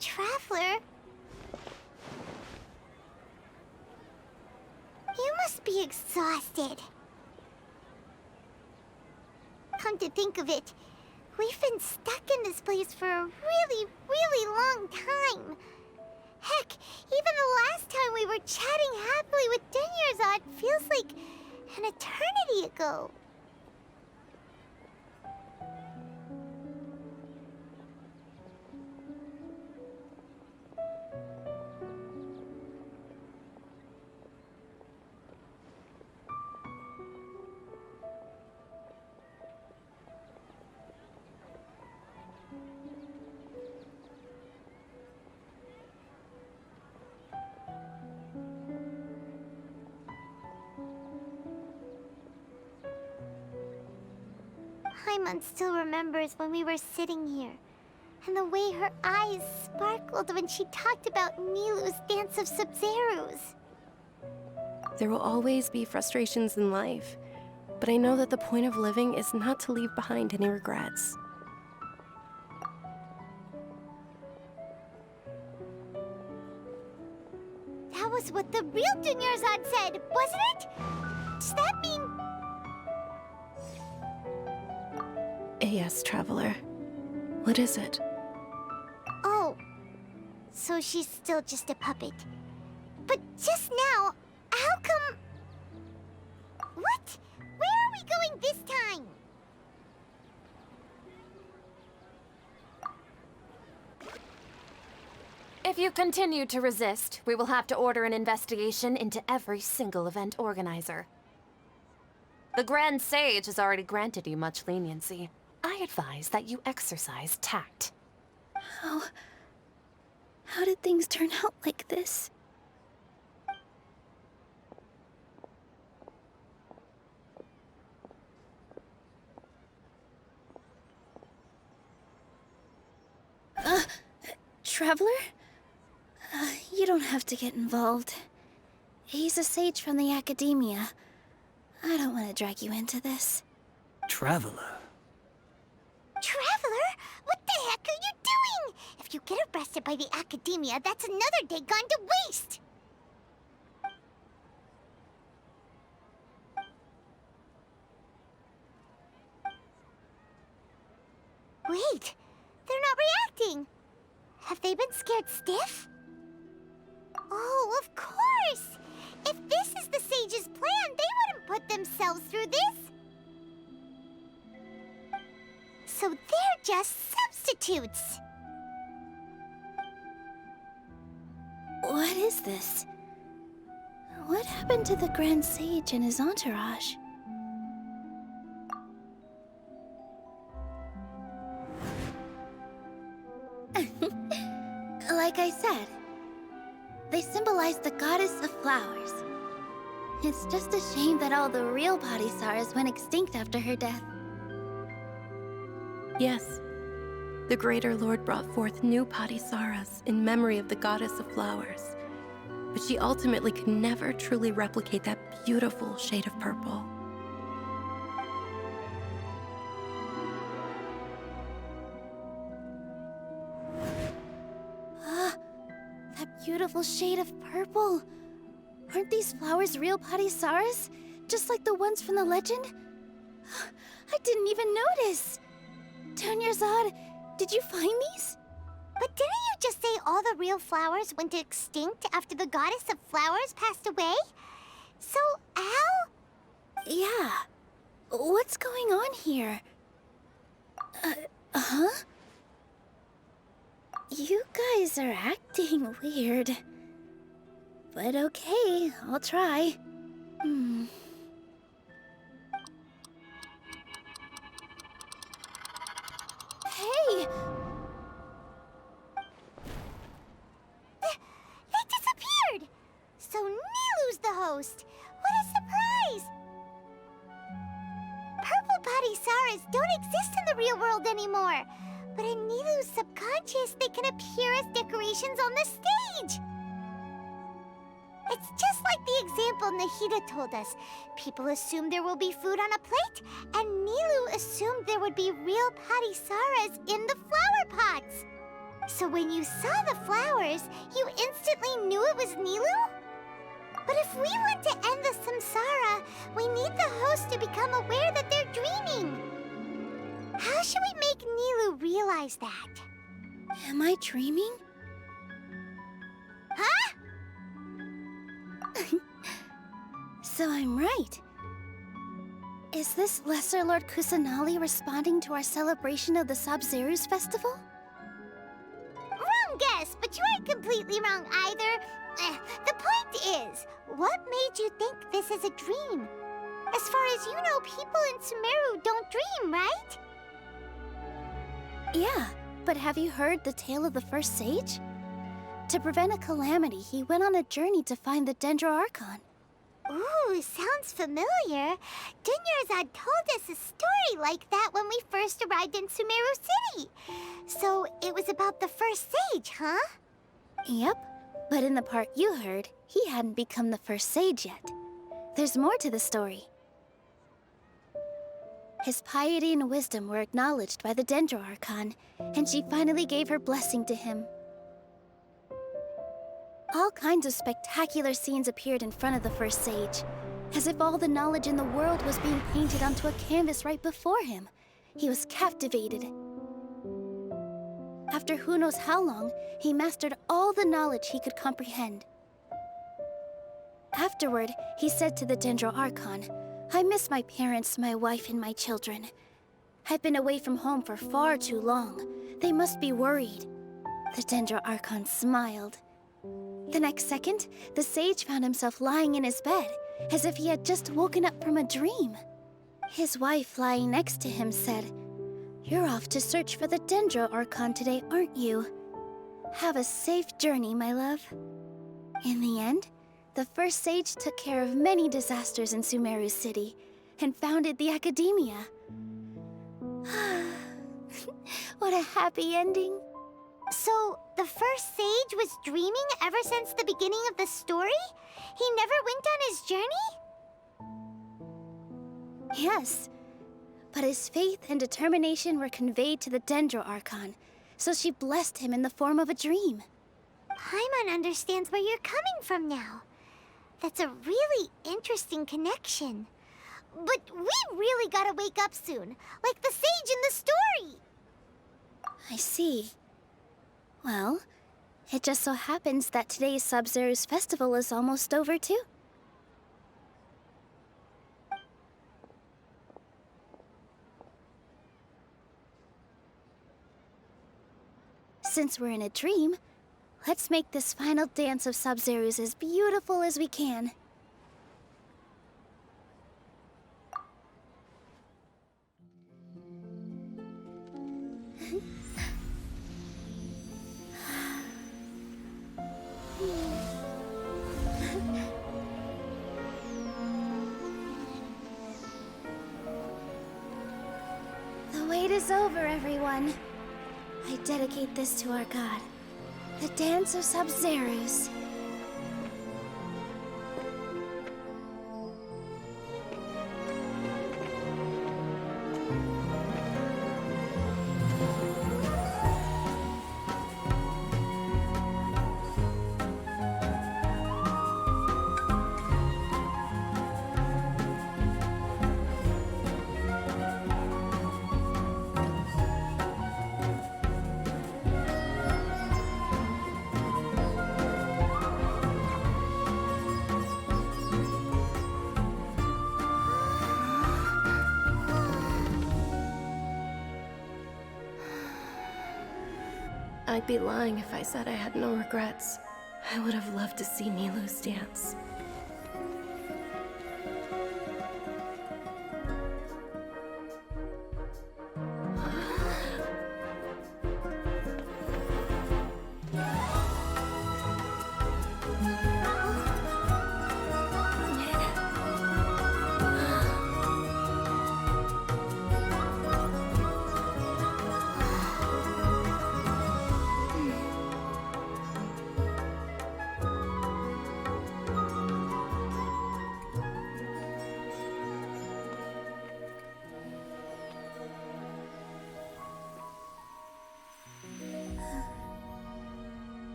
Speaker 1: Traveler? You must be exhausted. Come to think of it, we've been stuck in this place for a really, really long time. Heck, even the last time we were chatting happily with Dunyarzad feels like an eternity ago. Paimon still remembers when we were sitting here, and the way her eyes sparkled when she talked about Nilu's Dance of Sabzeruz.
Speaker 2: There will always be frustrations in life, but I know that the point of living is not to leave behind any regrets.
Speaker 1: That was what the real Dunyarzad said, wasn't it? Does that mean...
Speaker 2: Yes, Traveler. What is it?
Speaker 1: Oh, so she's still just a puppet. But just now, how come... What? Where are we going this time?
Speaker 9: If you continue to resist, we will have to order an investigation into every single event organizer. The Grand Sage has already granted you much leniency. I advise that you exercise tact.
Speaker 10: How did things turn out like this? Traveler? You don't have to get involved. He's a sage from the Academia. I don't want to drag you into this.
Speaker 11: Traveler?
Speaker 1: Traveler? What the heck are you doing? If you get arrested by the Academia, that's another day gone to waste! Wait, they're not reacting. Have they been scared stiff? Oh, of course! If this is the Sage's plan, they wouldn't put themselves through this! just substitutes.
Speaker 10: What is this? What happened to the Grand Sage and his entourage? Like I said, they symbolize the goddess of flowers. It's just a shame that all the real Padisaras went extinct after her death.
Speaker 2: Yes. The Greater Lord brought forth new Padisaras in memory of the goddess of flowers. But she ultimately could never truly replicate that beautiful shade of purple.
Speaker 10: That beautiful shade of purple. Aren't these flowers real Padisaras? Just like the ones from the legend? I didn't even notice. Dunyarzad, did you find these?
Speaker 1: But didn't you just say all the real flowers went extinct after the goddess of flowers passed away? So, Al?
Speaker 10: Yeah. What's going on here? Huh? You guys are acting weird. But okay, I'll try. Hey!
Speaker 1: They disappeared! So Nilu's the host! What a surprise! Purple Padisaras don't exist in the real world anymore. But in Nilu's subconscious, they can appear as decorations on the stage. It's just like the example Nahida told us. People assume there will be food on a plate, and Nilu assumed there would be real Padisaras in the flower pots. So when you saw the flowers, you instantly knew it was Nilu? But if we want to end the samsara, we need the host to become aware that they're dreaming. How should we make Nilu realize that?
Speaker 10: Am I dreaming?
Speaker 1: Huh?
Speaker 10: So I'm right. Is this Lesser Lord Kusanali responding to our celebration of the Sabzeruz Festival?
Speaker 1: Wrong guess, but you aren't completely wrong either. The point is, what made you think this is a dream? As far as you know, people in Sumeru don't dream, right?
Speaker 10: Yeah, but have you heard the tale of the first sage? To prevent a calamity, he went on a journey to find the Dendroarchon.
Speaker 1: Ooh, sounds familiar. Dunyarzad told us a story like that when we first arrived in Sumeru City. So it was about the first sage, huh?
Speaker 10: Yep, but in the part you heard, he hadn't become the first sage yet. There's more to the story. His piety and wisdom were acknowledged by the Dendroarchon, and she finally gave her blessing to him. All kinds of spectacular scenes appeared in front of the first sage, as if all the knowledge in the world was being painted onto a canvas right before him. He was captivated. After who knows how long, he mastered all the knowledge he could comprehend. Afterward, he said to the Dendroarchon, "I miss my parents, my wife, and my children. I've been away from home for far too long. They must be worried." The Dendroarchon smiled. The next second, the sage found himself lying in his bed, as if he had just woken up from a dream. His wife, lying next to him, said, "You're off to search for the Dendroarchon today, aren't you? Have a safe journey, my love." In the end, the first sage took care of many disasters in Sumeru City and founded the Academia. What a happy ending.
Speaker 1: So, the first sage was dreaming ever since the beginning of the story? He never went on his journey?
Speaker 10: Yes, but his faith and determination were conveyed to the Dendroarchon, so she blessed him in the form of a dream.
Speaker 1: Paimon understands where you're coming from now. That's a really interesting connection. But we really gotta wake up soon, like the sage in the story!
Speaker 10: I see. Well, it just so happens that today's Sabzeruz Festival is almost over too. Since we're in a dream, let's make this final dance of Sabzeruz as beautiful as we can. The wait is over, everyone. I dedicate this to our god, the dance of Sabzeruz.
Speaker 2: I'd be lying if I said I had no regrets. I would have loved to see Nilou's dance.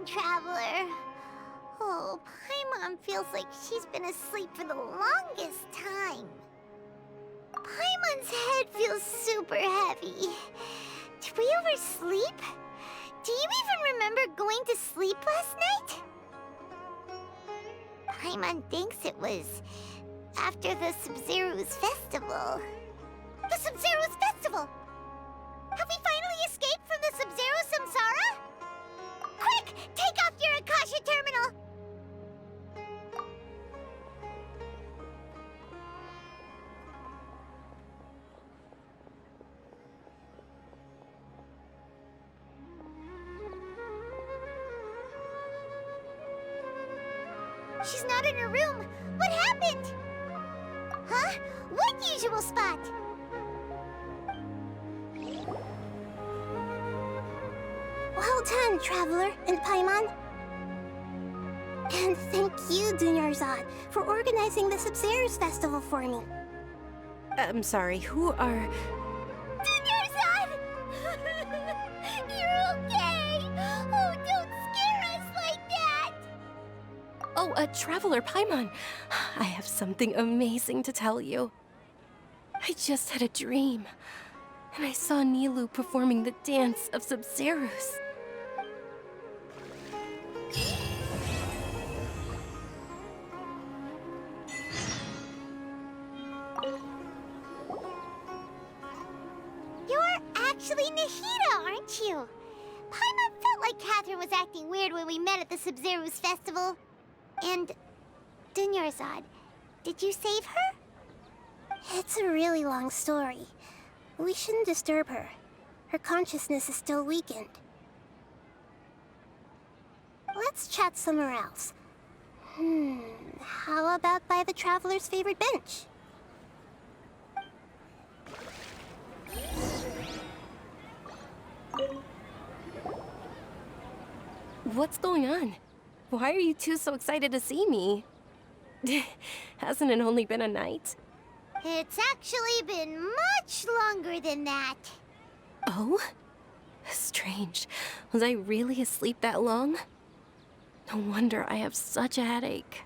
Speaker 1: Traveler. Oh, Paimon feels like she's been asleep for the longest time. Paimon's head feels super heavy. Did we oversleep? Do you even remember going to sleep last night? Paimon thinks it was after the Sabzeruz Festival. The Sabzeruz Festival! Have we finally escaped from the Sabzeruz Samsara? Quick! Take off your Akasha terminal! She's not in her room. What happened? Huh? What usual spot?
Speaker 13: Well done, Traveler and Paimon. And thank you, Dunyarzad, for organizing the Sabzeruz Festival for me.
Speaker 2: I'm sorry, who are...
Speaker 1: Dunyarzad! You're okay! Oh, don't scare us like that!
Speaker 2: Oh, Traveler Paimon. I have something amazing to tell you. I just had a dream, and I saw Nilou performing the dance of Sabzeruz.
Speaker 1: You're actually Nahida, aren't you? Paimon felt like Catherine was acting weird when we met at the Sabzeruz Festival. And Dunyarzad, did you save her?
Speaker 13: It's a really long story. We shouldn't disturb her. Her consciousness is still weakened. Let's chat somewhere else. How about by the Traveler's favorite bench?
Speaker 2: What's going on? Why are you two so excited to see me? Hasn't it only been a night?
Speaker 1: It's actually been much longer than that.
Speaker 2: Oh? Strange. Was I really asleep that long? No wonder I have such a headache.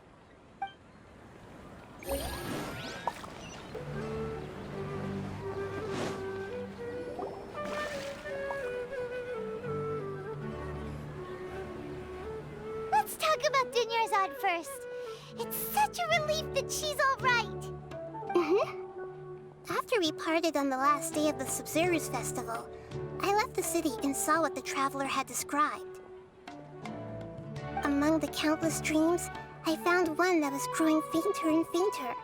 Speaker 1: about Dunyarzad first. It's such a relief that she's all right.
Speaker 13: After we parted on the last day of the Sabzeruz Festival, I left the city and saw what the traveler had described. Among the countless dreams, I found one that was growing fainter and fainter.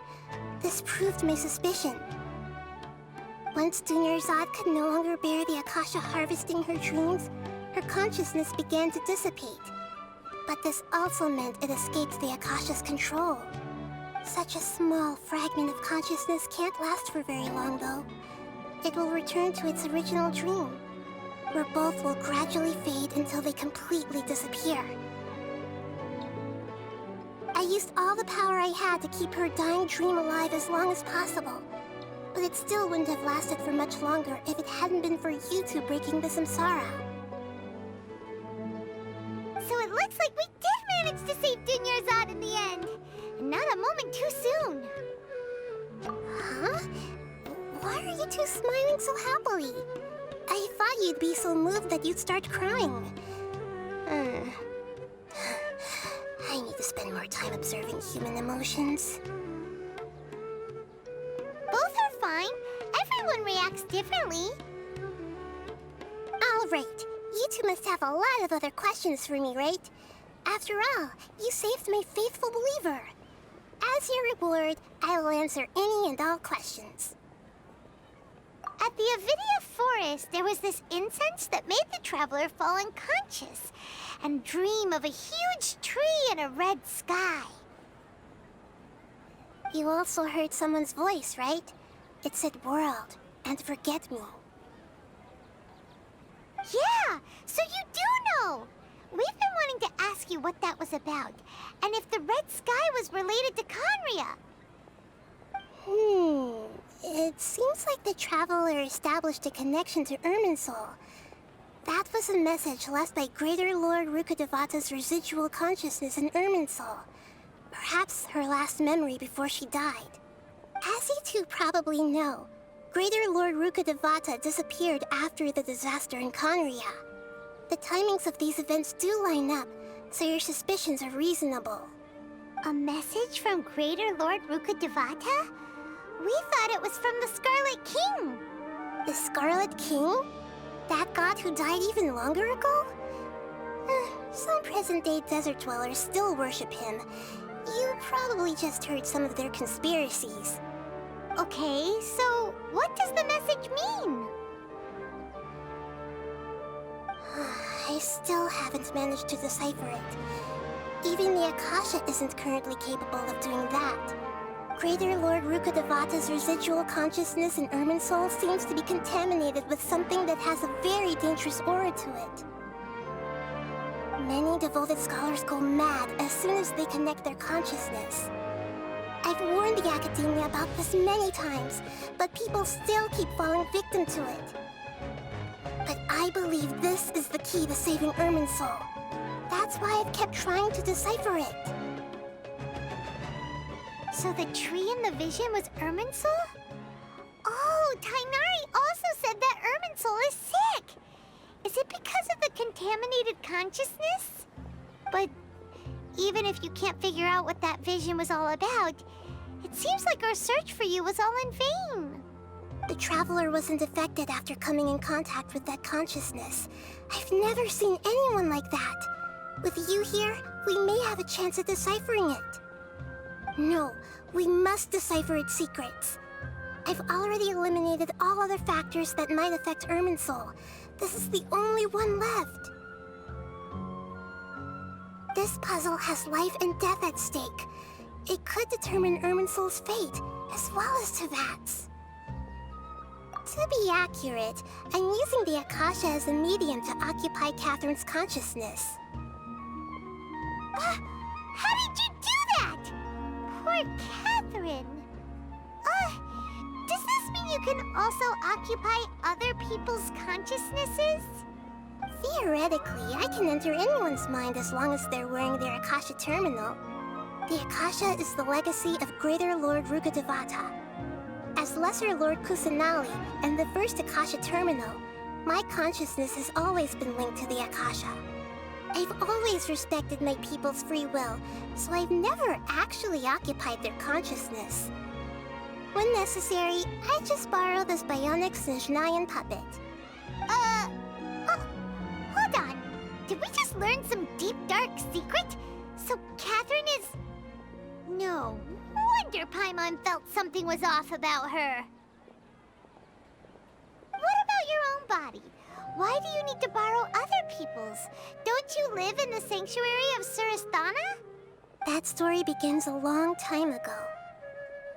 Speaker 13: This proved my suspicion. Once Dunyarzad could no longer bear the Akasha harvesting her dreams, her consciousness began to dissipate. But this also meant it escaped the Akasha's control. Such a small fragment of consciousness can't last for very long, though. It will return to its original dream, where both will gradually fade until they completely disappear. I used all the power I had to keep her dying dream alive as long as possible. But it still wouldn't have lasted for much longer if it hadn't been for you two breaking the samsara.
Speaker 1: So it looks like we did manage to save Dunyarzad in the end. And not a moment too soon.
Speaker 13: Huh? Why are you two smiling so happily? I thought you'd be so moved that you'd start crying. I need to spend more time observing human emotions.
Speaker 1: Both are fine. Everyone reacts differently.
Speaker 13: All right. You two must have a lot of other questions for me, right? After all, you saved my faithful believer. As your reward, I will answer any and all questions.
Speaker 1: At the Avidia forest, there was this incense that made the traveler fall unconscious and dream of a huge tree and a red sky.
Speaker 13: You also heard someone's voice, right? It said world and forget me.
Speaker 1: Yeah, so you do know! We've been wanting to ask you what that was about, and if the red sky was related to Conria.
Speaker 13: It seems like the traveler established a connection to Irminsul. That was a message left by Greater Lord Rukkhadevata's residual consciousness in Irminsul. Perhaps her last memory before she died. As you two probably know, Greater Lord Rukkhadevata disappeared after the disaster in Conria. The timings of these events do line up, so your suspicions are reasonable.
Speaker 1: A message from Greater Lord Rukkhadevata? We thought it was from the Scarlet King.
Speaker 13: The Scarlet King? That god who died even longer ago? Some present-day desert dwellers still worship him. You probably just heard some of their conspiracies.
Speaker 1: Okay, so what does the message mean?
Speaker 13: I still haven't managed to decipher it. Even the Akasha isn't currently capable of doing that. Greater Lord Rukkhadevata's residual consciousness in Irminsul seems to be contaminated with something that has a very dangerous aura to it. Many devoted scholars go mad as soon as they connect their consciousness. I've warned the Academia about this many times, but people still keep falling victim to it. But I believe this is the key to saving Irminsul. That's why I've kept trying to decipher it.
Speaker 1: So the tree in the vision was Irminsul? Oh, Tainari also said that Irminsul is sick! Is it because of the contaminated consciousness? But even if you can't figure out what that vision was all about, it seems like our search for you was all in vain.
Speaker 13: The traveler wasn't affected after coming in contact with that consciousness. I've never seen anyone like that. With you here, we may have a chance at deciphering it. No, we must decipher its secrets. I've already eliminated all other factors that might affect Irminsul. This is the only one left. This puzzle has life and death at stake. It could determine Irminsul's fate, as well as Tevat's. To be accurate, I'm using the Akasha as a medium to occupy Catherine's consciousness.
Speaker 1: How did you do that? Poor Catherine. Does this mean you can also occupy other people's consciousnesses?
Speaker 13: Theoretically, I can enter anyone's mind as long as they're wearing their Akasha terminal. The Akasha is the legacy of Greater Lord Rukkhadevata. As Lesser Lord Kusanali and the first Akasha terminal, my consciousness has always been linked to the Akasha. I've I've always respected my people's free will, so I've never actually occupied their consciousness. When necessary, I just borrow this bionic Snezhnayan puppet. Oh, hold on. Did we just learn some deep, dark secret? So Catherine is... No wonder Paimon felt something was off about her. What about your own body? Why do you need to borrow other people's? Don't you live in the sanctuary of Surasthana? That story begins a long time ago.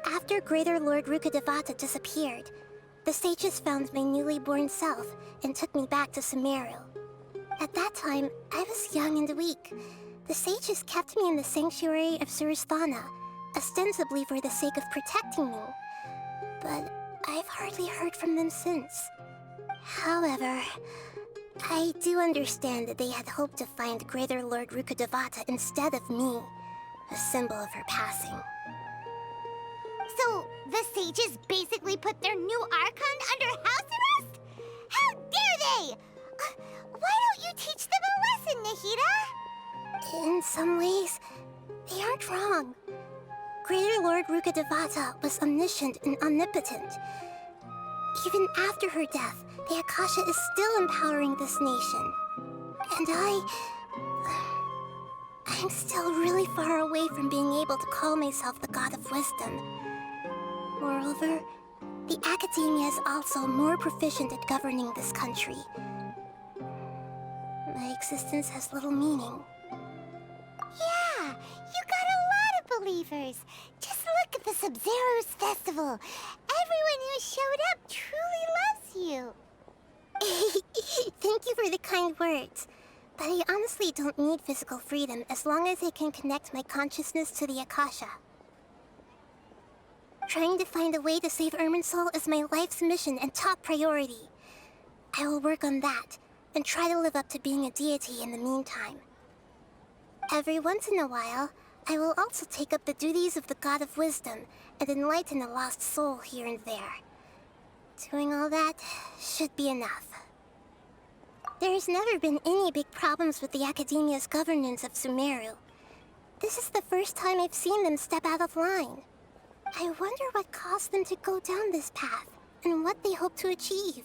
Speaker 13: After Greater Lord Rukkhadevata disappeared, the sages found my newly born self and took me back to Sumeru. At that time, I was young and weak. The sages kept me in the sanctuary of Surasthana, ostensibly for the sake of protecting me. But I've hardly heard from them since. However, I do understand that they had hoped to find Greater Lord Rukkhadevata instead of me, a symbol of her passing. So, the sages basically put their new Archon under house arrest? How dare they! Why don't you teach them a lesson, Nahida? In some ways, they aren't wrong. Greater Lord Rukkhadevata was omniscient and omnipotent. Even after her death, the Akasha is still empowering this nation. And I'm still really far away from being able to call myself the God of Wisdom. Moreover, the Academia is also more proficient at governing this country. My existence has little meaning. Yeah, you got a lot of believers. Just look at the Sabzeruz Festival. Everyone who showed up truly loves you. Thank you for the kind words. But I honestly don't need physical freedom as long as I can connect my consciousness to the Akasha. Trying to find a way to save Irminsul is my life's mission and top priority. I will work on that, and try to live up to being a deity in the meantime. Every once in a while, I will also take up the duties of the God of Wisdom and enlighten a lost soul here and there. Doing all that should be enough. There's never been any big problems with the Academia's governance of Sumeru. This is the first time I've seen them step out of line. I wonder what caused them to go down this path, and what they hope to achieve.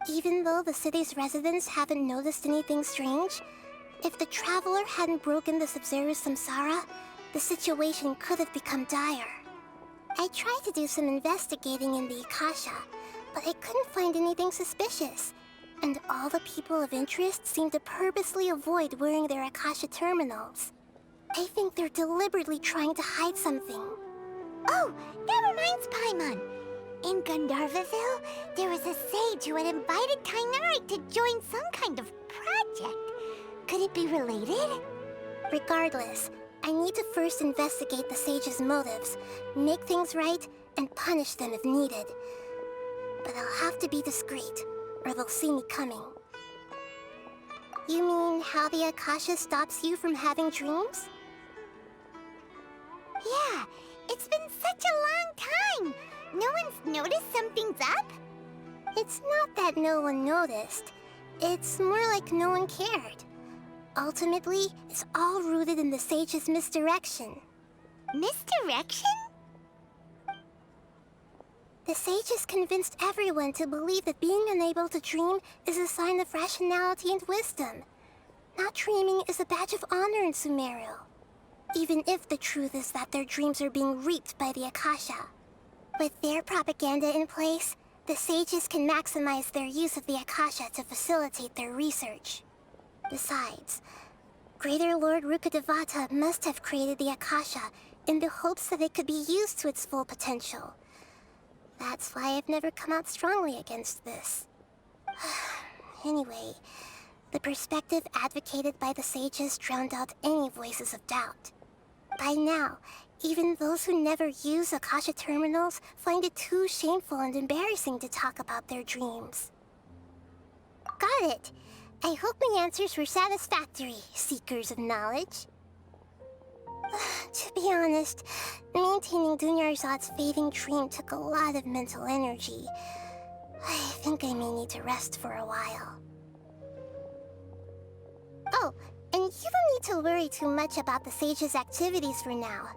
Speaker 13: Even though the city's residents haven't noticed anything strange, if the Traveler hadn't broken the Sabzeruz Samsara, the situation could have become dire. I tried to do some investigating in the Akasha, but I couldn't find anything suspicious. And all the people of interest seem to purposely avoid wearing their Akasha terminals. I think they're deliberately trying to hide something. Oh, that reminds Paimon. In Gandharvaville, there was a sage who had invited Kainari to join some kind of project. Could it be related? Regardless, I need to first investigate the sage's motives, make things right, and punish them if needed. But I'll have to be discreet, or they'll see me coming. You mean how the Akasha stops you from having dreams? Yeah, it's been such a long time. No one's noticed something's up? It's not that no one noticed. It's more like no one cared. Ultimately, it's all rooted in the sage's misdirection. Misdirection? The sages convinced everyone to believe that being unable to dream is a sign of rationality and wisdom. Not dreaming is a badge of honor in Sumeru. Even if the truth is that their dreams are being reaped by the Akasha. With their propaganda in place, the sages can maximize their use of the Akasha to facilitate their research. Besides, Greater Lord Rukkhadevata must have created the Akasha in the hopes that it could be used to its full potential. That's why I've never come out strongly against this. Anyway, the perspective advocated by the sages drowned out any voices of doubt. By now, even those who never use Akasha terminals find it too shameful and embarrassing to talk about their dreams. Got it! I hope my answers were satisfactory, seekers of knowledge. To be honest, maintaining Dunyarzad's fading dream took a lot of mental energy. I think I may need to rest for a while. Oh, and You don't need to worry too much about the Sage's activities for now.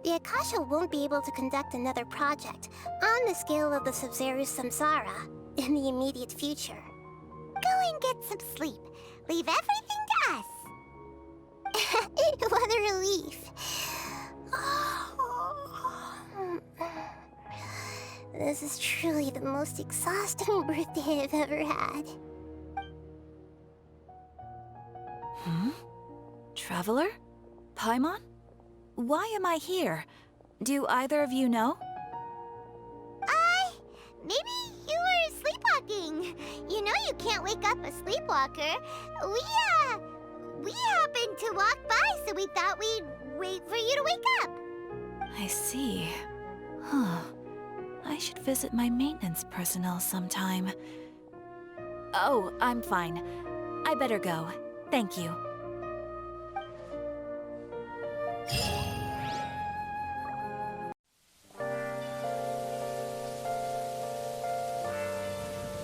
Speaker 13: The Akasha won't be able to conduct another project on the scale of the Sabzeruz Samsara in the immediate future.
Speaker 1: Go and get some sleep. Leave everything to us.
Speaker 13: What a relief. This is truly the most exhausting birthday I've ever had.
Speaker 3: Traveler? Paimon? Why am I here? Do either of you know?
Speaker 1: Maybe you were sleepwalking. You know you can't wake up a sleepwalker. We happened to walk by, so we thought we'd wait for you to wake up.
Speaker 3: I see. Huh. I should visit my maintenance personnel sometime. Oh, I'm fine. I better go. Thank you.